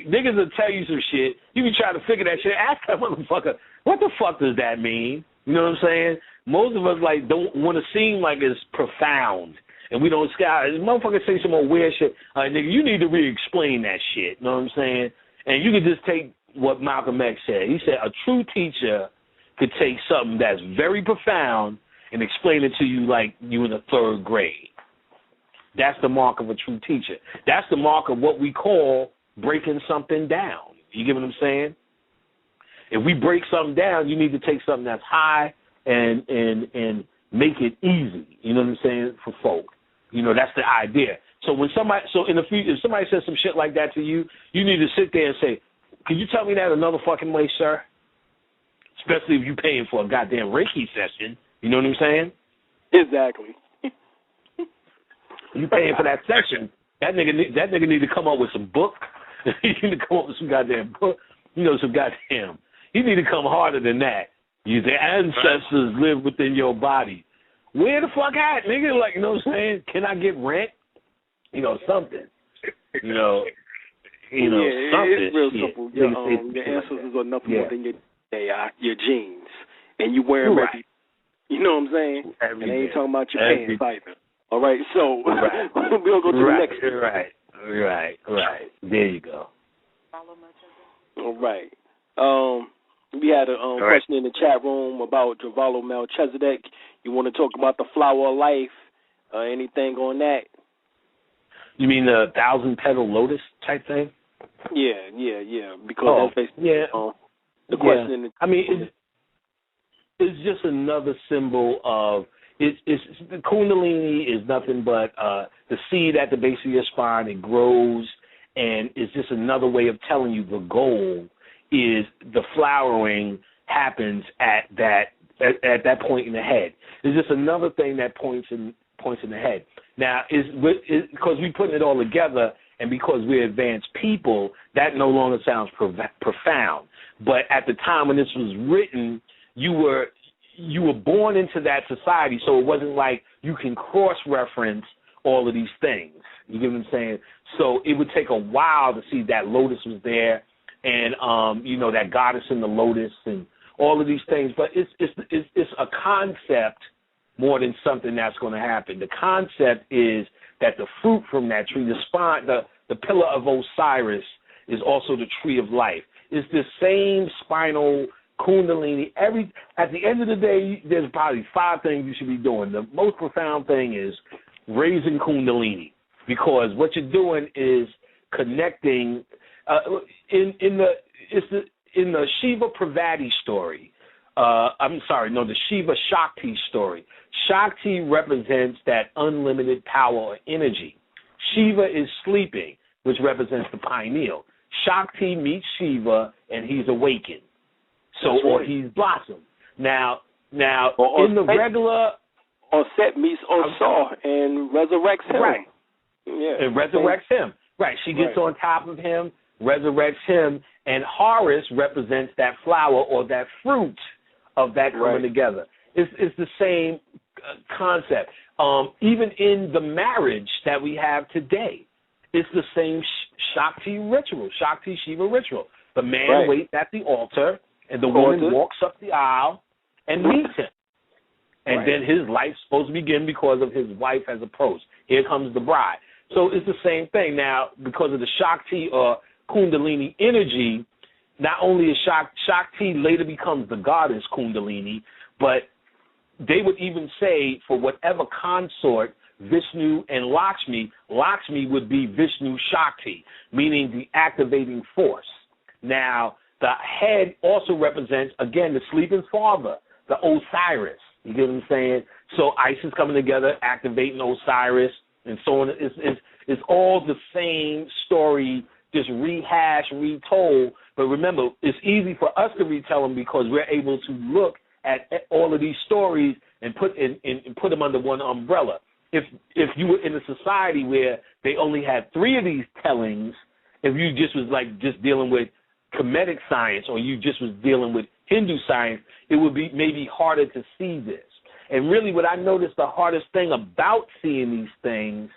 niggas will tell you some shit. You be trying to figure that shit. Ask that motherfucker, what the fuck does that mean? You know what I'm saying? Most of us, like, don't want to seem like it's profound. And we don't scout. Motherfuckers say some more weird shit. Nigga, you need to re-explain that shit. You know what I'm saying? And you can just take what Malcolm X said. He said a true teacher could take something that's very profound and explain it to you like you in the third grade. That's the mark of a true teacher. That's the mark of what we call breaking something down. You get what I'm saying? If we break something down, you need to take something that's high and make it easy. You know what I'm saying? For folk. You know, that's the idea. So in the future, if somebody says some shit like that to you, you need to sit there and say, can you tell me that another fucking way, sir? Especially if you're paying for a goddamn Reiki session. You know what I'm saying? Exactly. You paying for that session. That nigga need to come up with some book. He need to come up with some goddamn book. You know, some goddamn. He need to come harder than that. The ancestors live within your body. Where the fuck at, nigga? Like, you know what I'm saying? Can I get rent? You know, something. You know, yeah, something. It's real simple. Your ancestors are nothing more than your genes. And you wear them every, you know what I'm saying? And they ain't talking about your pants either. All right, so we'll go to the next one. Right. There you go. All right. We had a question in the chat room about Javalo Melchizedek. You want to talk about the flower of life? Anything on that? You mean the 1,000-petal lotus type thing? Yeah. Because that's basically the question. In the I mean, it's just another symbol of it's the Kundalini is nothing but the seed at the base of your spine. It grows, and it's just another way of telling you the goal is the flowering happens at that point in the head. It's just another thing that points in the head. Now, because we're putting it all together, and because we're advanced people, that no longer sounds profound. But at the time when this was written, you were born into that society, so it wasn't like you can cross-reference all of these things. You get what I'm saying? So it would take a while to see that lotus was there, and that goddess in the lotus and all of these things. But it's a concept more than something that's going to happen. The concept is that the fruit from that tree, the pillar of Osiris, is also the tree of life. It's the same spinal Kundalini. At the end of the day, there's probably 5 things you should be doing. The most profound thing is raising Kundalini, because what you're doing is connecting. In the Shiva Parvati story, the Shiva Shakti story. Shakti represents that unlimited power or energy. Shiva is sleeping. which represents the pineal. Shakti meets Shiva, and he's awakened. So, or he's blossomed. Now, in the regular... Or Set meets Osar and resurrects him. Right. Yeah. And resurrects him. Right. She gets on top of him, resurrects him, and Horus represents that flower or that fruit of that coming together. It's the same concept. Even in the marriage that we have today, it's the same Shakti ritual, Shakti Shiva ritual. The man waits at the altar, and the woman walks up the aisle and meets him. And then his life's supposed to begin because of his wife has approached. Here comes the bride. So it's the same thing. Now, because of the Shakti or Kundalini energy, not only is Shakti later becomes the goddess Kundalini, but they would even say for whatever consort, Vishnu and Lakshmi would be Vishnu Shakti, meaning the activating force. Now, the head also represents, again, the sleeping father, the Osiris. You get what I'm saying? So Isis coming together, activating Osiris, and so on. It's all the same story, just rehashed, retold. But remember, it's easy for us to retell them because we're able to look at all of these stories and put them under one umbrella. If you were in a society where they only had 3 of these tellings, if you just was like just dealing with Kemetic science or you just was dealing with Hindu science, it would be maybe harder to see this. And really what I noticed the hardest thing about seeing these things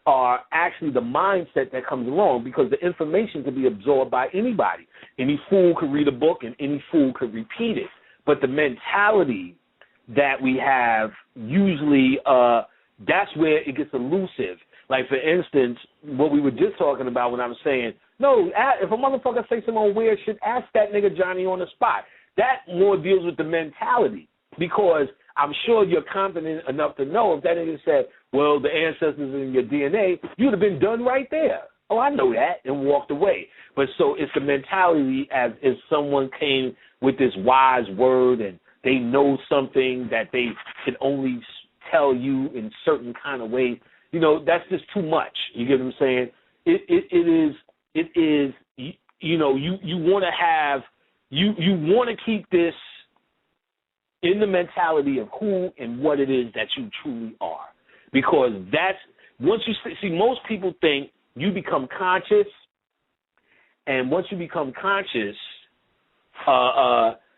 are actually the mindset that comes along, because the information can be absorbed by anybody. Any fool could read a book and any fool could repeat it. But the mentality that we have usually, that's where it gets elusive. Like, for instance, what we were just talking about when I was saying, no, if a motherfucker say some old weird shit, ask that nigga Johnny on the spot. That more deals with the mentality, because I'm sure you're confident enough to know if that nigga said, well, the ancestors in your DNA, you'd have been done right there. Oh, I know that, and walked away. But so it's the mentality as if someone came with this wise word and they know something that they can only tell you in certain kind of ways. You know, that's just too much. You get what I'm saying? It is, you know, you want to have, you want to keep this in the mentality of who and what it is that you truly are. Because that's, once you see, most people think you become conscious, and once you become conscious,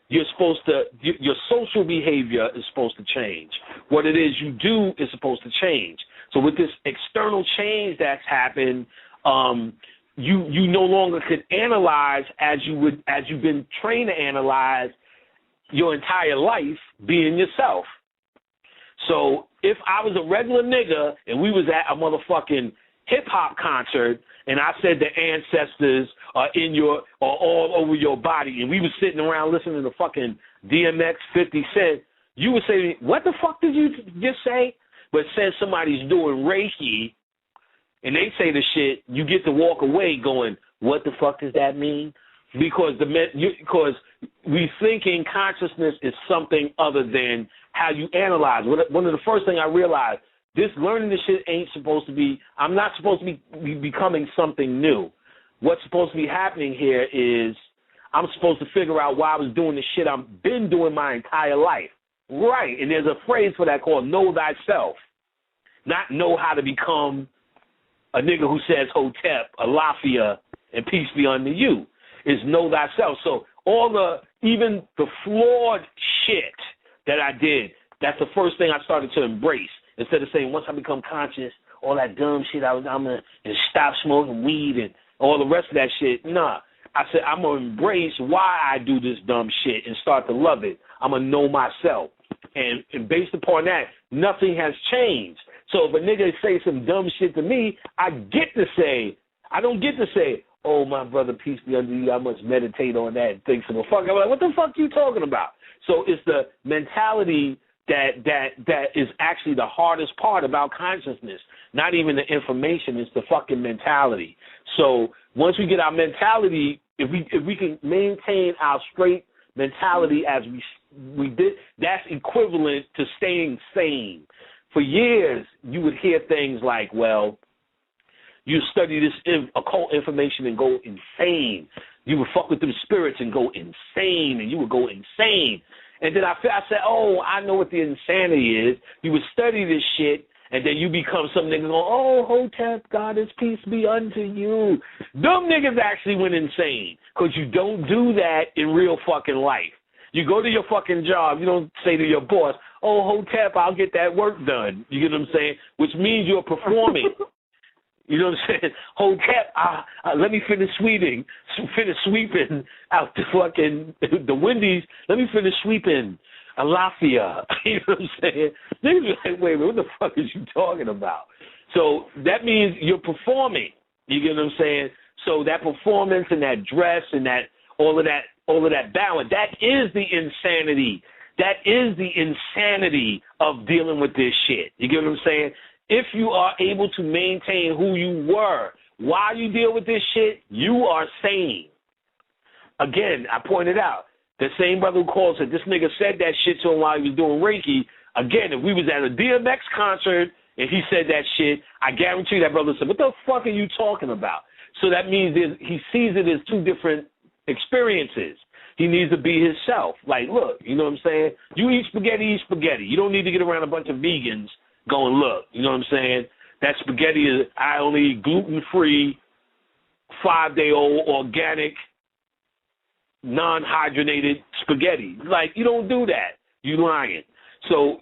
you're supposed to, your social behavior is supposed to change. What it is you do is supposed to change. So with this external change that's happened, you no longer could analyze as you've been trained to analyze your entire life being yourself. So if I was a regular nigga and we was at a motherfucking hip-hop concert and I said the ancestors are all over your body and we was sitting around listening to fucking DMX, 50 Cent, you would say, what the fuck did you just say? But since somebody's doing Reiki and they say the shit, you get to walk away going, what the fuck does that mean? Because because we thinking consciousness is something other than how you analyze. One of the first things I realized, this learning this shit ain't supposed to be, I'm not supposed to be becoming something new. What's supposed to be happening here is I'm supposed to figure out why I was doing the shit I've been doing my entire life. Right, and there's a phrase for that called know thyself. Not know how to become a nigga who says Hotep, Alafia, and peace be unto you. Is know thyself. So even the flawed shit that I did, that's the first thing I started to embrace. Instead of saying, once I become conscious, all that dumb shit, I'm going to stop smoking weed and all the rest of that shit. Nah. I said, I'm going to embrace why I do this dumb shit and start to love it. I'm going to know myself. And based upon that, nothing has changed. So if a nigga say some dumb shit to me, I don't get to say, oh, my brother, peace be unto you, I must meditate on that and think some fuck. I'm like, what the fuck are you talking about? So it's the mentality that is actually the hardest part about consciousness. Not even the information, it's the fucking mentality. So once we get our mentality, if we can maintain our straight mentality as we did, that's equivalent to staying sane. For years, you would hear things like, well, You study this occult information and go insane. You would fuck with them spirits and go insane, and you would go insane. And then I said, oh, I know what the insanity is. You would study this shit, and then you become some nigga going, oh, Hotep, goddess, peace be unto you. Them niggas actually went insane, because you don't do that in real fucking life. You go to your fucking job, you don't say to your boss, oh, Hotep, I'll get that work done. You get what I'm saying? Which means you're performing. You know what I'm saying? Hotep, let me finish sweeping out the fucking, the Wendy's. Let me finish sweeping Alafia. You know what I'm saying? Niggas are like, wait, what the fuck is you talking about? So that means you're performing. You get what I'm saying? So that performance and that dress and that all of that balance, that is the insanity. That is the insanity of dealing with this shit. You get what I'm saying? If you are able to maintain who you were while you deal with this shit, you are sane. Again, I pointed out, the same brother who calls it, this nigga said that shit to him while he was doing Reiki. Again, if we was at a DMX concert and he said that shit, I guarantee that brother said, what the fuck are you talking about? So that means he sees it as two different experiences. He needs to be himself. Like, look, you know what I'm saying? You eat spaghetti, eat spaghetti. You don't need to get around a bunch of vegans going, look, you know what I'm saying? That spaghetti is, I only eat gluten-free, 5-day-old, organic, non-hydrogenated spaghetti. Like, you don't do that. You lying. So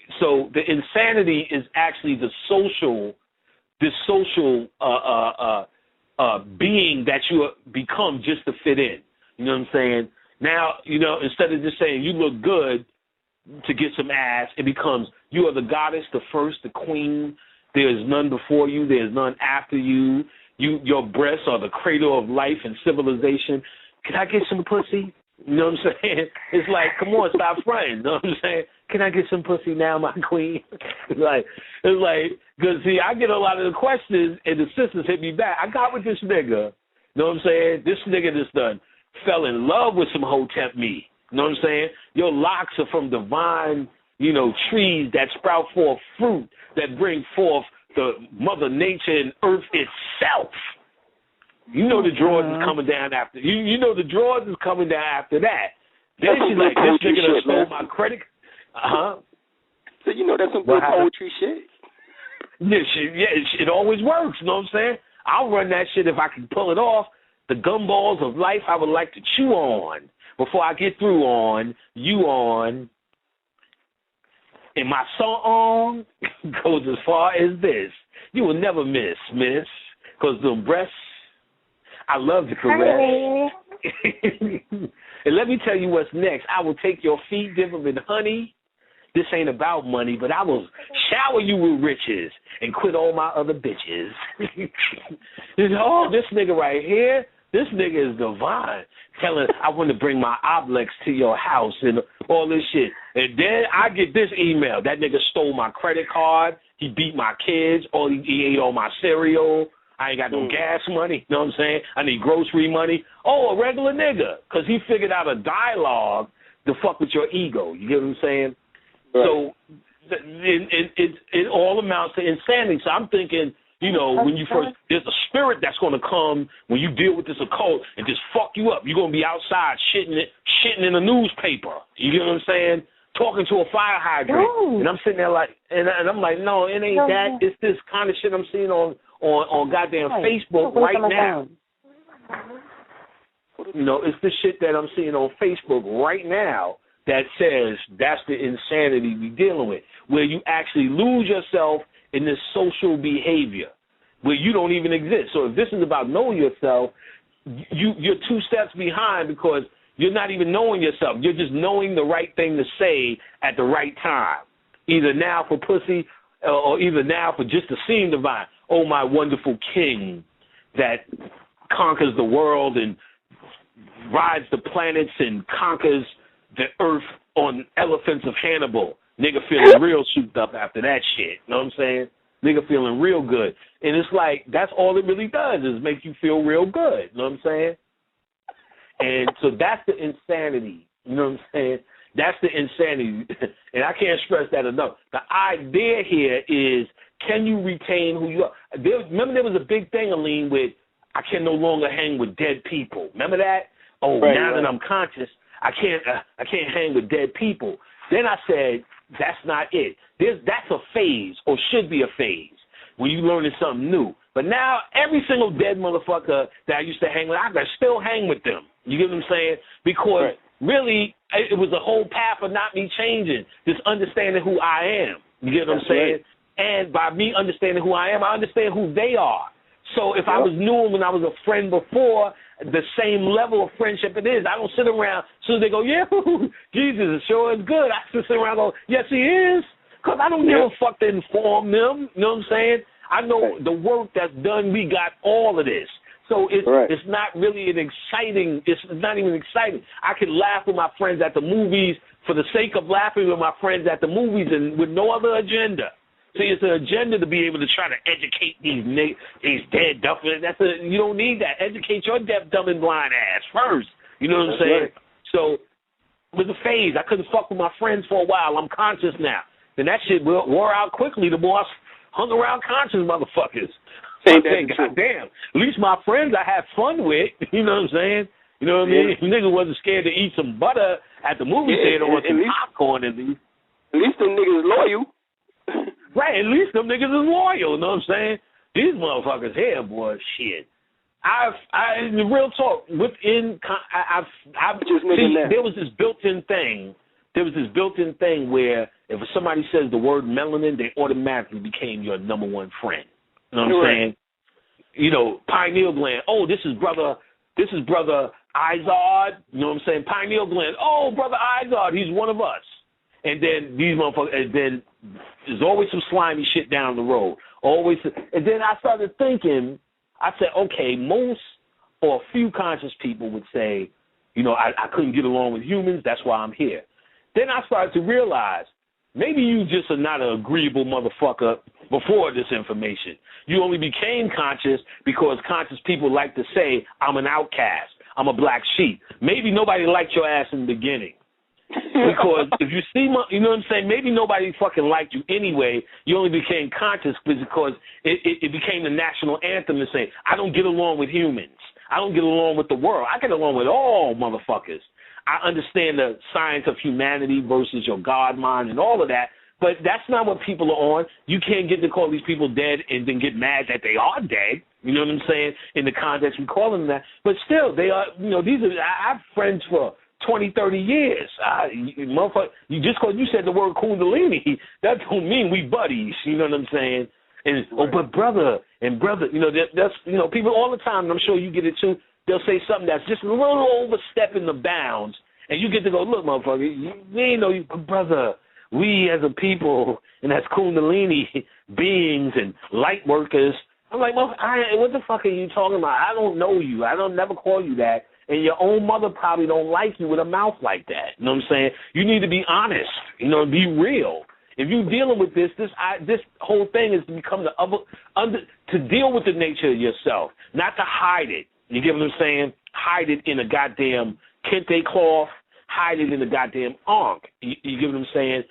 the insanity is actually this social being that you become just to fit in. You know what I'm saying? Now, you know, instead of just saying you look good to get some ass, it becomes you are the goddess, the first, the queen. There is none before you. There is none after you. Your breasts are the cradle of life and civilization. Can I get some pussy? You know what I'm saying? It's like, come on, stop fronting. You know what I'm saying? Can I get some pussy now, my queen? It's like, because see, I get a lot of the questions, and the sisters hit me back. I got with this nigga. You know what I'm saying? This nigga just done fell in love with some Hotep me. You know what I'm saying? Your locks are from divine, you know, trees that sprout forth fruit that bring forth the mother nature and earth itself. You know the drawers is coming down after. You know the drawers is coming down after that. Then she's like, this nigga done stole my credit. So you know that's some good poetry shit. Yeah, it always works. You know what I'm saying? I'll run that shit if I can pull it off. The gumballs of life I would like to chew on before I get through on, you on, and my song goes as far as this. You will never miss, because the breasts, I love to caress. And let me tell you what's next. I will take your feet, dip them in honey. This ain't about money, but I will shower you with riches and quit all my other bitches. Oh, this nigga right here, this nigga is divine. Telling I want to bring my obelisk to your house and all this shit. And then I get this email. That nigga stole my credit card. He beat my kids. He ate all my cereal. I ain't got no gas money. You know what I'm saying? I need grocery money. Oh, a regular nigga. Because he figured out a dialogue to fuck with your ego. You get what I'm saying? Right. So it all amounts to insanity. So I'm thinking, you know, when you first, there's a spirit that's going to come when you deal with this occult and just fuck you up. You're going to be outside shitting in a newspaper. You get what I'm saying? Talking to a fire hydrant. Ooh. And I'm sitting there like, and I'm like, no, it ain't that. It's this kind of shit I'm seeing on goddamn Facebook right now. You know, it's the shit that I'm seeing on Facebook right now that says that's the insanity we're dealing with, where you actually lose yourself in this social behavior where you don't even exist. So if this is about knowing yourself, you're 2 steps behind because you're not even knowing yourself. You're just knowing the right thing to say at the right time, either now for pussy or either now for just to seem divine. Oh, my wonderful king that conquers the world and rides the planets and conquers the earth on elephants of Hannibal. Nigga feeling real souped up after that shit. You know what I'm saying? Nigga feeling real good. And it's like, that's all it really does is make you feel real good. You know what I'm saying? And so that's the insanity. You know what I'm saying? That's the insanity. And I can't stress that enough. The idea here is can you retain who you are? Remember there was a big thing, Aline, with I can no longer hang with dead people. Remember that? Oh, right, now that I'm conscious, I can't hang with dead people. Then I said, that's not it. That's a phase, or should be a phase, when you learning something new. But now, every single dead motherfucker that I used to hang with, I can still hang with them. You get what I'm saying? Because really, it was a whole path of not me changing, just understanding who I am. You get what I'm saying? Right. And by me understanding who I am, I understand who they are. So if I was new when I was a friend before, the same level of friendship it is. I don't sit around, so they go, yeah, Jesus sure is good. I sit around and go, yes, he is. Because I don't give a fuck to inform them. You know what I'm saying? I know the work that's done, we got all of this. So it's not really it's not even exciting. I can laugh with my friends at the movies for the sake of laughing with my friends at the movies and with no other agenda. See, it's an agenda to be able to try to educate these dead, dumb. You don't need that. Educate your deaf, dumb, and blind ass first. You know what I'm saying? Right. So it was a phase. I couldn't fuck with my friends for a while. I'm conscious now. Then that shit wore out quickly. The more I hung around conscious motherfuckers. So I think, goddamn, at least my friends I had fun with. You know what I'm saying? You know what I mean? Niggas wasn't scared to eat some butter at the movie theater or some popcorn at least. At least them niggas loyal. Right, at least them niggas is loyal, you know what I'm saying? These motherfuckers here, boy, shit. Real talk, there was this built-in thing. There was this built-in thing where if somebody says the word melanin, they automatically became your number one friend. You know what I'm saying? You know, pineal gland. Oh, this is brother Izard. You know what I'm saying? Pineal gland. Oh, brother Izard, he's one of us. And then these motherfuckers, and then there's always some slimy shit down the road. Always. And then I started thinking, I said, okay, most or a few conscious people would say, you know, I couldn't get along with humans, that's why I'm here. Then I started to realize, maybe you just are not an agreeable motherfucker before this information. You only became conscious because conscious people like to say, I'm an outcast, I'm a black sheep. Maybe nobody liked your ass in the beginning. Because if you see, you know what I'm saying, maybe nobody fucking liked you anyway. You only became conscious because it became the national anthem to say, I don't get along with humans. I don't get along with the world. I get along with all motherfuckers. I understand the science of humanity versus your God mind and all of that, but that's not what people are on. You can't get to call these people dead and then get mad that they are dead. You know what I'm saying? In the context we call them that. But still, they are, you know, I have friends for 20, 30 years. Motherfucker, just because you said the word Kundalini, that don't mean we buddies. You know what I'm saying? And but brother, you know, that's, you know, people all the time, and I'm sure you get it too, they'll say something that's just a little overstepping the bounds, and you get to go, look, motherfucker, we ain't know you, brother. We as a people, and as Kundalini beings and light workers, I'm like, what the fuck are you talking about? I don't know you. I don't never call you that. And your own mother probably don't like you with a mouth like that. You know what I'm saying? You need to be honest. You know, be real. If you're dealing with this whole thing is to become to deal with the nature of yourself, not to hide it. You get what I'm saying? Hide it in a goddamn kente cloth. Hide it in a goddamn ankh. You get what I'm saying?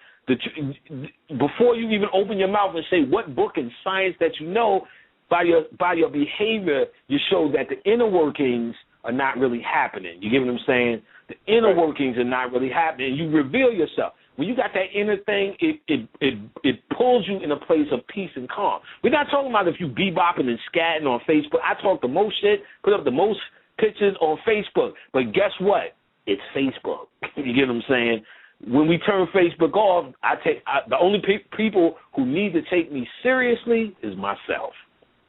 Before you even open your mouth and say what book and science that you know, by your behavior, you show that the inner workings are not really happening. You get what I'm saying? The inner workings are not really happening. You reveal yourself. When you got that inner thing, it pulls you in a place of peace and calm. We're not talking about if you bebopping and scatting on Facebook. I talk the most shit, put up the most pictures on Facebook. But guess what? It's Facebook. You get what I'm saying? When we turn Facebook off, the only people who need to take me seriously is myself.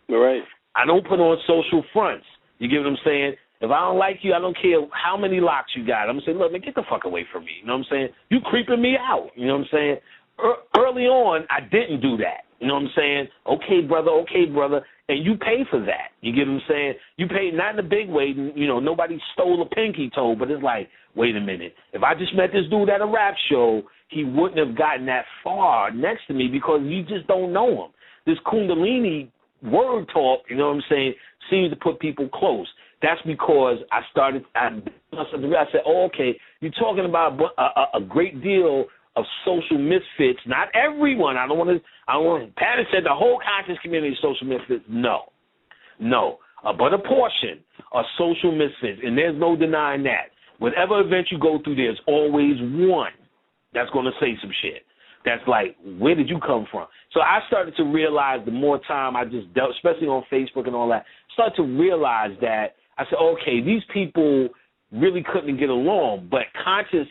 All right. I don't put on social fronts. You get what I'm saying? If I don't like you, I don't care how many locks you got. I'm going to say, look, man, get the fuck away from me. You know what I'm saying? You creeping me out. You know what I'm saying? Early on, I didn't do that. You know what I'm saying? Okay, brother. And you pay for that. You get what I'm saying? You pay not in a big way. You know, nobody stole a pinky toe, but it's like, wait a minute. If I just met this dude at a rap show, he wouldn't have gotten that far next to me because you just don't know him. This Kundalini word talk, you know what I'm saying, seems to put people close. That's because I said, oh, okay, you're talking about a great deal of social misfits. Not everyone. I don't want to. Patton said the whole conscious community is social misfits. No. But a portion are social misfits, and there's no denying that. Whatever event you go through, there's always one that's going to say some shit. That's like, where did you come from? So I started to realize the more time I just dealt, especially on Facebook and all that, started to realize that I said, okay, these people really couldn't get along, but conscious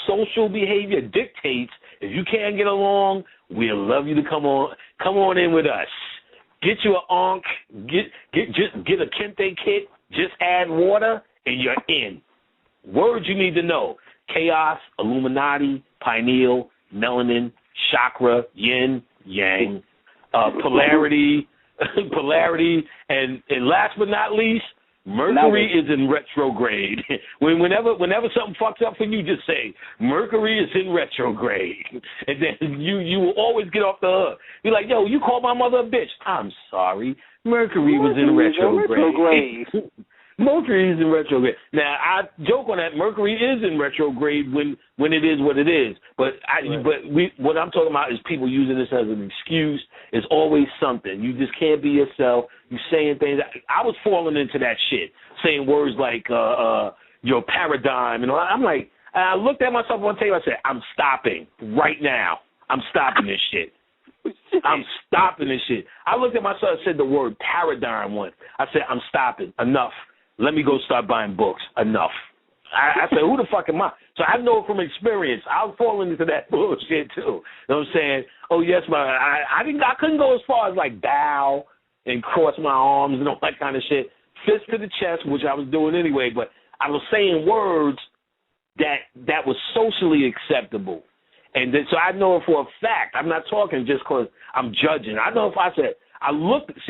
social behavior dictates if you can't get along, we'll love you to come on in with us. Get you an onk, get a kente kit, just add water, and you're in. Words you need to know: chaos, Illuminati, pineal, melanin, chakra, yin, yang, polarity, and last but not least, Mercury is in retrograde. Whenever something fucks up for you, just say, Mercury is in retrograde. And then you will always get off the hook. You're like, yo, you called my mother a bitch. I'm sorry. Mercury was in retrograde. Mercury is in retrograde. Now, I joke on that. Mercury is in retrograde when it is what it is. But what I'm talking about is people using this as an excuse. It's always something. You just can't be yourself. You saying things. I was falling into that shit, saying words like your paradigm. And I'm like, I looked at myself one day. I said, I'm stopping right now. I'm stopping this shit. I'm stopping this shit. I looked at myself and said the word paradigm once. I said, I'm stopping. Enough. Let me go start buying books. Enough. I said, who the fuck am I? So I know from experience, I was falling into that bullshit too. You know what I'm saying? Oh yes, I couldn't go as far as like bow and cross my arms and all that kind of shit. Fist to the chest, which I was doing anyway, but I was saying words that was socially acceptable. And then, so I know for a fact, I'm not talking just because I'm judging. I know if I said,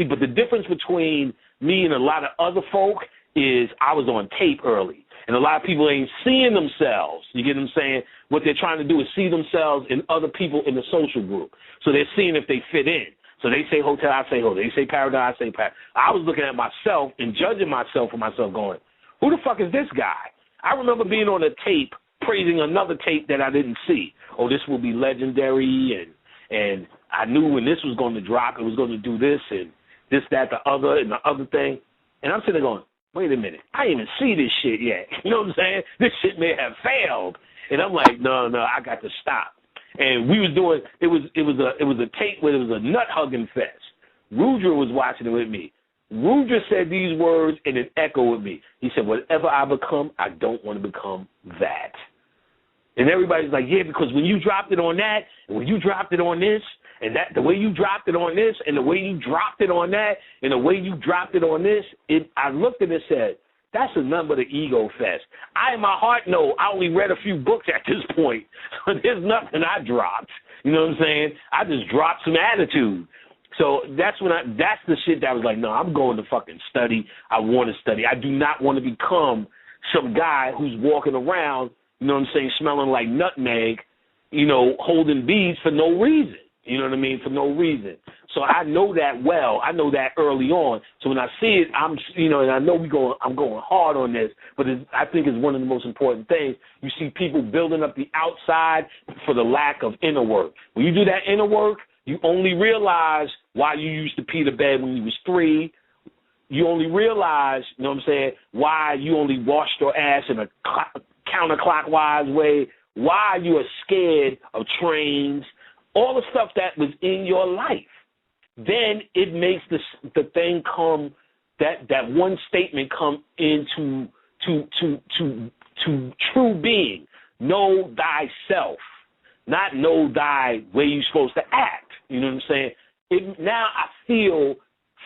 but the difference between me and a lot of other folk is I was on tape early. And a lot of people ain't seeing themselves. You get what I'm saying? What they're trying to do is see themselves in other people in the social group. So they're seeing if they fit in. So they say hotel, I say hotel. They say paradise, I say paradise. I was looking at myself and judging myself for myself going, who the fuck is this guy? I remember being on a tape praising another tape that I didn't see. Oh, this will be legendary, and I knew when this was going to drop, it was going to do this and this, that, the other thing. And I'm sitting there going, wait a minute, I didn't even see this shit yet. You know what I'm saying? This shit may have failed. And I'm like, no, I got to stop. And we was doing, it was a tape where it was a nut hugging fest. Rudra was watching it with me. Rudra said these words and it echoed with me. He said, whatever I become, I don't want to become that. And everybody's like, yeah, because when you dropped it on that, and when you dropped it on this, and that the way you dropped it on this, and the way you dropped it on that, and the way you dropped it on this, I looked at it and said, that's a number of the ego fest. I, in my heart, know I only read a few books at this point. There's nothing I dropped. You know what I'm saying? I just dropped some attitude. So that's the shit that I was like, no, I'm going to fucking study. I want to study. I do not want to become some guy who's walking around, you know what I'm saying, smelling like nutmeg, you know, holding beads for no reason. You know what I mean? For no reason. So I know that well. I know that early on. So when I see it, and I know I'm going hard on this, but I think it's one of the most important things. You see people building up the outside for the lack of inner work. When you do that inner work, you only realize why you used to pee the bed when you was 3. You only realize, you know what I'm saying, why you only washed your ass in a counterclockwise way, why you are scared of trains, all the stuff that was in your life. Then it makes the thing come, that one statement come into to true being. Know thyself, not know thy way you're supposed to act. You know what I'm saying? Now I feel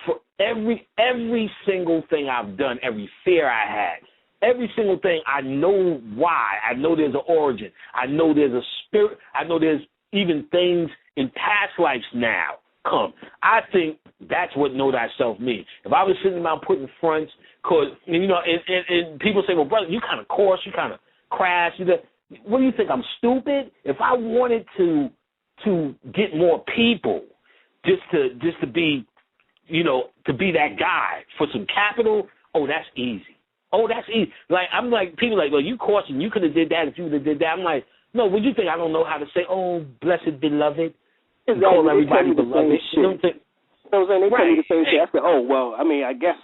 for every single thing I've done, every fear I had, every single thing, I know why. I know there's an origin. I know there's a spirit. I know there's even things in past lives now come. I think that's what know thyself means. If I was sitting around putting fronts, because, you know, and people say, well, brother, you kind of coarse, you kind of crass. What do you think, I'm stupid? If I wanted to get more people just to be, you know, to be that guy for some capital, oh, that's easy. Oh, that's easy. Like, I'm like, people like, well, you coarse and you could have did that if you would have did that. I'm like, No, what do you think? I don't know how to say, oh, blessed beloved. Exactly. Call everybody beloved. You don't think? You know what I'm saying? They tell me the same shit. I Hey. said, oh, well, I mean, I guess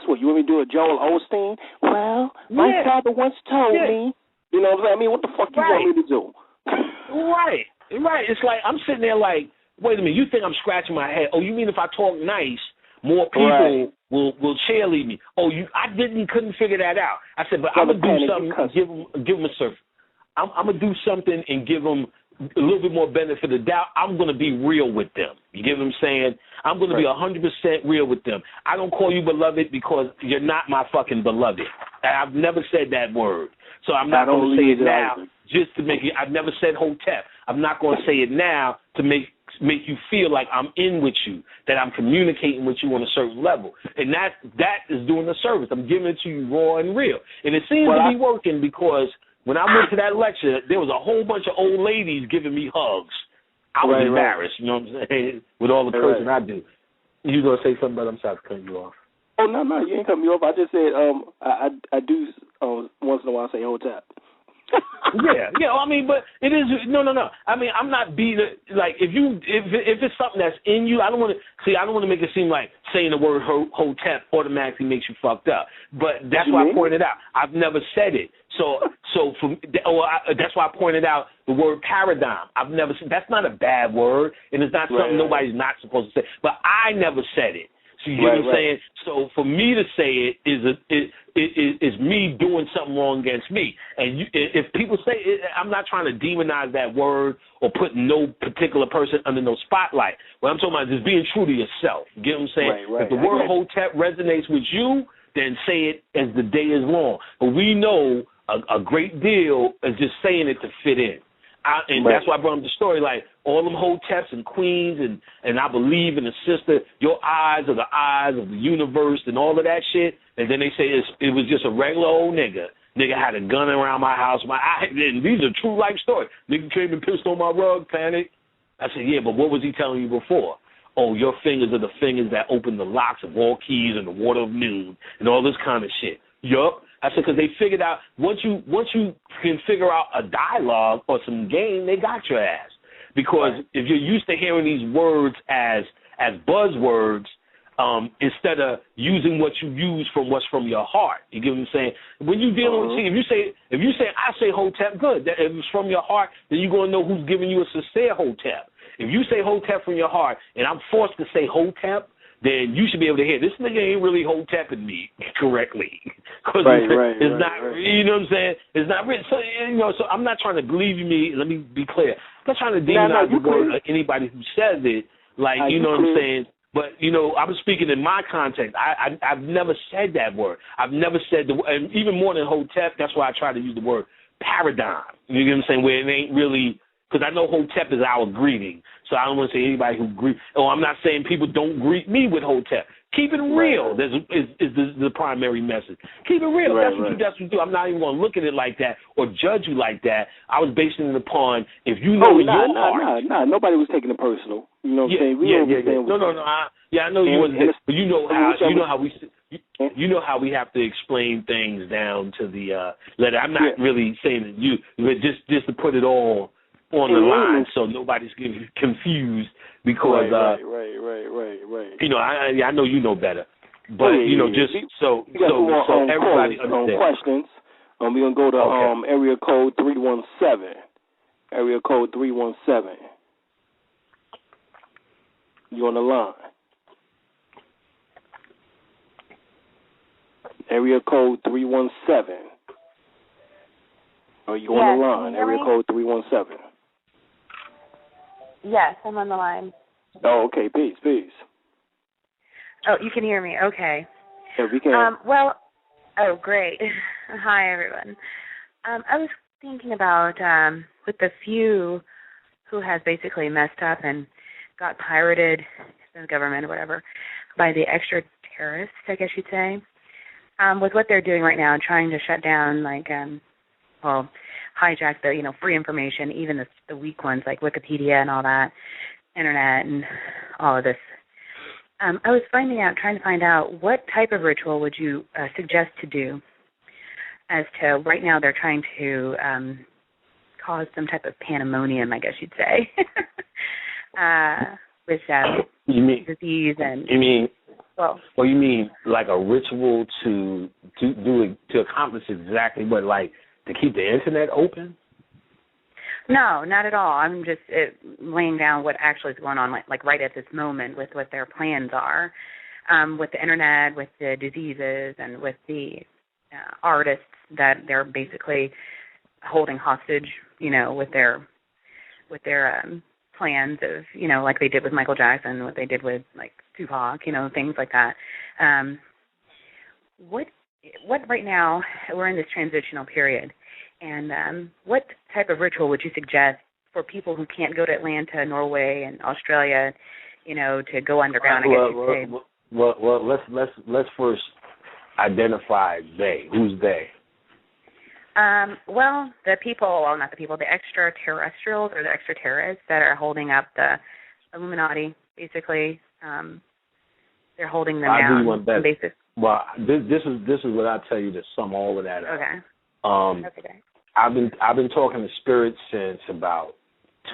what? You want me to do a Joel Osteen? Well, my father once told me. You know what I'm saying? I mean, what the fuck you want me to do? Right. It's like I'm sitting there like, wait a minute, you think I'm scratching my head? Oh, you mean if I talk nice, more people will cheerlead me? Oh, I couldn't figure that out. I said, but I'm gonna do something, give them a surf. I'm gonna do something and give them a little bit more benefit of the doubt. I'm gonna be real with them. You get what I'm saying? I'm gonna be 100% real with them. I don't call you beloved because you're not my fucking beloved. I've never said that word, so I'm not gonna say it now just to make it. I've never said Hotep. I'm not gonna say it now to make you feel like I'm in with you, that I'm communicating with you on a certain level. And that is doing a service. I'm giving it to you raw and real. And it seems to be working because when I went to that lecture, there was a whole bunch of old ladies giving me hugs. I was embarrassed, you know what I'm saying, with all the cursing I do. You going to say something, but I'm sorry to cut you off. Oh, no, you ain't cutting me off. I just said I do once in a while say Hotep. Yeah. I mean, but it is no. I mean, I'm not being like if it's something that's in you. I don't want to make it seem like saying the word Hotep automatically makes you fucked up. But that's why I pointed out. I've never said it. So that's why I pointed out the word paradigm. I've never said that's not a bad word, and it's not something nobody's not supposed to say. But I never said it. So you get what I'm saying? So for me to say it is me doing something wrong against me. And if people say it, I'm not trying to demonize that word or put no particular person under no spotlight. What I'm talking about is just being true to yourself. You get what I'm saying? If the word Hotep resonates with you, then say it as the day is long. But we know a great deal is just saying it to fit in. That's why I brought up the story, like all them Hoteps and queens, and I believe in the sister, your eyes are the eyes of the universe and all of that shit. And then they say it was just a regular old nigga. Nigga had a gun around my house. And these are true life stories. Nigga came and pissed on my rug, panic. I said, yeah, but what was he telling you before? Oh, your fingers are the fingers that open the locks of all keys and the water of noon and all this kind of shit. Yup. I said, because they figured out, once you can figure out a dialogue or some game, they got your ass. Because if you're used to hearing these words as buzzwords, instead of using what you use from what's from your heart, you get what I'm saying? When you dealing with, if you say I say Hotep, good. If it's from your heart, then you're gonna know who's giving you a sincere Hotep. If you say Hotep from your heart, and I'm forced to say Hotep, then you should be able to hear this nigga ain't really Hoteping me correctly. Because it's not, you know what I'm saying? It's not written. So, so I'm not trying to believe me. Let me be clear. I'm not trying to demonize the word or anybody who says it. Like, you know what I'm saying? But, I'm speaking in my context. I've never said that word. I've never said and even more than Hotep, that's why I try to use the word paradigm. You know what I'm saying? Where it ain't really, because I know Hotep is our greeting. So I don't want to say anybody who greet. Oh, I'm not saying people don't greet me with Hotep. Keep it real. Is the primary message. Keep it real. That's what you do. I'm not even going to look at it like that or judge you like that. I was basing it upon if you know your heart. Nobody was taking it personal. You know what I'm saying? No. I know you wasn't. But you know how we have to explain things down to the letter. I'm not really saying that you, but just to put it all on the line so nobody's getting confused because right. I know you know better, but just so everybody understands. Questions. We're gonna go to area code 317. Area code 317. You on the line? Area code 317. Are you on the line? Area code 317. Yes, I'm on the line. Oh, okay. Peace. Oh, you can hear me. Okay. Yeah, we can. Great. Hi, everyone. I was thinking about with the few who has basically messed up and got pirated, the government or whatever, by the extraterrorists, I guess you'd say, with what they're doing right now, trying to shut down, hijack the, free information, even the weak ones like Wikipedia and all that, internet and all of this. I was trying to find out what type of ritual would you suggest to do as to right now they're trying to caused some type of pandemonium, I guess you'd say, with disease and. You mean? Well, you mean like a ritual to accomplish exactly what, like to keep the internet open? No, not at all. I'm just laying down what actually is going on, like right at this moment, with what their plans are, with the internet, with the diseases, and with the artists that they're basically holding hostage, with their plans of, like they did with Michael Jackson, what they did with like Tupac, things like that. What right now, we're in this transitional period, and what type of ritual would you suggest for people who can't go to Atlanta, Norway, and Australia, to go underground? I guess you'd say. Well, let's first identify they. Who's they? Well, the people, not the people, the extraterrestrials or the extraterrorists that are holding up the Illuminati, basically. They're holding them down. Well, this is what I tell you to sum all of that up. Okay. Okay. I've been talking to spirits since about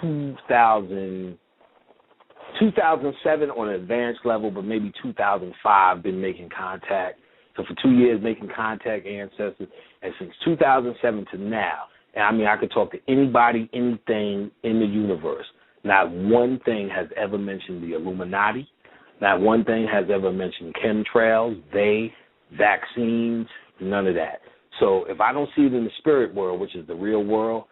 2007 on an advanced level, but maybe 2005 been making contact. So for 2 years making contact ancestors, and since 2007 to now, and I mean I could talk to anybody, anything in the universe. Not one thing has ever mentioned the Illuminati. Not one thing has ever mentioned chemtrails, vaccines, none of that. So if I don't see it in the spirit world, which is the real world,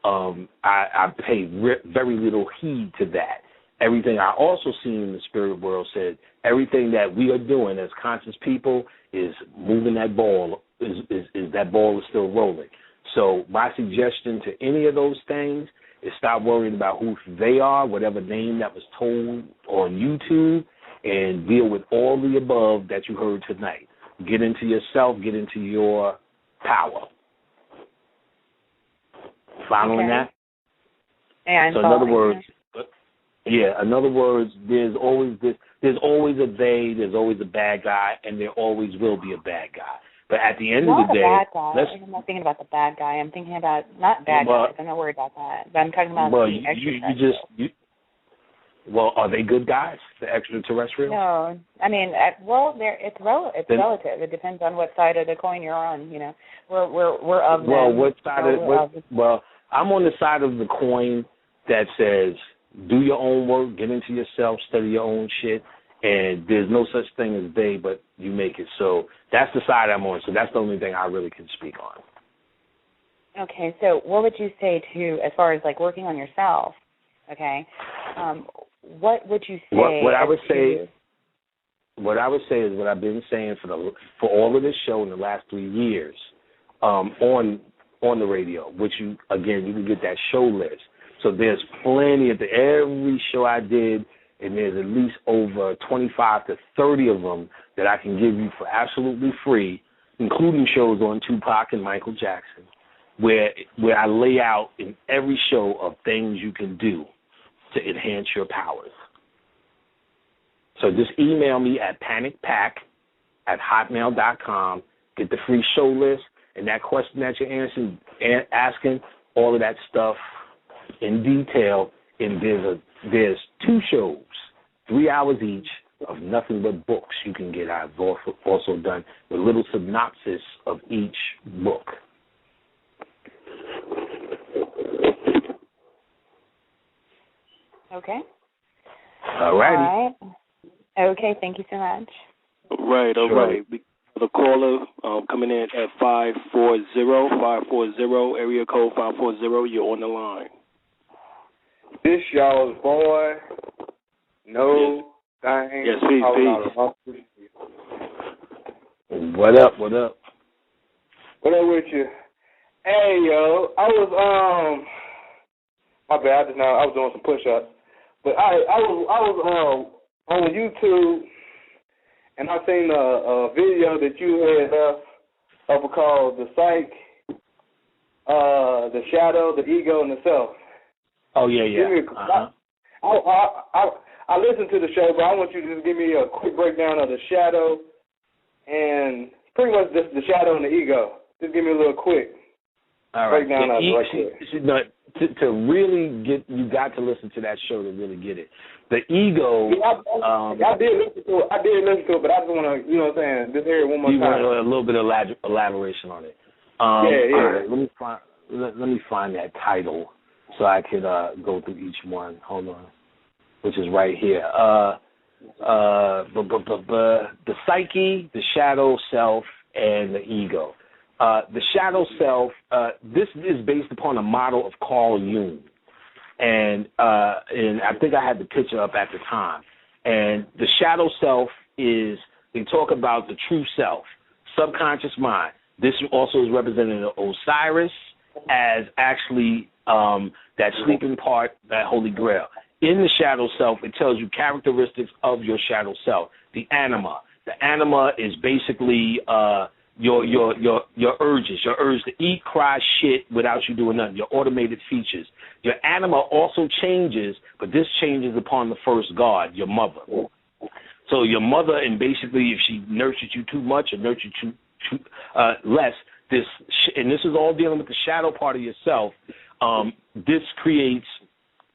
I pay very little heed to that. Everything I also see in the spirit world said everything that we are doing as conscious people is moving that ball, is that ball is still rolling. So my suggestion to any of those things is stop worrying about who they are, whatever name that was told on YouTube, and deal with all the above that you heard tonight. Get into yourself, get into your power. Following that? And so in other words, there's always a they, there's always a bad guy, and there always will be a bad guy. But at the end of the day, I'm not thinking about the bad guy. I'm thinking about not bad guys. I'm not worried about that. But I'm talking about the extraterrestrials. Are they good guys, the extraterrestrials? No, I mean, it's relative. It depends on what side of the coin you're on. We're of them. What side Well, I'm on the side of the coin that says do your own work, get into yourself, study your own shit, and there's no such thing as they, but you make it. So that's the side I'm on. So that's the only thing I really can speak on. Okay, so what would you say to, as far as like working on yourself? Okay, what would you say? What I would say is what I've been saying for all of this show in the last 3 years, on the radio, which you can get that show list. So there's plenty of every show I did, and there's at least over 25 to 30 of them that I can give you for absolutely free, including shows on Tupac and Michael Jackson, where I lay out in every show of things you can do to enhance your powers. So just email me at panicpack@hotmail.com, get the free show list, and that question that you're asking, all of that stuff in detail, and there's 2 shows, 3 hours each, of nothing but books you can get. I've also done a little synopsis of each book. Okay. All righty. All right. Okay, thank you so much. All right. The caller coming in at 540, area code 540, you're on the line. This y'all's boy, no thing. Yes, peace. What up? What up with you? Hey, yo, I was my bad. I was doing some push-ups, but I was on YouTube, and I seen a video that you had up called "The Psyche, the Shadow, the Ego, and the Self." Oh yeah. I listened to the show, but I want you to just give me a quick breakdown of the shadow and pretty much the shadow and the ego. Just give me a little quick. All right. To really get, you got to listen to that show to really get it. The ego. I did listen to it. But I just want to, you know what I'm saying, just hear it one more time. You want a little bit of elaboration on it. All right, let me find that title so I could go through each one. Hold on, which is right here. The psyche, the shadow self, and the ego. The shadow self, this is based upon a model of Carl Jung. And I think I had the picture up at the time. And the shadow self is, they talk about the true self, subconscious mind. This also is represented in Osiris as actually that sleeping part, that Holy Grail. In the shadow self, it tells you characteristics of your shadow self. The anima. The anima is basically your urges, your urge to eat, cry, shit without you doing nothing, your automated features. Your anima also changes, but this changes upon the first guard, your mother. So your mother, and basically if she nurtured you too much or nurtured you too less, and this is all dealing with the shadow part of yourself, this creates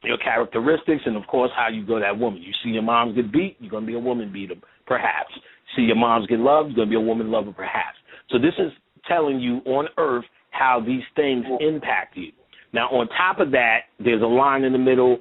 your characteristics and, of course, how you go that woman. You see your moms get beat, you're going to be a woman beater, perhaps. See your moms get loved, you're going to be a woman lover, perhaps. So this is telling you on earth how these things impact you. Now, on top of that, there's a line in the middle,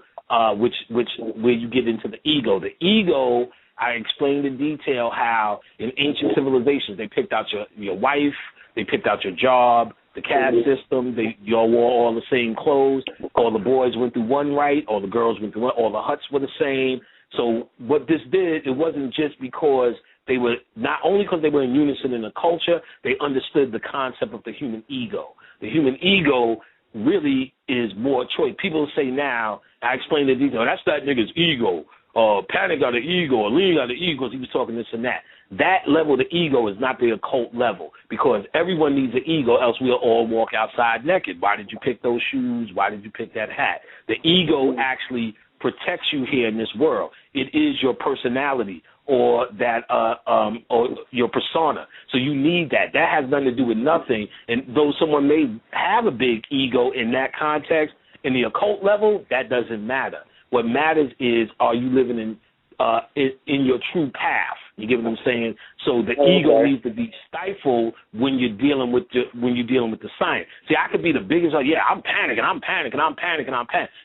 which where you get into the ego. The ego, I explained in detail how in ancient civilizations they picked out your wife, they picked out your job, the caste system, you all wore all the same clothes, all the boys went through one rite, all the girls went through one, all the huts were the same. So what this did, it wasn't just because they were, not only because they were in unison in the culture, they understood the concept of the human ego. The human ego really is more choice. People say now, I explained in detail, that's that nigga's ego. Panic got an ego, or Lean got an ego because he was talking this and that. That level of the ego is not the occult level, because everyone needs an ego, else we'll all walk outside naked. Why did you pick those shoes? Why did you pick that hat? The ego actually protects you here in this world. It is your personality or that or your persona. So you need that. That has nothing to do with nothing. And though someone may have a big ego in that context, in the occult level, that doesn't matter. What matters is, are you living in your true path? You get what I'm saying? So the ego needs to be stifled when you're dealing with the science. See, I could be the biggest. I'm panicking.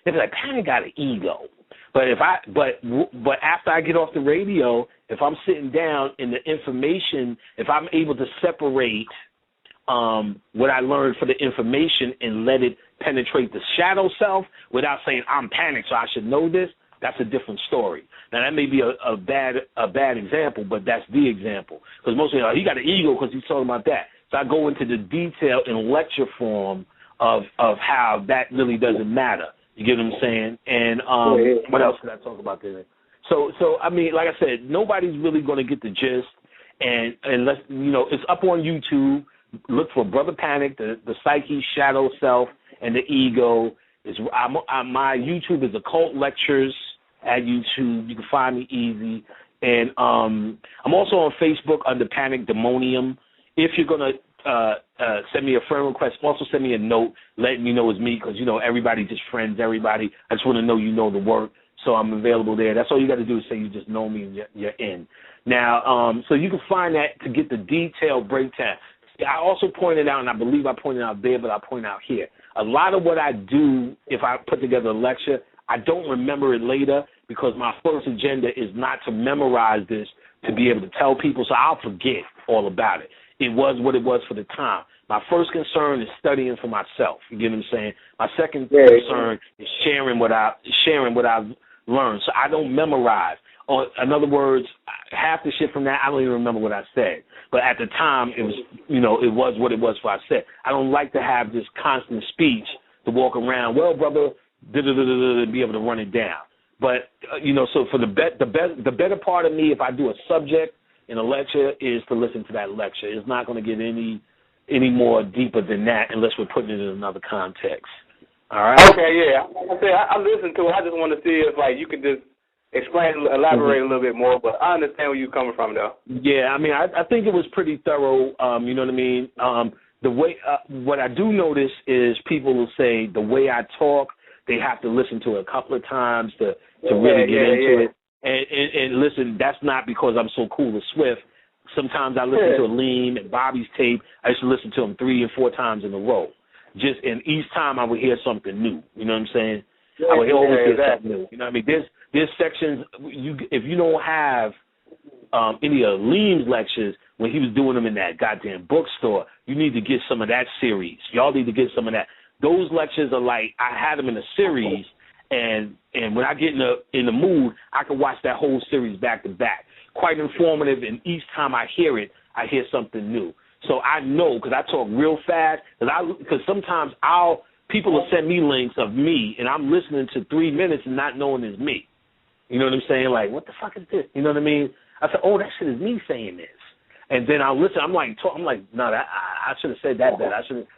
It's like Panic got an ego. But but after I get off the radio, if I'm sitting down in the information, if I'm able to separate what I learned for the information and let it penetrate the shadow self without saying I'm panicked, so I should know this, that's a different story. Now, that may be a bad example, but that's the example. Because most people, he got an ego because he's talking about that. So I go into the detail in lecture form of how that really doesn't matter. You get what I'm saying? And what else could I talk about there? So I mean, like I said, nobody's really going to get the gist. And unless, it's up on YouTube. Look for Brother Panic, the psyche, shadow self, and the ego. My YouTube is Occult Lectures at YouTube. You can find me easy. And I'm also on Facebook under Panic Demonium. If you're going to send me a friend request, also send me a note letting me know it's me, because, everybody just friends everybody. I just want to know you know the work, so I'm available there. That's all you got to do is say you just know me and you're in. Now, so you can find that to get the detailed breakdown. I also pointed out, and I believe I pointed out there, but I'll point out here, a lot of what I do, if I put together a lecture, I don't remember it later, because my first agenda is not to memorize this to be able to tell people, so I'll forget all about it. It was what it was for the time. My first concern is studying for myself. You get what I'm saying? My second concern is sharing what I've learned. So I don't memorize. Or in other words, half the shit from that, I don't even remember what I said. But at the time, it was, it was what it was for I said. I don't like to have this constant speech to walk around, well, brother, be able to run it down. But, so for the better part of me, if I do a subject in a lecture, is to listen to that lecture. It's not going to get any more deeper than that unless we're putting it in another context. All right? Okay, yeah. I listened to it. I just want to see if, you could just elaborate a little bit more, but I understand where you're coming from, though. Yeah, I mean, I think it was pretty thorough, you know what I mean? the way what I do notice is people will say the way I talk, they have to listen to it a couple of times to really get into it. And listen, that's not because I'm so cool and swift. Sometimes I listen to Aleem and Bobby's tape. I used to listen to them 3 and 4 times in a row. And each time I would hear something new. You know what I'm saying? I would always hear something new. You know what I mean? There's sections, if you don't have any of Aleem's lectures, when he was doing them in that goddamn bookstore, you need to get some of that series. Y'all need to get some of that. Those lectures are like, I had them in a series, and when I get in the mood, I can watch that whole series back to back. Quite informative, and each time I hear it, I hear something new. So I know, because I talk real fast, because sometimes people will send me links of me, and I'm listening to 3 minutes and not knowing it's me. You know what I'm saying? Like, what the fuck is this? You know what I mean? I said, oh, that shit is me saying this. And then I'll listen. I'm like, no, I should have said that better.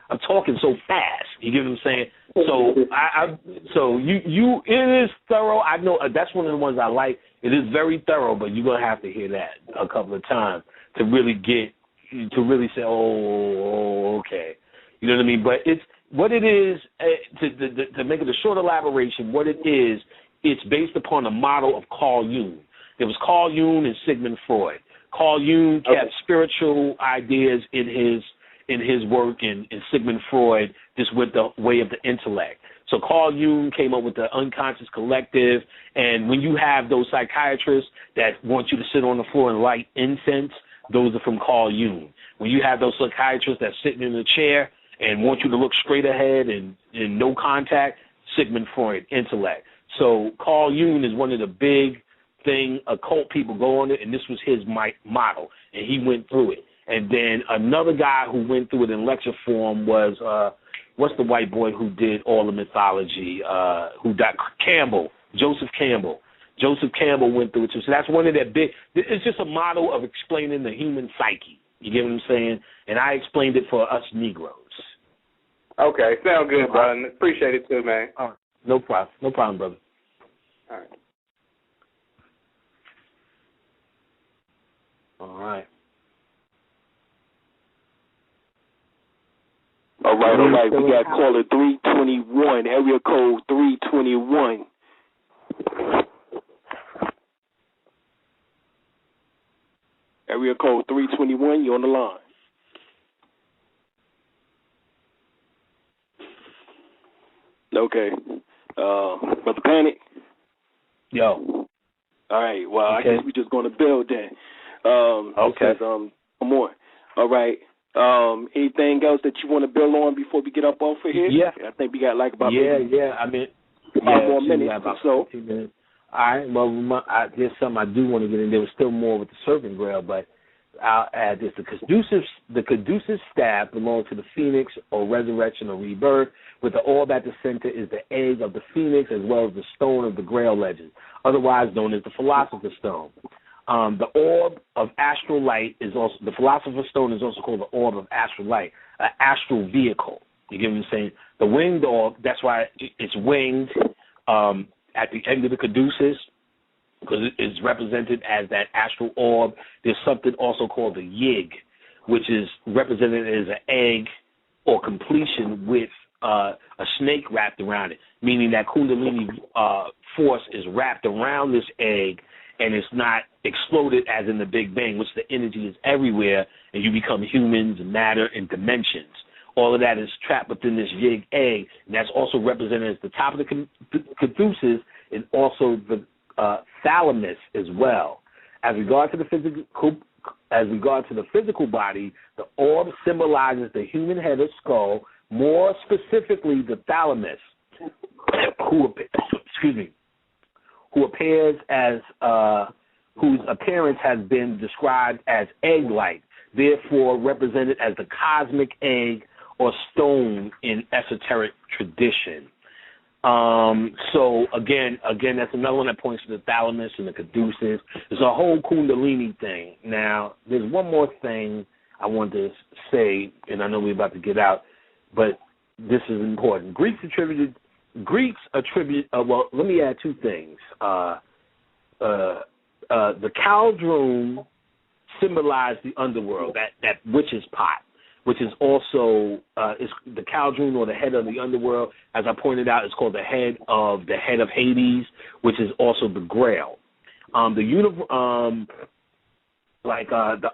I'm talking so fast. You get what I'm saying? So it is thorough. I know that's one of the ones I like. It is very thorough, but you're gonna have to hear that a couple of times to really say, oh, okay. You know what I mean? But it's what it is. To make it a short elaboration, what it is, it's based upon a model of Carl Jung. There was Carl Jung and Sigmund Freud. Carl Jung kept spiritual ideas in his work, and Sigmund Freud just went the way of the intellect. So Carl Jung came up with the unconscious collective, and when you have those psychiatrists that want you to sit on the floor and light incense, those are from Carl Jung. When you have those psychiatrists that's sitting in a chair and want you to look straight ahead and no contact, Sigmund Freud, intellect. So Carl Jung is one of the big occult people go on it, and this was his model, and he went through it. And then another guy who went through it in lecture form was what's the white boy who did all the mythology? Joseph Campbell. Joseph Campbell went through it too. So that's one of their big. It's just a model of explaining the human psyche. You get what I'm saying? And I explained it for us Negroes. Okay, sound good, brother. Appreciate it too, man. All right. No problem, brother. All right. All right. All right. We got caller 321, area code 321. Area code 321, you're on the line. Okay. Brother Panic? Yo. All right. Well, okay. I guess we're just going to build that. Okay. Come on. All right. Anything else that you want to build on before we get up off of here? Yeah. I think we got like about I mean, 5 more minutes about or so. 15 minutes. All right. Well, there's something I do want to get in. There was still more with the serpent grail, but I'll add this. The caduceus staff belongs to the phoenix or resurrection or rebirth. With the orb at the center is the egg of the phoenix as well as the stone of the grail legend, otherwise known as the philosopher's stone. The orb of astral light is also, the philosopher's stone is also called the orb of astral light, an astral vehicle. You get what I'm saying? The winged orb, that's why it's winged at the end of the caduceus, because it's represented as that astral orb. There's something also called the yig, which is represented as an egg or completion with a snake wrapped around it, meaning that Kundalini force is wrapped around this egg and it's not exploded as in the Big Bang, which the energy is everywhere and you become humans, matter, and dimensions. All of that is trapped within this yig egg, and that's also represented as the top of the caduceus and also the thalamus as well. As regard to the physical body, the orb symbolizes the human head or skull, more specifically the thalamus, whose appearance has been described as egg-like, therefore represented as the cosmic egg or stone in esoteric tradition. So again, that's another one that points to the thalamus and the caduceus. There's a whole Kundalini thing. Now, there's one more thing I want to say, and I know we're about to get out, but this is important. Greeks attribute. Well, let me add two things. The cauldron symbolized the underworld, that witch's pot, which is also is the Caldron, or the head of the underworld. As I pointed out, it's called the head of Hades, which is also the Grail. The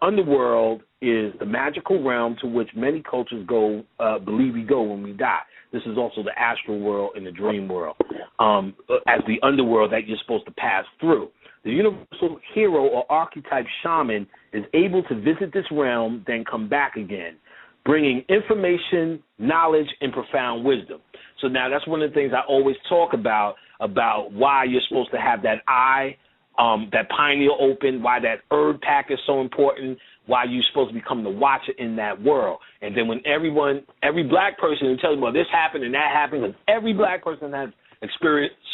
underworld is the magical realm to which many cultures believe we go when we die. This is also the astral world and the dream world, as the underworld that you're supposed to pass through. The universal hero or archetype shaman is able to visit this realm, then come back again, bringing information, knowledge, and profound wisdom. So now that's one of the things I always talk about why you're supposed to have that eye, that pineal open, why that herb pack is so important, why you're supposed to become the watcher in that world. And then when every black person tells you, well, this happened and that happened, because every black person has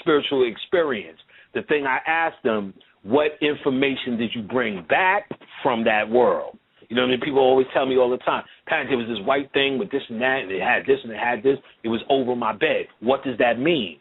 spiritual experience. The thing I asked them, what information did you bring back from that world? You know what I mean? People always tell me all the time, kind of, there was this white thing with this and that, and it had this and it had this. It was over my bed. What does that mean?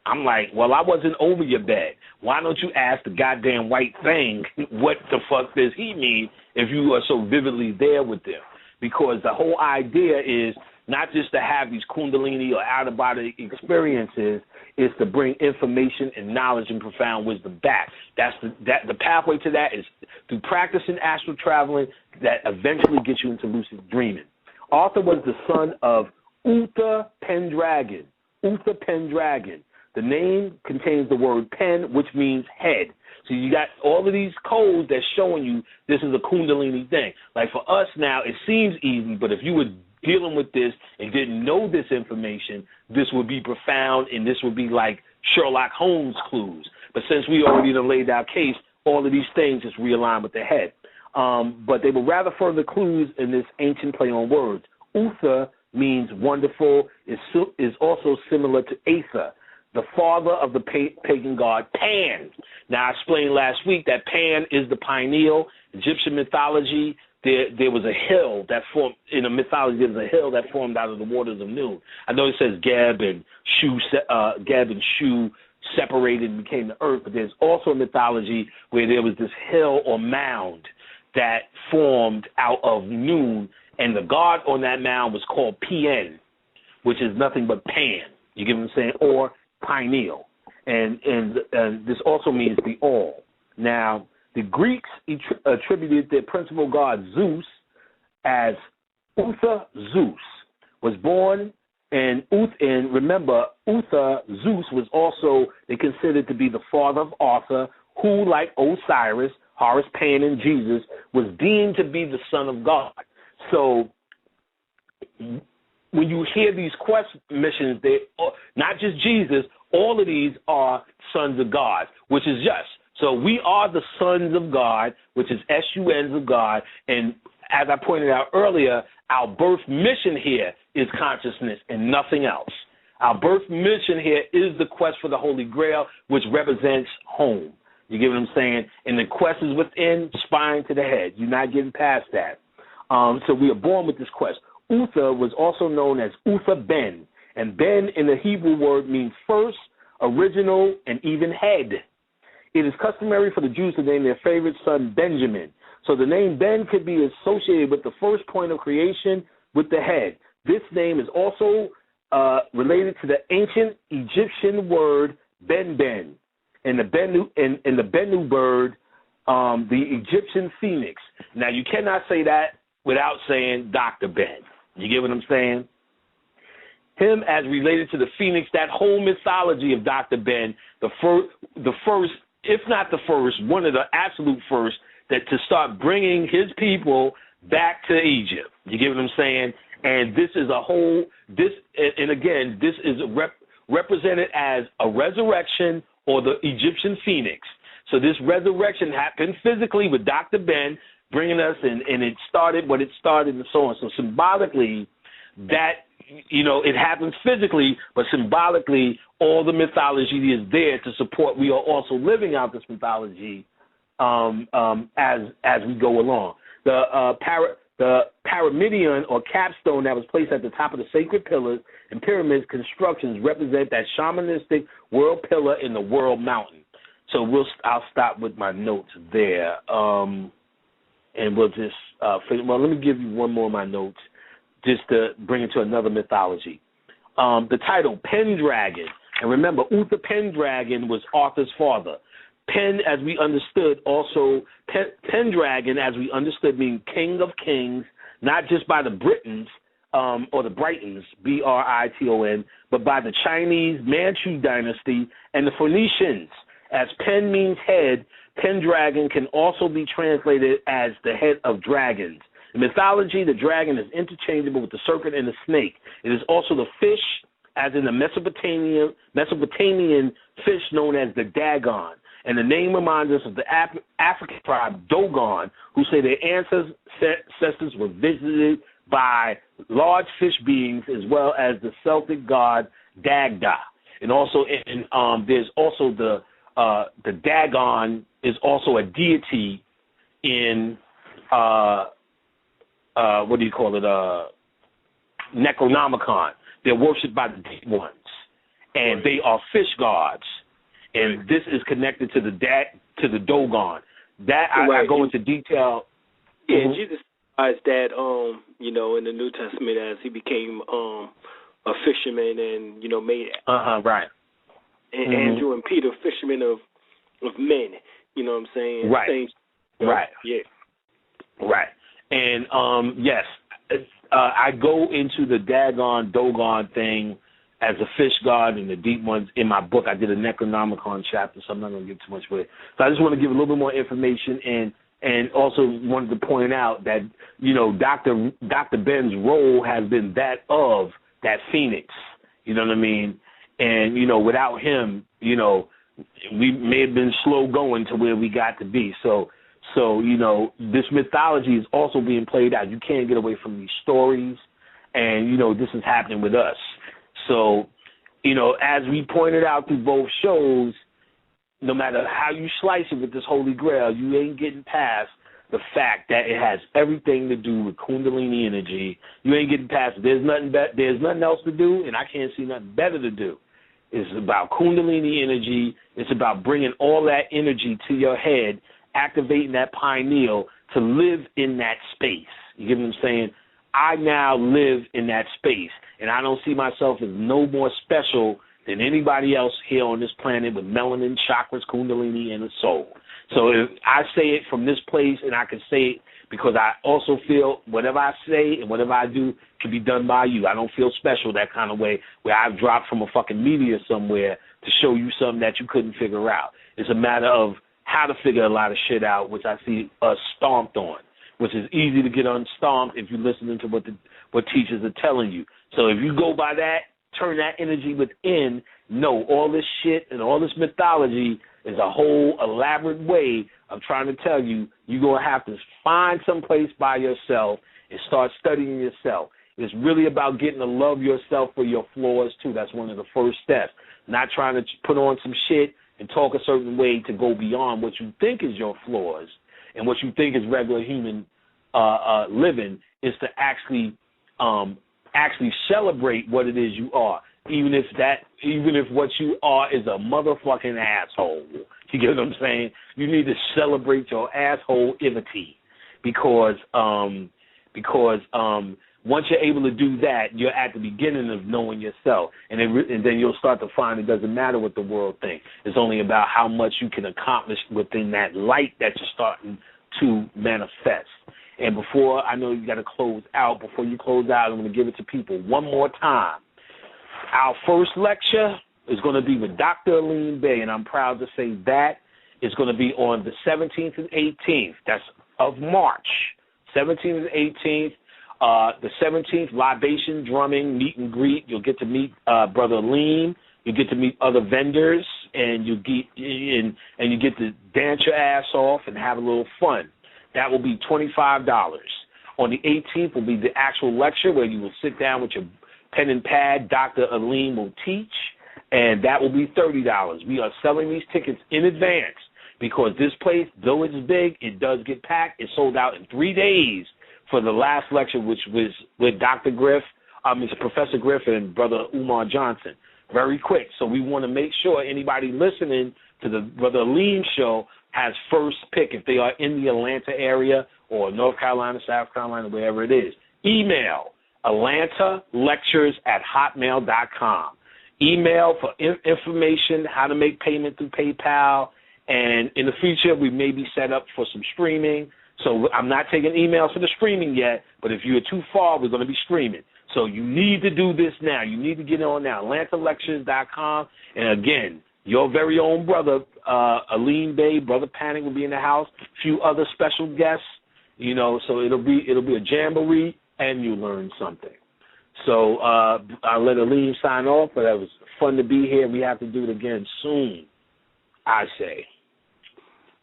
I'm like, well, I wasn't over your bed. Why don't you ask the goddamn white thing what the fuck does he mean if you are so vividly there with them? Because the whole idea is not just to have these kundalini or out-of-body experiences, is to bring information and knowledge and profound wisdom back. The pathway to that is through practicing astral traveling that eventually gets you into lucid dreaming. Arthur was the son of Uther Pendragon. Uther Pendragon. The name contains the word pen, which means head. So you got all of these codes that's showing you this is a kundalini thing. Like for us now, it seems easy, but if you were dealing with this and didn't know this information, this would be profound, and this would be like Sherlock Holmes clues. But since we already done laid our case, all of these things just realign with the head. But they were rather further clues in this ancient play on words. Uther means wonderful, is also similar to Aether, the father of the pagan god Pan. Now, I explained last week that Pan is the pineal. Egyptian mythology, there was a hill that formed, in a mythology, there was a hill that formed out of the waters of noon. I know it says Geb and Shu separated and became the earth, but there's also a mythology where there was this hill or mound that formed out of noon, and the god on that mound was called Pien, which is nothing but Pan. You get what I'm saying? Or pineal. And this also means the all. Now, the Greeks attributed their principal god Zeus as Uther Zeus, was born, and remember, Uther Zeus was also, they considered to be the father of Arthur, who, like Osiris, Horus, Pan, and Jesus, was deemed to be the son of God. So when you hear these quest missions, they not just Jesus, all of these are sons of God, which is just. So we are the sons of God, which is SUNs of God, and as I pointed out earlier, our birth mission here is consciousness and nothing else. Our birth mission here is the quest for the Holy Grail, which represents home. You get what I'm saying? And the quest is within, spine to the head. You're not getting past that. So we are born with this quest. Uther was also known as Uther Ben, and Ben in the Hebrew word means first, original, and even head. It is customary for the Jews to name their favorite son Benjamin. So the name Ben could be associated with the first point of creation with the head. This name is also related to the ancient Egyptian word Ben-Ben, and the Bennu bird, the Egyptian phoenix. Now, you cannot say that without saying Dr. Ben. You get what I'm saying? Him as related to the phoenix, that whole mythology of Dr. Ben, the first, if not the first, one of the absolute first, that to start bringing his people back to Egypt. You get what I'm saying? And this is a whole, and again, this is represented as a resurrection or the Egyptian phoenix. So this resurrection happened physically with Dr. Ben bringing us, and it started what it started and so on. So symbolically, that, it happens physically, but symbolically, all the mythology is there to support. We are also living out this mythology as we go along. The pyramidion or capstone that was placed at the top of the sacred pillars and pyramids constructions represent that shamanistic world pillar in the world mountain. So I'll stop with my notes there, and we'll just let me give you one more of my notes. just to bring it to another mythology. The title, Pendragon. And remember, Uther Pendragon was Arthur's father. Pen, as we understood, also, Pendragon, as we understood, means king of kings, not just by the Britons or the Britons, Briton, but by the Chinese Manchu dynasty and the Phoenicians. As Pen means head, Pendragon can also be translated as the head of dragons. In mythology, the dragon is interchangeable with the serpent and the snake. It is also the fish, as in the Mesopotamian fish known as the Dagon. And the name reminds us of the African tribe Dogon, who say their ancestors were visited by large fish beings, as well as the Celtic god Dagda. And also, there's also the Dagon is also a deity in Necronomicon. They're worshipped by the deep ones, and they are fish gods. And this is connected to the Dogon. That I go into detail. Yeah, Jesus realized that in the New Testament as he became a fisherman and made Andrew and Peter fishermen of men. You know what I'm saying? Right. Right. Yeah. Right. And yes, I go into the Dogon thing as a fish god and the deep ones in my book. I did a Necronomicon chapter, so I'm not going to give too much away. So I just want to give a little bit more information and also wanted to point out that, Dr. Ben's role has been that of that phoenix. You know what I mean? And, without him, we may have been slow going to where we got to be. So this mythology is also being played out. You can't get away from these stories, and, this is happening with us. So, as we pointed out through both shows, no matter how you slice it with this Holy Grail, you ain't getting past the fact that it has everything to do with Kundalini energy. You ain't getting past it. There's nothing else to do, and I can't see nothing better to do. It's about Kundalini energy. It's about bringing all that energy to your head, activating that pineal to live in that space. You get what I'm saying? I now live in that space, and I don't see myself as no more special than anybody else here on this planet with melanin, chakras, Kundalini, and a soul. So if I say it from this place, and I can say it because I also feel whatever I say and whatever I do can be done by you. I don't feel special that kind of way where I've dropped from a fucking meteor somewhere to show you something that you couldn't figure out. It's a matter of how to figure a lot of shit out, which I see us stomped on, which is easy to get unstomped if you're listening to what teachers are telling you. So if you go by that, turn that energy within, know all this shit and all this mythology is a whole elaborate way of trying to tell you you're going to have to find someplace by yourself and start studying yourself. It's really about getting to love yourself for your flaws, too. That's one of the first steps. Not trying to put on some shit and talk a certain way to go beyond what you think is your flaws and what you think is regular human living, is to actually celebrate what it is you are, even if what you are is a motherfucking asshole. You get what I'm saying? You need to celebrate your asshole-ivity because once you're able to do that, you're at the beginning of knowing yourself, and then you'll start to find it doesn't matter what the world thinks. It's only about how much you can accomplish within that light that you're starting to manifest. And before, I know you got to close out. Before you close out, I'm going to give it to people one more time. Our first lecture is going to be with Dr. Aline Bay, and I'm proud to say that it's going to be on the 17th and 18th. That's of March, 17th and 18th. The 17th, libation, drumming, meet and greet. You'll get to meet Brother Aline. You get to meet other vendors, and you get to dance your ass off and have a little fun. That will be $25. On the 18th will be the actual lecture where you will sit down with your pen and pad. Dr. Aline will teach, and that will be $30. We are selling these tickets in advance because this place, though it's big, it does get packed. It sold out in 3 days for the last lecture, which was with Professor Griff and Brother Umar Johnson. Very quick. So we want to make sure anybody listening to the Brother Aline show has first pick if they are in the Atlanta area or North Carolina, South Carolina, wherever it is. Email AtlantaLectures@hotmail.com. Email for information, how to make payment through PayPal, and in the future we may be set up for some streaming. So I'm not taking emails for the streaming yet, but if you're too far, we're going to be streaming. So you need to do this now. You need to get on now, AtlantaLectures.com. And again, your very own brother, Aline Bay, Brother Panic will be in the house. A few other special guests, you know. So it'll be a jamboree, and you learn something. So I'll let Aline sign off, but it was fun to be here. We have to do it again soon, I say.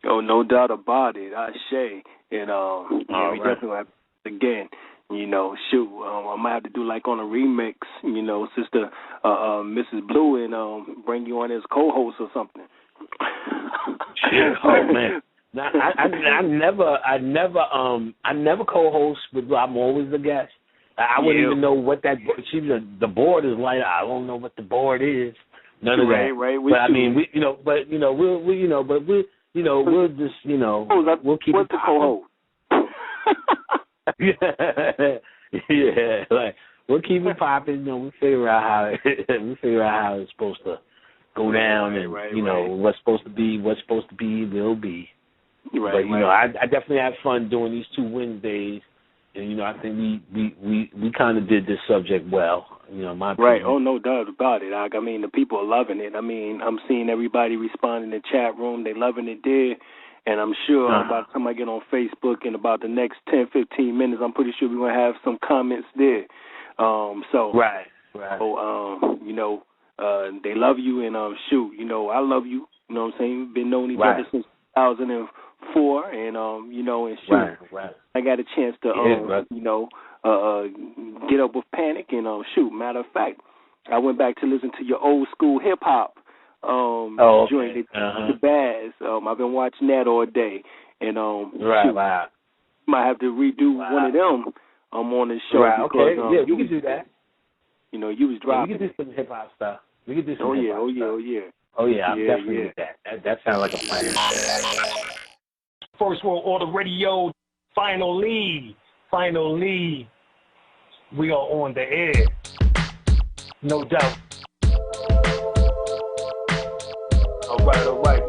Oh, no doubt about it, I say. And we definitely have to again. You know, shoot, I might have to do like on a remix, you know, Sister Mrs. Blue, and bring you on as co-host or something. Oh man, now, I never co-host with. I'm always the guest. I wouldn't even know what that. The board is like. I don't know what the board is. None of that. Right. But I mean, we'll just, we'll keep it popping. Yeah, like we'll keep it popping. We'll figure out how it's supposed to go down, and what's supposed to be will be. But I definitely have fun doing these 2 Wednesdays, and I think we kind of did this subject well. My opinion. Right. Oh, no doubt about it. I mean, the people are loving it. I mean, I'm seeing everybody respond in the chat room. They loving it there. And I'm sure by the time I get on Facebook in about the next 10, 15 minutes, I'm pretty sure we're going to have some comments there. Right. So, they love you, and I love you. You know what I'm saying? We've been knowing each other since 2004, and, I got a chance to, get up with Panic, and, matter of fact, I went back to listen to your old school hip-hop. Joint the Baz. I've been watching that all day, and might have to redo one of them on the show. Right, okay, we can do that. You was dropping. We can do some hip hop stuff. We can do some hip hop stuff. Oh yeah, I'm definitely with that. That sounds like a plan. First World Order Radio. Finally, we are on the air. No doubt. All right.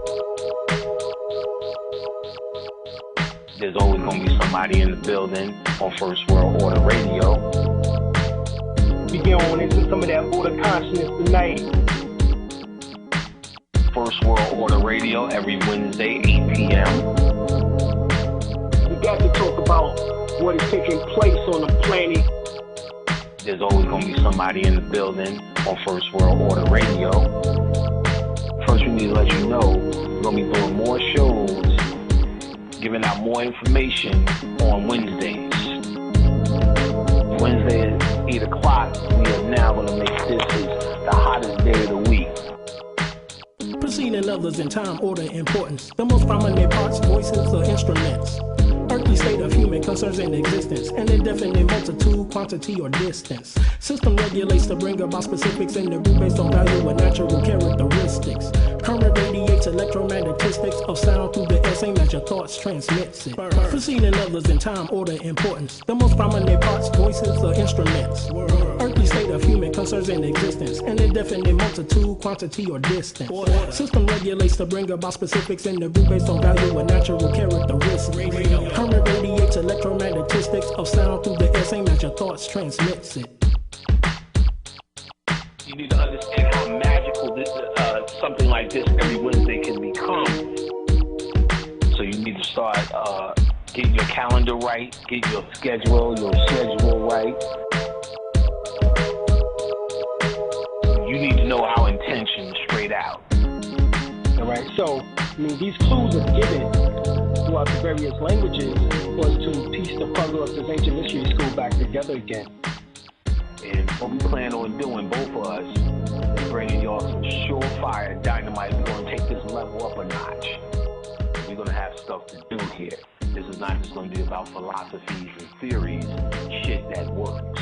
There's always going to be somebody in the building on First World Order Radio. We get on into some of that order consciousness tonight. First World Order Radio every Wednesday, 8 p.m. We got to talk about what is taking place on the planet. There's always going to be somebody in the building on First World Order Radio. First, we need to let you know we're going to be doing more shows, giving out more information on Wednesdays. Wednesday at 8 o'clock, we are now going to make this the hottest day of the week. Preceding others in time, order, importance. The most prominent parts, voices, or instruments. Earthly state of human concerns in existence, an indefinite multitude, quantity, or distance. System regulates to bring about specifics in the group based on value and natural characteristics. Current radiates electromagnetistics of sound through the air, same as your thoughts transmits it. Preceding others in time, order, importance. The most prominent parts, voices, or instruments. Earthly state of human concerns in existence, an indefinite multitude, quantity, or distance. System regulates to bring about specifics in the group based on value and natural characteristics. Current radiates electromagnetistics of sound through the air, same as your thoughts transmits it. You need to understand how magical this, something like this every Wednesday can become. So you need to start getting your calendar right, get your schedule right. You need to know our intention straight out. All right, so these clues are given throughout the various languages was to piece the puzzle of this ancient mystery school back together again. And what we plan on doing, both of us, is bringing y'all some surefire dynamite. We're going to take this level up a notch. We're going to have stuff to do here. This is not just going to be about philosophies and theories, shit that works.